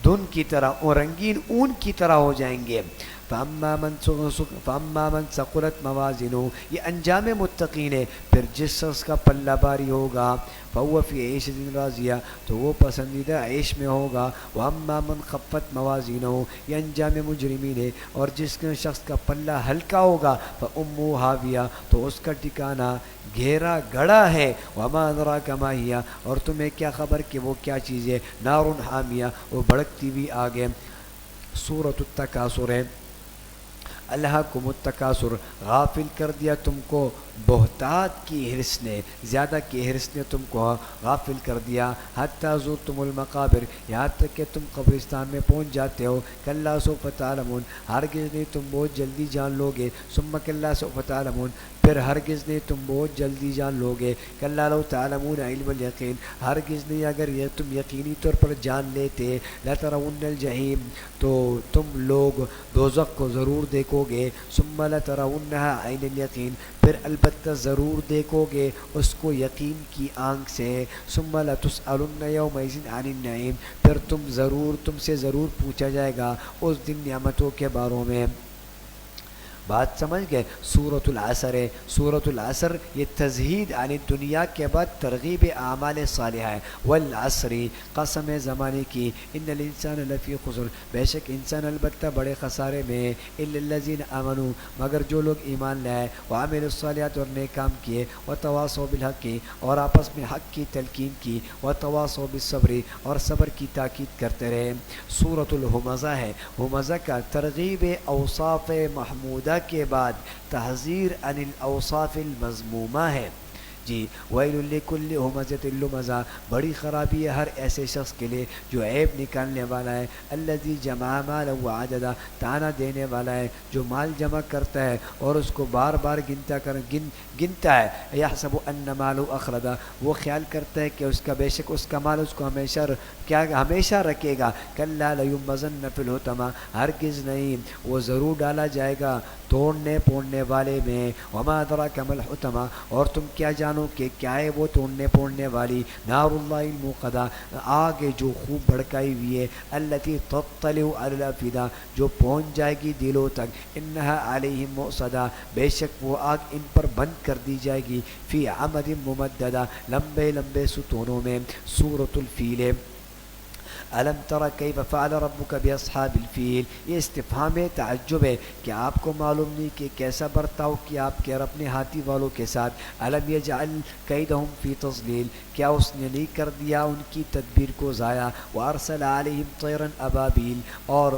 دھن کی طرح اور رنگین اون کی طرح ہو جائیں گے۔ فَأَمَّا مَنْ ثَقُلَتْ مَوَازِينُهُ، یہ انجام متقین ہے۔ پھر جس شخص کا پلہ باری ہوگا، فَهُوَ فِي عِيشَةٍ رَاضِيَةٍ، تو وہ پسندیدہ عیش میں ہوگا۔ وَأَمَّا مَنْ خَفَّتْ مَوَازِينُهُ، یہ انجام مجرمین ہے۔ اور جس شخص کا پلہ ہلکا ہوگا، فَأُمُّهُ هَاوِيَةٌ، تو اس کا ٹھکانہ گہرا گڑھا ہے۔ وَمَا أَدْرَاكَ مَا هِيَ، اور تمہیں کیا خبر کہ وہ کیا چیز ہے۔ نَارٌ حَامِيَةٌ، وہ بھڑکتی ہوئی آگ ہے۔ سورۃ التکاثر ہے۔ الہاکم التکاثر، غافل کر دیا تم کو بہتات کی حرص نے، زیادہ کی حرص نے تم کو غافل کر دیا۔ حتی زرتم المقابر، یہاں تک کہ تم قبرستان میں پہنچ جاتے ہو۔ کلا سوف تعلمون، ہرگز نہیں تم بہت جلدی جان لو گے۔ ثم کلا سوف تعلمون، پھر ہرگز نہیں تم بہت جلدی جان لو گے۔ کلا لو تعلمون علم الیقین، ہرگز نہیں اگر یہ تم یقینی طور پر جان لیتے۔ لترون الجحیم، تو تم لوگ دوزخ کو ضرور دیکھو گے۔ ثم لترونها عین الیقین، پھر البتہ ضرور دیکھو گے اس کو یقین کی آنکھ سے۔ ثم لتسألن یومئذ عن النعیم، پھر تم سے ضرور پوچھا جائے گا اس دن نعمتوں کے بارے میں۔ بات سمجھ گئے؟ سورۃ العصر ہے۔ سورۃ العصر یہ تزہید عن دنیا کے بعد ترغیب اعمال صالحہ ہے۔ والعصر، قسم زمانے کی، ان الانسان لفی خسر، بے شک انسان البتہ بڑے خسارے میں ہے۔ الا الذین آمنوا، مگر جو لوگ ایمان لائے، وعملوا الصالحات، اور نیک کام کیے، وتواصوا بالحق، اور آپس میں حق کی تلقین کی، وتواصوا بالصبر، اور صبر کی تاکید کرتے رہے۔ سورۃ الہمزہ ہے۔ ہمزہ کا ترغیب اوصاف محمودہ کے بعد تحذیر عن الاوصاف المذمومہ ہے۔ جی، ویل لکل ہمزۃ لمزہ، بڑی خرابی ہے ہر ایسے شخص کے لیے جو عیب نکالنے والا ہے۔ الذی جمع مالا وعددا، تانا دینے والا ہے جو مال جمع کرتا ہے اور اس کو بار بار گنتا ہے، یحسب ان مالہ اخلدا، وہ خیال کرتا ہے کہ اس کا بے شک اس کا مال اس کو ہمیشہ رکھے گا، کلا لیبذن فی الحطمہ، ہرگز نہیں، وہ ضرور ڈالا جائے گا توڑنے پھوڑنے والے میں، وما ادراک ما الحطمہ، اور تم کیا جانو کہ کیا ہے وہ توڑنے پھوڑنے والی، نار اللہ الموقدہ، آگ جو خوب بھڑکائی ہوئی ہے، التی تطلع علی الافئدہ، جو پہنچ جائے گی دلوں تک، انہا علیہم مؤصدہ، بے شک وہ آگ ان پر بند کر دی جائے گی، فی عمد ممددہ، لمبے لمبے ستونوں میں۔ سورۃ الفیل ہے۔ الم تر کیف فعل ربک باصحاب الفیل، یہ استفہام تعجب ہے کہ آپ کو معلوم نہیں کہ کیسا برتاؤ کیا آپ کے رب نے ہاتھی والوں کے ساتھ، الم یجعل کیدہم فی تضلیل، کیا اس نے نہیں کر دیا ان کی تدبیر کو ضائع، وارسل علیہم طیرا ابابیل، اور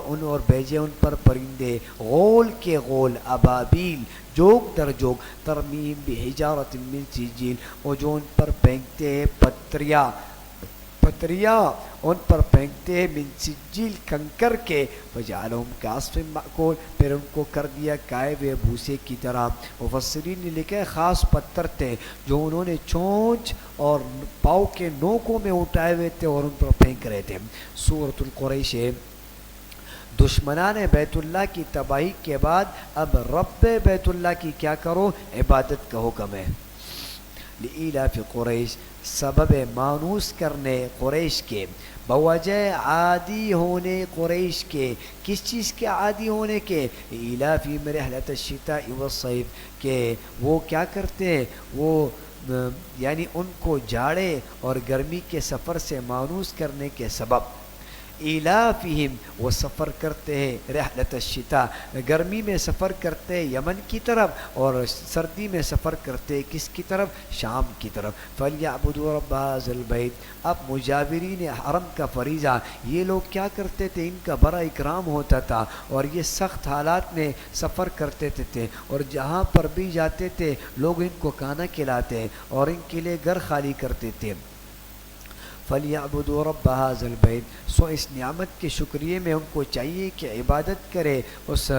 بھیجے ان پر پرندے غول کے غول، ابابیل جوگ در جوگ، ترمیم بحجارۃ من سجیل، اور جو ان پر پھینکتے ہیں پتھریاں ان پر پھینکتے ہیں من سجیل کنکر کے، فجعلہم کعصف مأکول، پھر ان کو کر دیا کائے ہوئے بھوسے کی طرح۔ مفسرین نے لکھا ہے خاص پتھر تھے جو انہوں نے چونچ اور پاؤں کے نوکوں میں اٹھائے ہوئے تھے اور ان پر پھینک رہے تھے۔ سورۃ القریش ہے۔ دشمنان بیت اللہ کی تباہی کے بعد اب رب بیت اللہ کی کیا کرو، عبادت کا حکم ہے۔ لإیلاف قریش، سبب مانوس کرنے قریش کے، بوجہ عادی ہونے قریش کے، کس چیز کے عادی ہونے کے، ایلافہم رحلۃ الشتاء والصیف، کہ وہ کیا کرتے ہیں، وہ یعنی ان کو جاڑے اور گرمی کے سفر سے مانوس کرنے کے سبب، ایلافہم، وہ سفر کرتے ہیں رحلۃ الشتاء، گرمی میں سفر کرتے ہیں یمن کی طرف، اور سردی میں سفر کرتے ہیں کس کی طرف، شام کی طرف۔ فلیعبدوا رب ھذا البیت، اب مجاورین حرم کا فریضہ، یہ لوگ کیا کرتے تھے، ان کا بڑا اکرام ہوتا تھا اور یہ سخت حالات میں سفر کرتے تھے، اور جہاں پر بھی جاتے تھے لوگ ان کو کھانا کھلاتے اور ان کے لیے گھر خالی کرتے تھے۔ فَلْيَعْبُدُوا رَبَّ هَذَا الْبَيْتِ، سو اس نعمت کے شکریے میں ان کو چاہیے کہ عبادت کرے اس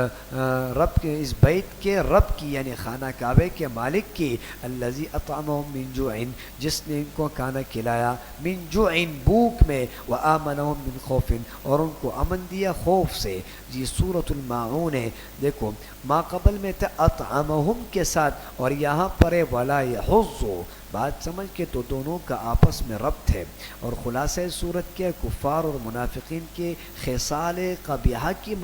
رب کے، اس بیت کے رب کی، یعنی خانہ کعبے کے مالک کی، الذی اطعمہم من جوع، جس نے ان کو کھانا کھلایا، من جوع بھوک میں، وآمنہم من خوف، اور ان کو امن دیا خوف سے۔ یہ سورۃ الماعون ہے۔ دیکھو ما قبل میں تھا اطعمہم کے ساتھ، اور یہاں پر ہے ولا یحض، بات سمجھ کے تو دونوں کا آپس میں ربط ہے، اور خلاصہ صورت کے کفار اور منافقین کے خصال قبیحہ کی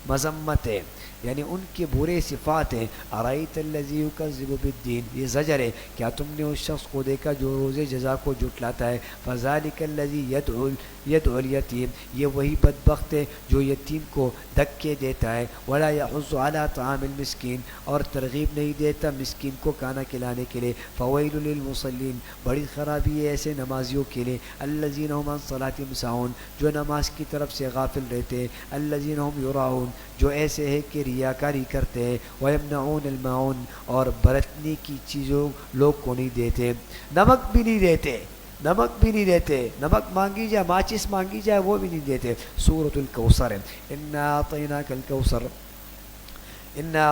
مذمت ہے، یعنی ان کے برے صفات ہیں۔ ارایت الذی یکذب بالدین، یہ زجر ہے، کیا تم نے اس شخص کو دیکھا جو روز جزا کو جھٹلاتا ہے، فذلک الذی یدعو الیتیم، یہ وہی بدبخت ہے جو یتیم کو دھکے دیتا ہے، ولا یحض علی طعام المسکین، اور ترغیب نہیں دیتا مسکین کو کھانا کھلانے کے لیے، فویل للمصلین، بڑی خرابی ہے ایسے نمازیوں کے لیے، الذین هم عن صلاتهم ساہون، جو نماز کی طرف سے غافل رہتے ہیں، الذین هم یراؤون، جو ایسے ہے کہ ریاکاری کرتے ہیں، ویمنعون الماعون، اور برتنے کی چیزوں لوگ کو نہیں دیتے، نمک بھی نہیں دیتے، نمک مانگی جائے، ماچس مانگی جائے وہ بھی نہیں دیتے۔ سورۃ الکوثر ہے۔ انا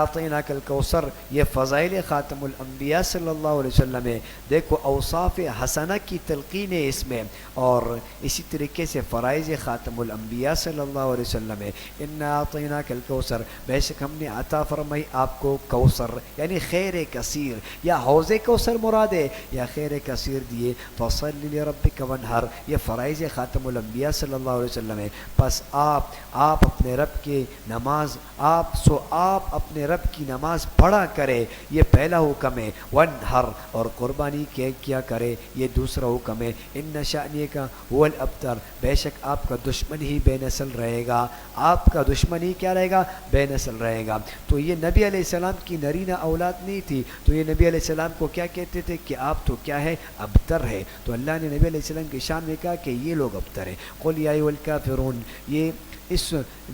اعطیناک الکوثر، یہ فضائل خاتم الانبیاء صلی اللہ علیہ وسلم ہے۔ دیکھو اوصاف حسنہ کی تلقین ہے اس میں، اور اسی طریقے سے فرائض خاتم الانبیاء صلی اللہ علیہ وسلم ہے۔ انا اعطیناک الکوثر، بے شک ہم نے عطا فرمائی آپ کو کوثر، یعنی خیر کثیر، یا حوض کوثر مراد ہے یا خیر کثیر دیے۔ فصل لربک وانحر، یہ فرائض خاتم الانبیاء صلی اللہ علیہ وسلم ہے۔ پس آپ اپنے رب کی نماز، آپ اپنے رب کی نماز پڑھا کرے، یہ پہلا حکم ہے۔ وانحر، اور قربانی کیا کرے، یہ دوسرا حکم ہے۔ ان شأنک هو الابتر، بے شک آپ کا دشمن ہی بے نسل رہے گا، آپ کا دشمن ہی کیا رہے گا، بے نسل رہے گا۔ تو یہ نبی علیہ السلام کی نرینہ اولاد نہیں تھی، تو یہ نبی علیہ السلام کو کیا کہتے تھے کہ آپ تو کیا ہے، ابتر ہے۔ تو اللہ نے نبی علیہ السلام کی شان میں کہا کہ یہ لوگ ابتر ہیں۔ قل یا ایھا الکافرون، یہ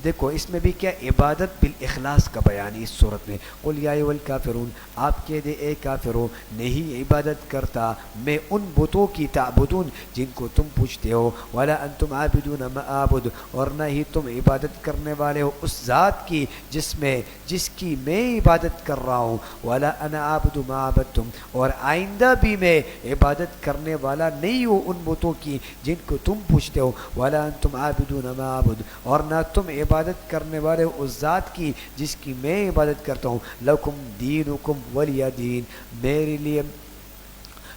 دیکھو اس میں بھی کیا عبادت بالاخلاص کا بیان بیان اس صورت میں. قل یا ایھا الکافرون، آپ کہہ دے اے کافرو، نہیں عبادت کرتا میں ان بتوں کی تعبدون جن کو تم پوجتے ہو، ولا انتم عابدون ما اعبد، اور نہ ہی تم عبادت کرنے والے ہو اس ذات کی جس کی میں عبادت کر رہا ہوں، ولا انا عابد ما عبدتم، اور آئندہ بھی میں عبادت کرنے والا نہیں ہوں ان بتوں کی جن کو تم پوجتے ہو، ولا انتم عابدون ما اعبد، اور نہ تم عبادت کرنے والے ہو اس ذات کی جس کی میں عبادت کرتا ہوں. لکم دینکم ولی دین،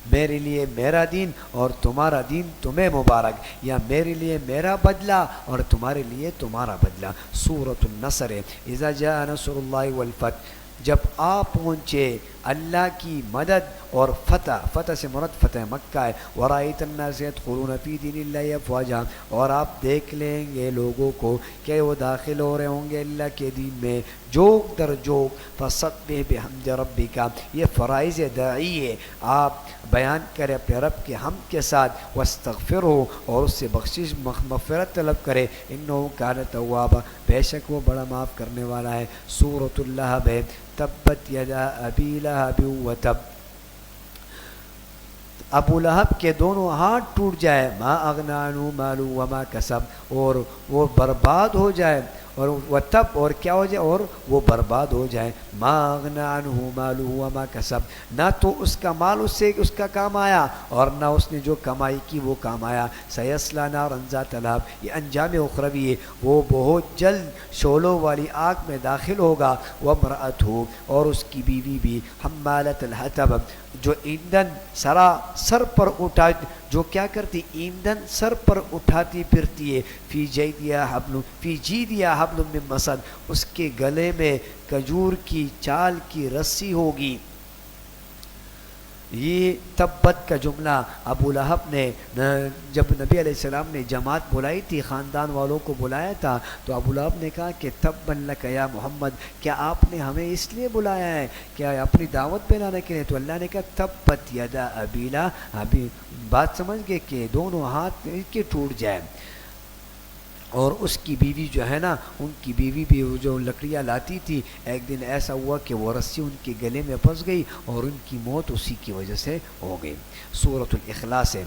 میرے لیے میرا دین اور تمہارا دین تمہیں مبارک، یا میرے لیے میرا بدلہ اور تمہارے لیے تمہارا بدلہ. سورۃ النصر ہے. اذا جاء نصر اللہ والفتح، جب آ پہنچے اللہ کی مدد اور فتح سے مراد فتح مکہ ہے. ورأیت الناس يدخلون فی دین اللہ افواجا، اور آپ دیکھ لیں گے لوگوں کو کہ وہ داخل ہو رہے ہوں گے اللہ کے دین میں جوک در جوک. فسبح بحمد ربک، یہ فرائض داعی ہے، آپ بیان کرے اپنے رب کے حمد کے ساتھ. واستغفرہ، اور اس سے بخشش مغفرت طلب کرے. انہ کان توابا، بے شک وہ بڑا معاف کرنے والا ہے. سورۃ اللہب ہے. تبت یدا ابی لہب وتب، ابو لہب کے دونوں ہاتھ ٹوٹ جائے. ما اغنی عنہ مالہ وما کسب، اور وہ برباد ہو جائے، اور وہ تب اور کیا ہو جائے، اور وہ برباد ہو جائے. ما اغنی عنہ مالہ وما کسب، نہ تو اس کا مال اس سے اس کا کام آیا اور نہ اس نے جو کمائی کی وہ کام آیا. سیصلی نارا ذات لہب، یہ انجام اخروی ہے، وہ بہت جلد شعلوں والی آگ میں داخل ہوگا. وامرأتہ، اور اس کی بیوی بھی، حمالۃ الحطب، جو ایندھن سر پر اٹھا، جو کیا کرتی، ایندھن سر پر اٹھاتی پھرتی ہے. فی جیدیا حبل من مسد، اس کے گلے میں کھجور کی چال کی رسی ہوگی. یہ تبت کا جملہ ابو لہب نے جب نبی علیہ السلام نے جماعت بلائی تھی، خاندان والوں کو بلایا تھا، تو ابو لہب نے کہا کہ تبًا لک یا محمد، کیا آپ نے ہمیں اس لیے بلایا ہے کیا اپنی دعوت پہ لانے کے لیے؟ تو اللہ نے کہا تبت یدا ابی لہب، ابھی بات سمجھ گئے کہ دونوں ہاتھ کے ٹوٹ جائے. اور اس کی بیوی جو ہے نا، ان کی بیوی بھی جو لکڑیاں لاتی تھی، ایک دن ایسا ہوا کہ وہ رسی ان کے گلے میں پھنس گئی اور ان کی موت اسی کی وجہ سے ہو گئی. سورۃ الاخلاص ہے.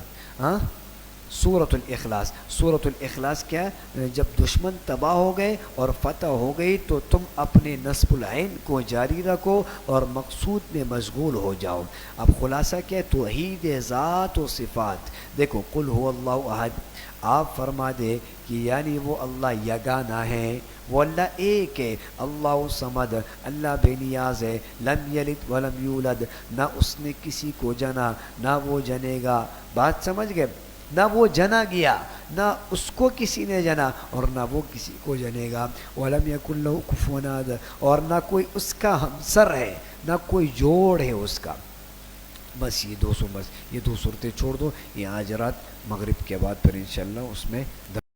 سورۃ الاخلاص کیا ہے؟ جب دشمن تباہ ہو گئے اور فتح ہو گئی تو تم اپنے نصب العین کو جاری رکھو اور مقصود میں مشغول ہو جاؤ. اب خلاصہ کیا ہے؟ توحید ذات و صفات. دیکھو، قل هو اللہ احد، آپ فرما دے کہ یعنی وہ اللہ یگانہ ہے، وہ اللہ ایک ہے. اللہ صمد، اللہ بے نیاز ہے. لم یلد ولم یولد، نہ اس نے کسی کو جنا نہ وہ جنے گا. بات سمجھ گئے؟ نہ وہ جنا گیا، نہ اس کو کسی نے جنا اور نہ وہ کسی کو جنے گا. ولم یکن لہ کفوا احد، اور نہ کوئی اس کا ہمسر ہے، نہ کوئی جوڑ ہے اس کا. بس یہ دو صورتیں چھوڑ دو. یہ آج رات مغرب کے بعد پھر انشاءاللہ اس میں